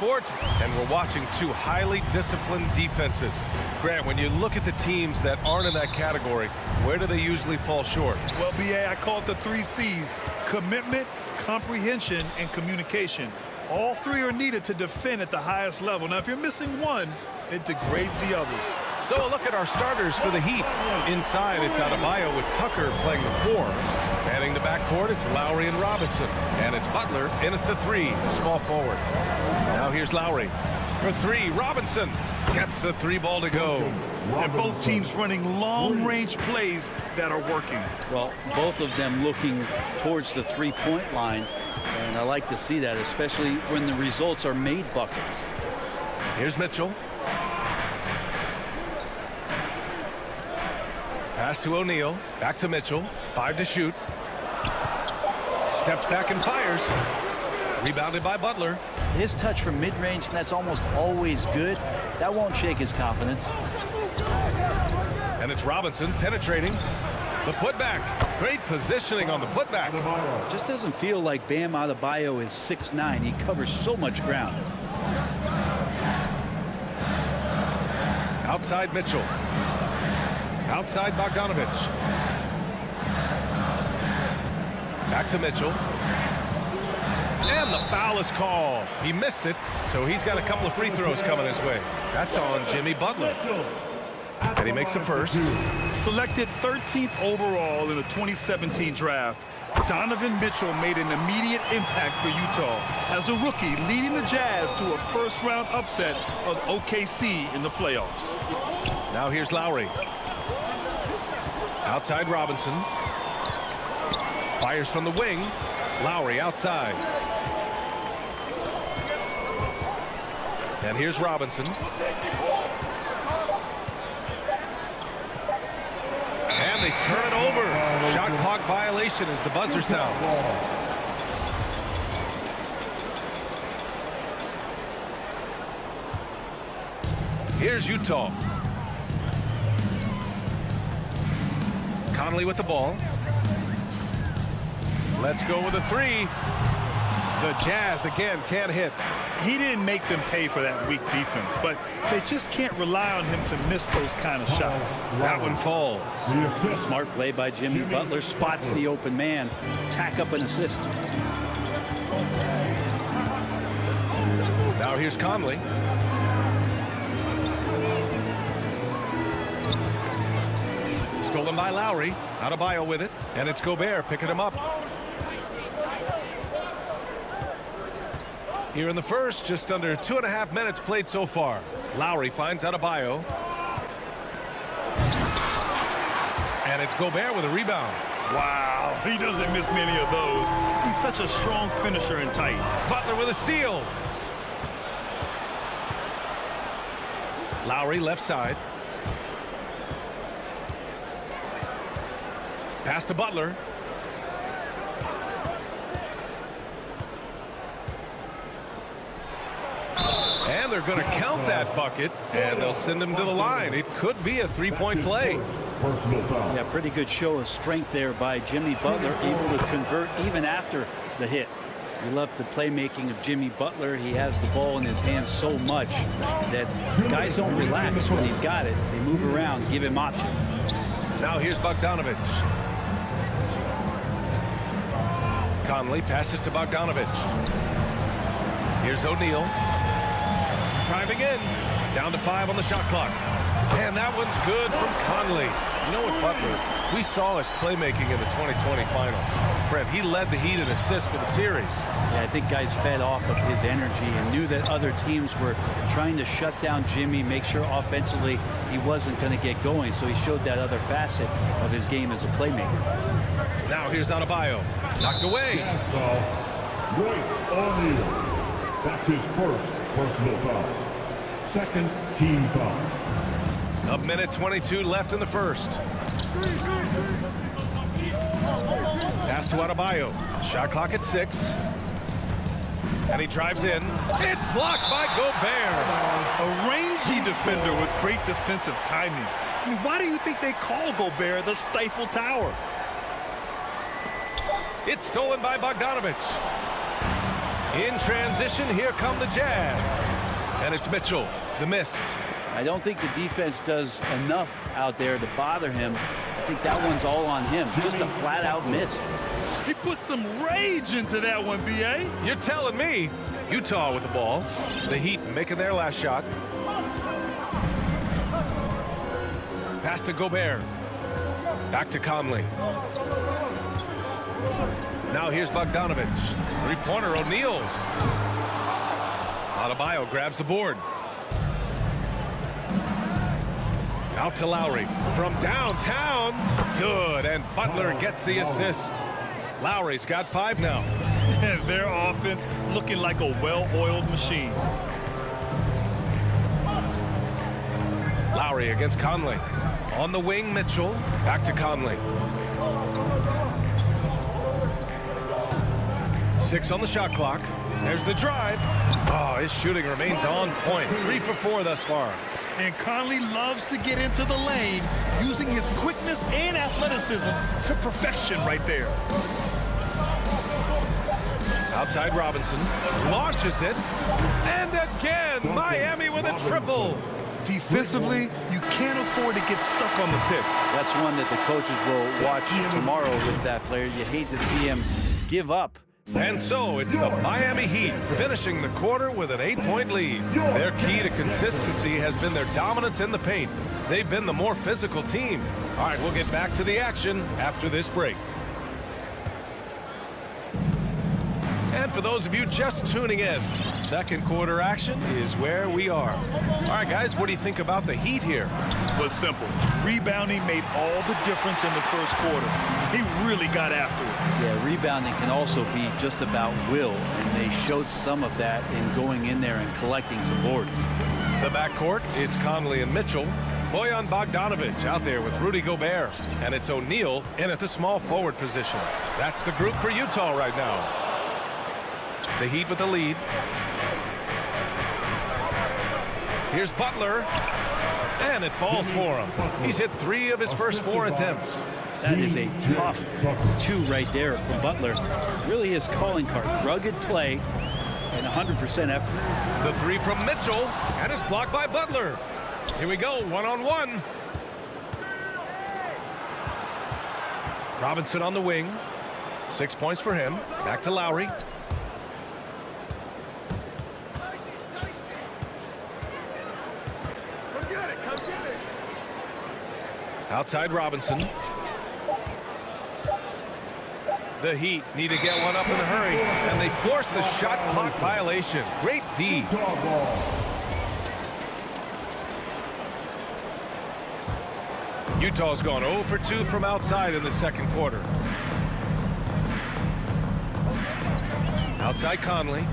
Sports, and we're watching two highly disciplined defenses. Grant, when you look at the teams that aren't in that category, where do they usually fall short? Well, BA, I call it the 3 C's: commitment, comprehension, and communication. All 3 are needed to defend at the highest level. Now, if you're missing one, it degrades the others. So a look at our starters for the Heat. Inside, it's Adebayo with Tucker playing the 4. Manning the backcourt, it's Lowry and Robinson. And it's Butler in at the 3, small forward. Now here's Lowry for 3. Robinson gets the 3 ball to go. And both teams running long-range plays that are working. Well, both of them looking towards the 3-point line. And I like to see that, especially when the results are made buckets. Here's Mitchell. Pass to O'Neal. Back to Mitchell. 5 to shoot. Steps back and fires. Rebounded by Butler. His touch from mid-range, that's almost always good. That won't shake his confidence. And it's Robinson penetrating. The putback. Great positioning on the putback. Just doesn't feel like Bam Adebayo is 6'9". He covers so much ground. Outside Mitchell. Outside Bogdanovich. Back to Mitchell. And the foul is called. He missed it, so he's got a couple of free throws coming his way. That's on Jimmy Butler. And he makes the first. Selected 13th overall in the 2017 draft, Donovan Mitchell made an immediate impact for Utah as a rookie, leading the Jazz to a first-round upset of OKC in the playoffs. Now here's Lowry. Outside Robinson. Fires from the wing. Lowry outside. And here's Robinson. And they turn it over. Shot clock violation as the buzzer sounds. Here's Utah. Conley with the ball. Let's go with a 3. The Jazz again can't hit. He didn't make them pay for that weak defense, but they just can't rely on him to miss those kind of shots. That one falls. Smart play by Jimmy Butler. Spots the open man. Tack up an assist. Now here's Conley. Stolen by Lowry. Adebayo with it. And it's Gobert picking him up. Here in the first, just under 2.5 minutes played so far. Lowry finds Adebayo. And it's Gobert with a rebound. Wow, he doesn't miss many of those. He's such a strong finisher and tight. Butler with a steal. Lowry left side. Pass to Butler. And they're going to count that bucket, and they'll send him to the line. It could be a 3-point play. Yeah, pretty good show of strength there by Jimmy Butler, able to convert even after the hit. We love the playmaking of Jimmy Butler. He has the ball in his hands so much that guys don't relax when he's got it. They move around, give him options. Now here's Bogdanovich. Conley passes to Bogdanovich. Here's O'Neal. Driving in. Down to 5 on the shot clock. And that one's good from Conley. You know what, Butler? We saw his playmaking in the 2020 finals. Brent, he led the Heat in assists for the series. Yeah, I think guys fed off of his energy and knew that other teams were trying to shut down Jimmy, make sure offensively he wasn't going to get going. So he showed that other facet of his game as a playmaker. Now here's Adebayo. Knocked away. Royce O'Neal. That's his first personal foul. Second team foul. A minute 22 left in the first. Pass to Adebayo. Shot clock at 6. And he drives in. It's blocked by Gobert. A rangy defender with great defensive timing. I mean, why do you think they call Gobert the Stifle Tower? It's stolen by Bogdanovich. In transition, here come the Jazz. And it's Mitchell, the miss. I don't think the defense does enough out there to bother him. I think that one's all on him. Just a flat-out miss. He put some rage into that one, B.A. You're telling me. Utah with the ball. The Heat making their last shot. Pass to Gobert. Back to Conley. Now here's Bogdanovich. Three-pointer, O'Neal. Adebayo grabs the board. Out to Lowry. From downtown. Good, and Butler gets the assist. Lowry's got 5 now. Their offense looking like a well-oiled machine. Lowry against Conley. On the wing, Mitchell. Back to Conley. 6 on the shot clock. There's the drive. Oh, his shooting remains on point. 3 for 4 thus far. And Conley loves to get into the lane, using his quickness and athleticism to perfection right there. Outside Robinson. Launches it. And again, Miami with a triple. Defensively, you can't afford to get stuck on the pick. That's one that the coaches will watch tomorrow with that player. You hate to see him give up. And so it's the Miami Heat finishing the quarter with an 8-point lead. Their key to consistency has been their dominance in the paint. They've been the more physical team. All right, we'll get back to the action after this break. And for those of you just tuning in, second quarter action is where we are. All right, guys, what do you think about the Heat here? But simple. Rebounding made all the difference in the first quarter. They really got after it. Yeah, rebounding can also be just about will, and they showed some of that in going in there and collecting some boards. The backcourt, it's Conley and Mitchell. Bojan Bogdanovich out there with Rudy Gobert. And it's O'Neal in at the small forward position. That's the group for Utah right now. The Heat with the lead. Here's Butler. And it falls for him. He's hit 3 of his first 4 attempts. That is a tough 2 right there for Butler. Really his calling card. Rugged play and 100% effort. The 3 from Mitchell. And it's blocked by Butler. Here we go, 1-on-1. Robinson on the wing. 6 points for him. Back to Lowry. Outside Robinson. The Heat need to get one up in a hurry, and they force the shot clock violation. Great D. Utah's gone 0 for 2 from outside in the second quarter. Outside Conley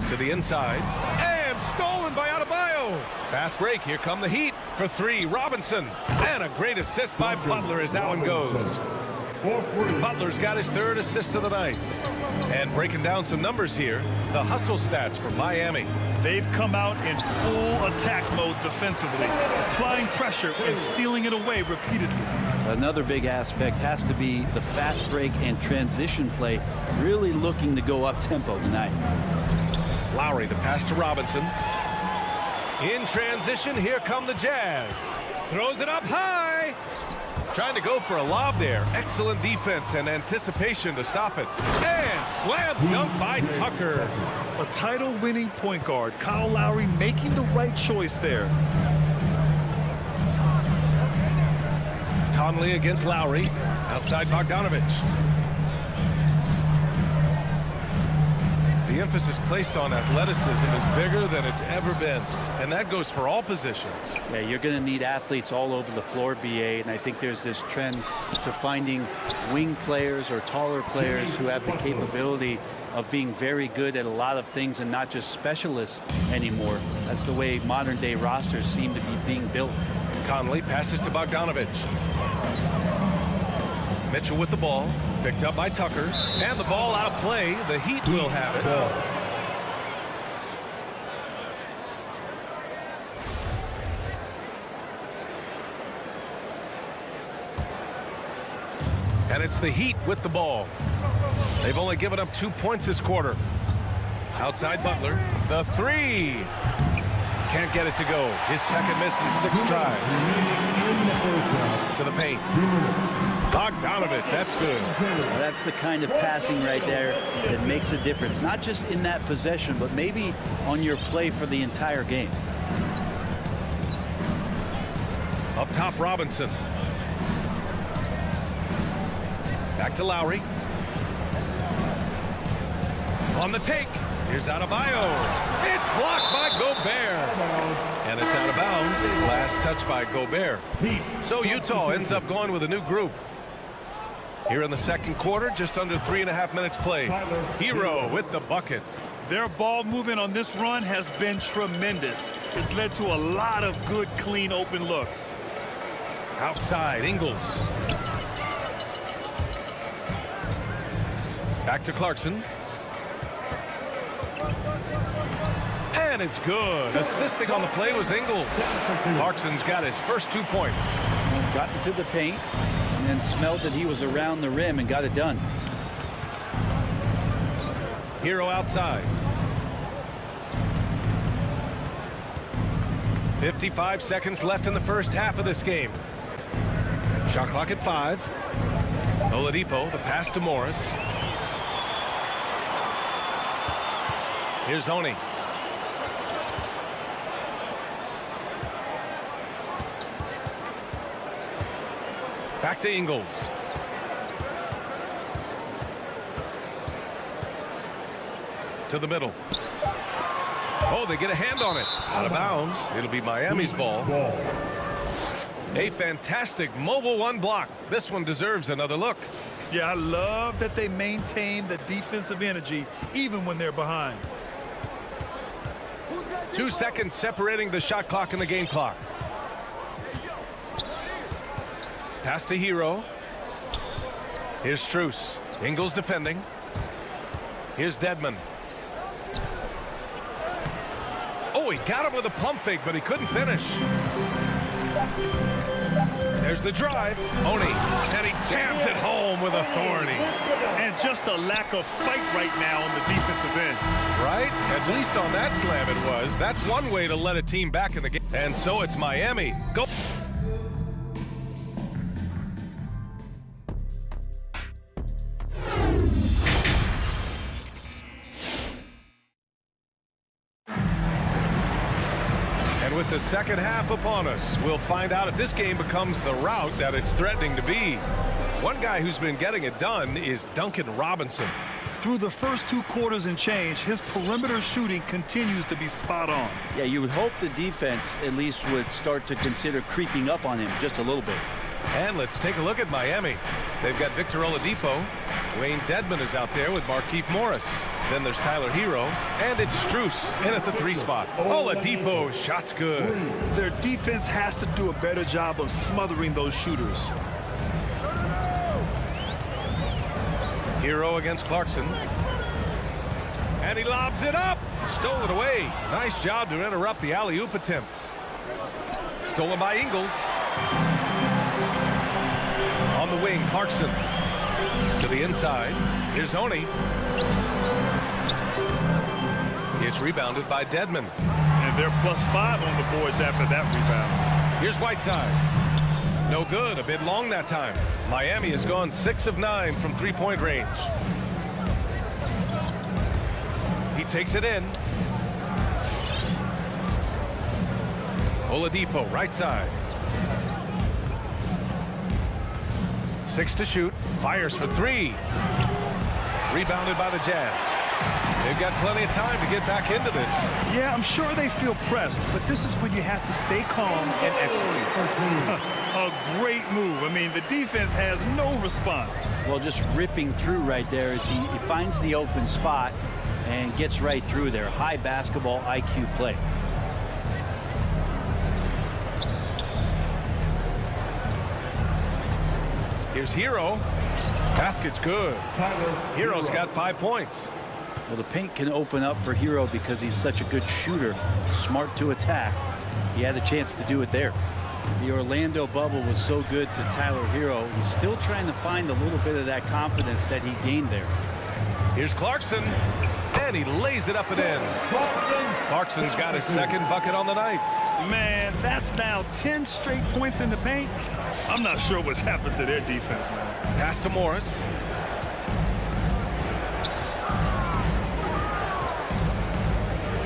to the inside, and stolen by Adebayo. Fast break. Here come the Heat for 3. Robinson, and a great assist by Butler as that one goes. Butler's got his 3rd assist of the night. And breaking down some numbers here, the hustle stats for Miami. They've come out in full attack mode defensively, applying pressure and stealing it away repeatedly. Another big aspect has to be the fast break and transition play, really looking to go up tempo tonight. Lowry, the pass to Robinson. In transition, here come the Jazz. Throws it up high. Trying to go for a lob there. Excellent defense and anticipation to stop it. And slam dunk by Tucker. A title-winning point guard, Kyle Lowry, making the right choice there. Conley against Lowry. Outside Bogdanovich. The emphasis placed on athleticism is bigger than it's ever been, and that goes for all positions. Yeah, you're going to need athletes all over the floor, BA, and I think there's this trend to finding wing players or taller players who have the capability of being very good at a lot of things and not just specialists anymore. That's the way modern-day rosters seem to be being built. Conley passes to Bogdanovich. Mitchell with the ball, picked up by Tucker, and the ball out of play. The Heat will have it. And it's the Heat with the ball. They've only given up 2 points this quarter. Outside Butler. The three. Can't get it to go. His second miss in 6 drives. To the paint. Bogdanovich, that's good. Well, that's the kind of passing right there that makes a difference. Not just in that possession, but maybe on your play for the entire game. Up top, Robinson. Back to Lowry. On the take. Here's Adebayo. It's blocked by Gobert. And it's out of bounds. Last touch by Gobert. So Utah ends up going with a new group. Here in the second quarter, just under 3.5 minutes played. Hero with the bucket. Their ball movement on this run has been tremendous. It's led to a lot of good, clean, open looks. Outside, Ingles. Back to Clarkson. And it's good. Assisting on the play was Ingles. Clarkson's got his first 2 points. Got into the paint and then smelled that he was around the rim and got it done. Hero outside. 55 seconds left in the first half of this game. Shot clock at 5. Oladipo, the pass to Morris. Here's Oni. Back to Ingles. To the middle. Oh, they get a hand on it. Out of bounds. It'll be Miami's ball. A fantastic mobile one block. This one deserves another look. Yeah, I love that they maintain the defensive energy even when they're behind. 2 seconds separating the shot clock and the game clock. Pass to Hero. Here's Strus. Ingles defending. Here's Dedmon. Oh, he got him with a pump fake, but he couldn't finish. There's the drive. Oni. And he jams it home with authority. And just a lack of fight right now on the defensive end. Right? At least on that slam it was. That's one way to let a team back in the game. And so it's Miami. Go. With the second half upon us, we'll find out if this game becomes the rout that it's threatening to be. One guy who's been getting it done is Duncan Robinson. Through the first 2 quarters and change, his perimeter shooting continues to be spot on. Yeah, you would hope the defense at least would start to consider creeping up on him just a little bit. And let's take a look at Miami. They've got Victor Oladipo. Wayne Dedmon is out there with Markieff Morris. Then there's Tyler Hero. And it's Strus in at the 3 spot. Oladipo, shot's good. Their defense has to do a better job of smothering those shooters. Hero against Clarkson. And he lobs it up. Stole it away. Nice job to interrupt the alley-oop attempt. Stolen by Ingles. On the wing, Clarkson. To the inside. Here's Oni. It's rebounded by Dedmon. And they're +5 on the boards after that rebound. Here's Whiteside. No good. A bit long that time. Miami has gone 6 of 9 from 3-point range. He takes it in. Oladipo, right side. 6 to shoot. Fires for 3. Rebounded by the Jazz. They've got plenty of time to get back into this. Yeah, I'm sure they feel pressed, but this is when you have to stay calm and execute. A great move. I mean, the defense has no response. Well, just ripping through right there as he finds the open spot and gets right through there. High basketball IQ play. Here's Hero. Basket's good. Hero's got 5 points. Well, the paint can open up for Hero because he's such a good shooter, smart to attack. He had a chance to do it there. The Orlando bubble was so good to Tyler Hero. He's still trying to find a little bit of that confidence that he gained there. Here's Clarkson. And he lays it up and in. Clarkson's got his second bucket on the night. Man, that's now 10 straight points in the paint. I'm not sure what's happened to their defense, man. Pass to Morris.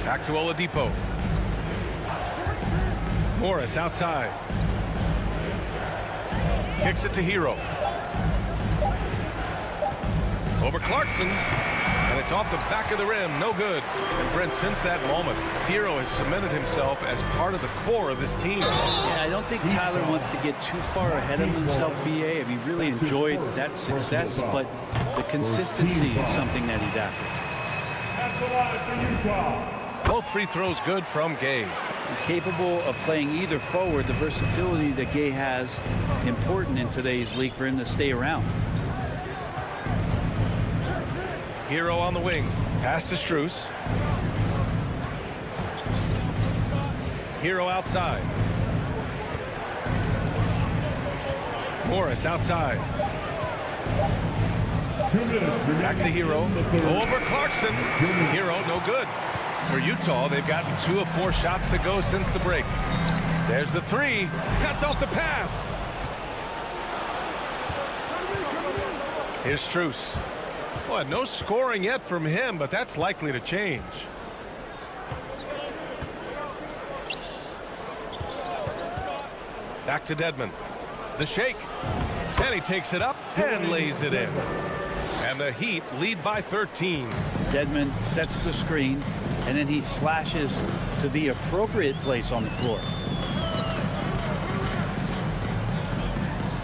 Back to Oladipo. Morris outside. Kicks it to Hero. Over Clarkson. And it's off the back of the rim. No good. And Brent, since that moment, Hero has cemented himself as part of the core of this team. Yeah, I don't think Tyler wants to get too far ahead of himself, BA. I mean, he really enjoyed that success, but the consistency is something that he's after. Both free throws good from Gay. Capable of playing either forward, the versatility that Gay has, important in today's league for him to stay around. Hero on the wing. Pass to Strus. Hero outside. Morris outside. Back to Hero. Over Clarkson. Hero no good. For Utah, they've gotten 2 of 4 shots to go since the break. There's the three. Cuts off the pass. Here's Strus. Boy, no scoring yet from him, but that's likely to change. Back to Dedmon. The shake. And he takes it up and lays it in. And the Heat lead by 13. Dedmon sets the screen, and then he slashes to the appropriate place on the floor.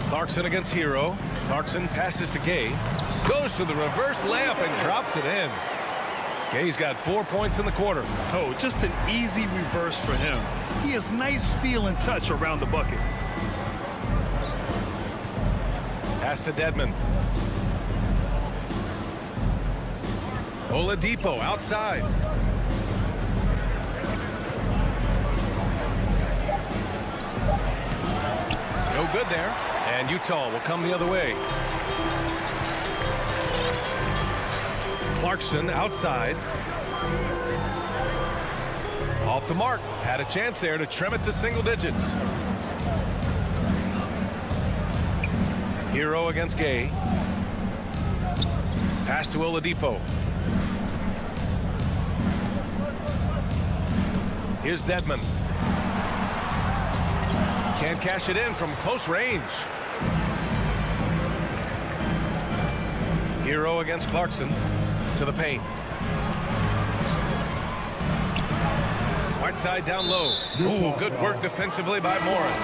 Clarkson against Hero. Clarkson passes to Gay. Goes to the reverse layup and drops it in. Gay's got 4 points in the quarter. Oh, just an easy reverse for him. He has nice feel and touch around the bucket. Pass to Dedmon. Oladipo outside. No good there. And Utah will come the other way. Clarkson outside. Off the mark. Had a chance there to trim it to single digits. Hero against Gay. Pass to Oladipo. Here's Dedmon. Can't cash it in from close range. Hero against Clarkson. To the paint. Whiteside down low. Ooh, good work defensively by Morris.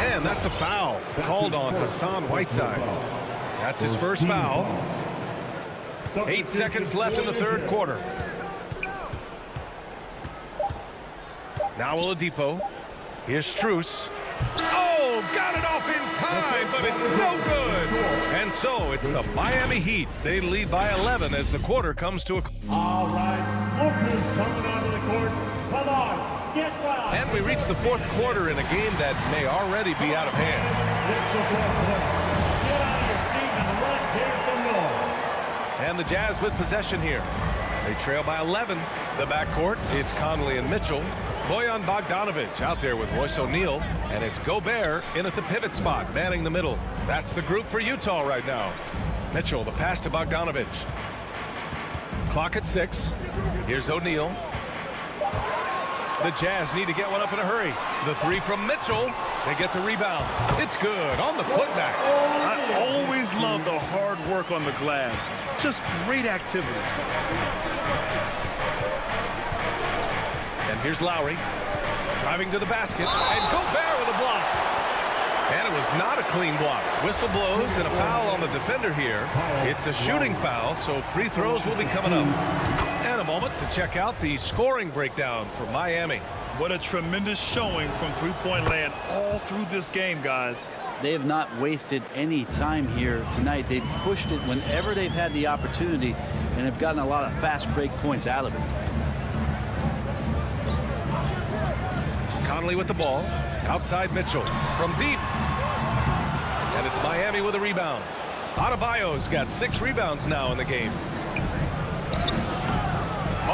And that's a foul called on Hassan Whiteside. That's his first foul. 8 seconds left in the third quarter. Now Oladipo. Here's Strus. Oh, got it off in time, but it's no good. And so it's the Miami Heat. They lead by 11 as the quarter comes to a close. All right, Lucas coming onto the court. Come on, get loud. And we reach the fourth quarter in a game that may already be out of hand. Get out of your seat and let's hear some noise. And the Jazz with possession here. They trail by 11. The backcourt, it's Conley and Mitchell. Bojan Bogdanovic out there with Royce O'Neal. And it's Gobert in at the pivot spot, manning the middle. That's the group for Utah right now. Mitchell, the pass to Bogdanovic. Clock at 6. Here's O'Neal. The Jazz need to get one up in a hurry. The three from Mitchell. They get the rebound. It's good on the putback. I always love the hard work on the glass. Just great activity. And here's Lowry driving to the basket, and Gobert with a block. And it was not a clean block. Whistle blows and a foul on the defender here. It's a shooting foul, so free throws will be coming up. And a moment to check out the scoring breakdown for Miami. What a tremendous showing from three-point land all through this game, guys. They have not wasted any time here tonight. They've pushed it whenever they've had the opportunity and have gotten a lot of fast break points out of it. Conley with the ball. Outside Mitchell from deep. And it's Miami with a rebound. Adebayo's got 6 rebounds now in the game.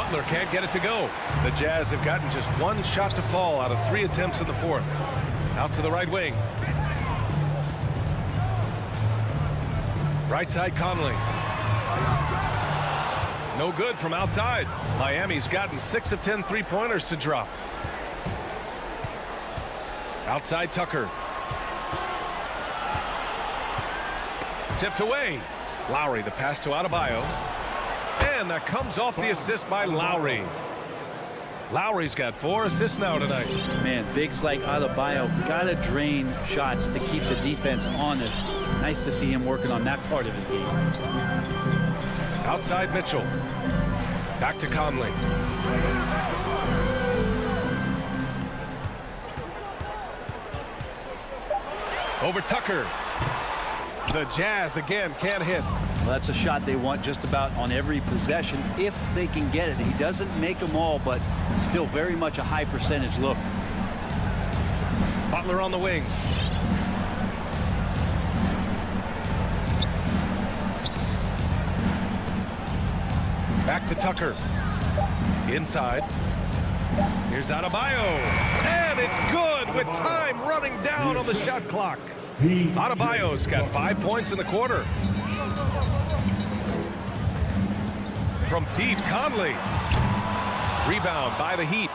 Butler can't get it to go. The Jazz have gotten just one shot to fall out of 3 attempts in the fourth. Out to the right wing. Right side Conley. No good from outside. Miami's gotten 6 of 10 3-pointers to drop. Outside Tucker. Tipped away. Lowry, the pass to Adebayo. And that comes off the assist by Lowry. Lowry's got 4 assists now tonight. Man, bigs like Adebayo gotta drain shots to keep the defense honest. Nice to see him working on that part of his game. Outside Mitchell. Back to Conley. Over Tucker. The Jazz again can't hit. Well, that's a shot they want just about on every possession if they can get it. He doesn't make them all, but still very much a high percentage look. Butler on the wing. Back to Tucker. Inside. Here's Adebayo. And it's good with time running down on the shot clock. Adebayo's got 5 points in the quarter. From deep, Conley. Rebound by the Heat.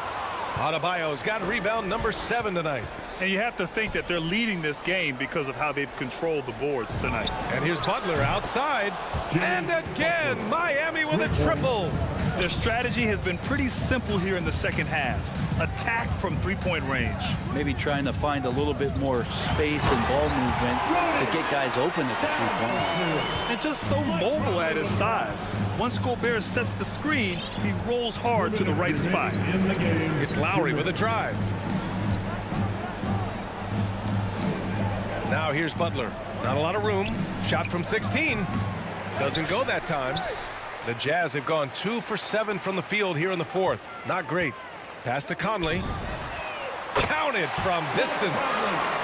Adebayo's got rebound number 7 tonight. And you have to think that they're leading this game because of how they've controlled the boards tonight. And here's Butler outside. And again, Miami with a triple. Their strategy has been pretty simple here in the second half. Attack from 3-point range. Maybe trying to find a little bit more space and ball movement to get guys open at the 3-point line. And just so mobile at his size. Once Gobert sets the screen, he rolls hard to the right spot. It's Lowry with a drive. Now here's Butler. Not a lot of room. Shot from 16. Doesn't go that time. The Jazz have gone 2 for 7 from the field here in the fourth. Not great. Pass to Conley. Counted from distance.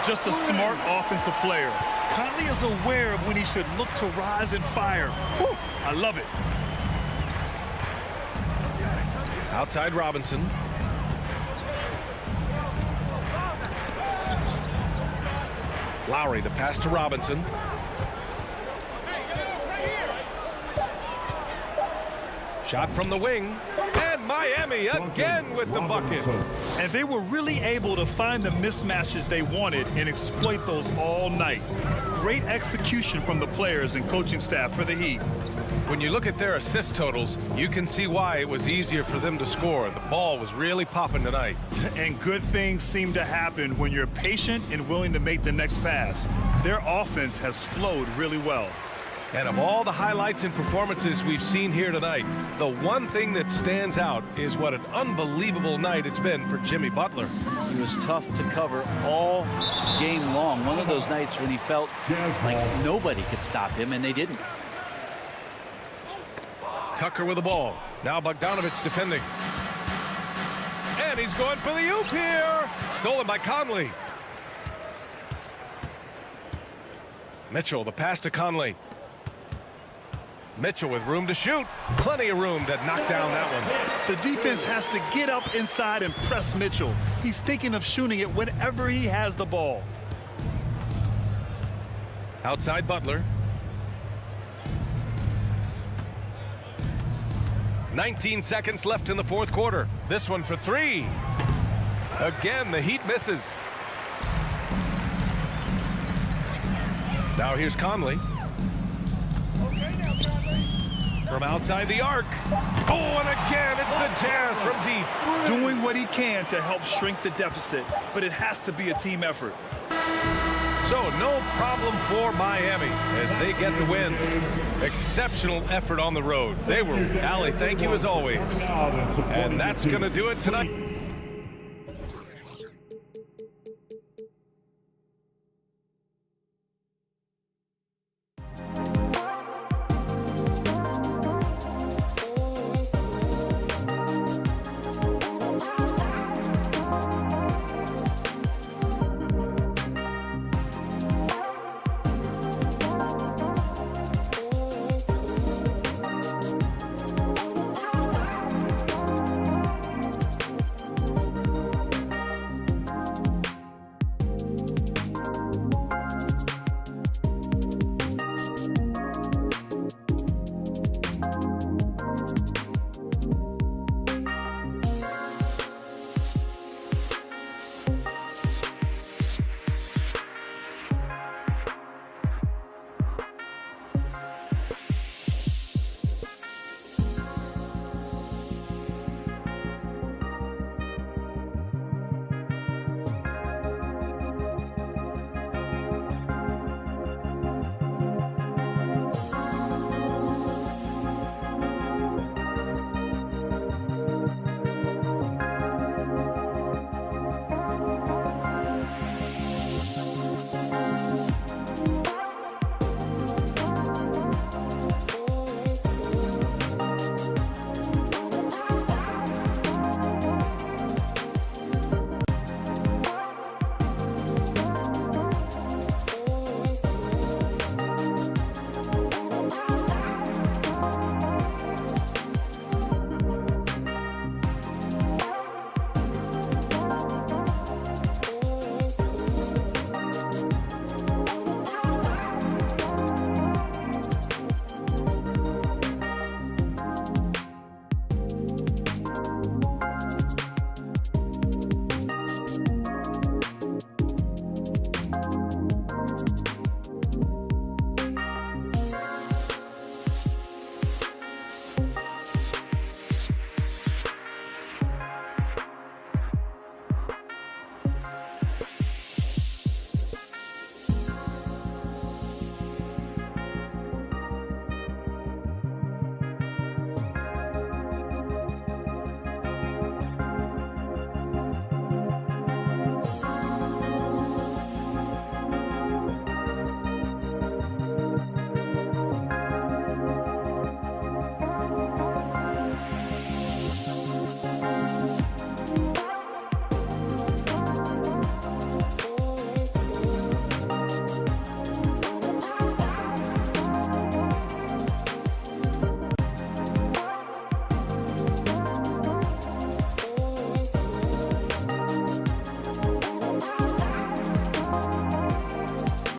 Just a smart offensive player. Conley is aware of when he should look to rise and fire. Whew, I love it. Outside Robinson. Lowry, the pass to Robinson. Shot from the wing. And Miami again with the bucket. And they were really able to find the mismatches they wanted and exploit those all night. Great execution from the players and coaching staff for the Heat. When you look at their assist totals, you can see why it was easier for them to score. The ball was really popping tonight. And good things seem to happen when you're patient and willing to make the next pass. Their offense has flowed really well. And of all the highlights and performances we've seen here tonight, the one thing that stands out is what an unbelievable night it's been for Jimmy Butler. He was tough to cover all game long. One of those nights when he felt like nobody could stop him, and they didn't. Tucker with the ball. Now Bogdanovich defending. And he's going for the oop here. Stolen by Conley. Mitchell, the pass to Conley. Mitchell with room to shoot. Plenty of room to knock down that one. The defense has to get up inside and press Mitchell. He's thinking of shooting it whenever he has the ball. Outside Butler. 19 seconds left in the fourth quarter. This one for 3. Again, the Heat misses. Now here's Conley. From outside the arc. Oh, and again, it's the Jazz from deep. Doing what he can to help shrink the deficit, but it has to be a team effort. So no problem for Miami as they get the win. Exceptional effort on the road. They were, Allie, thank you as always. And that's going to do it tonight.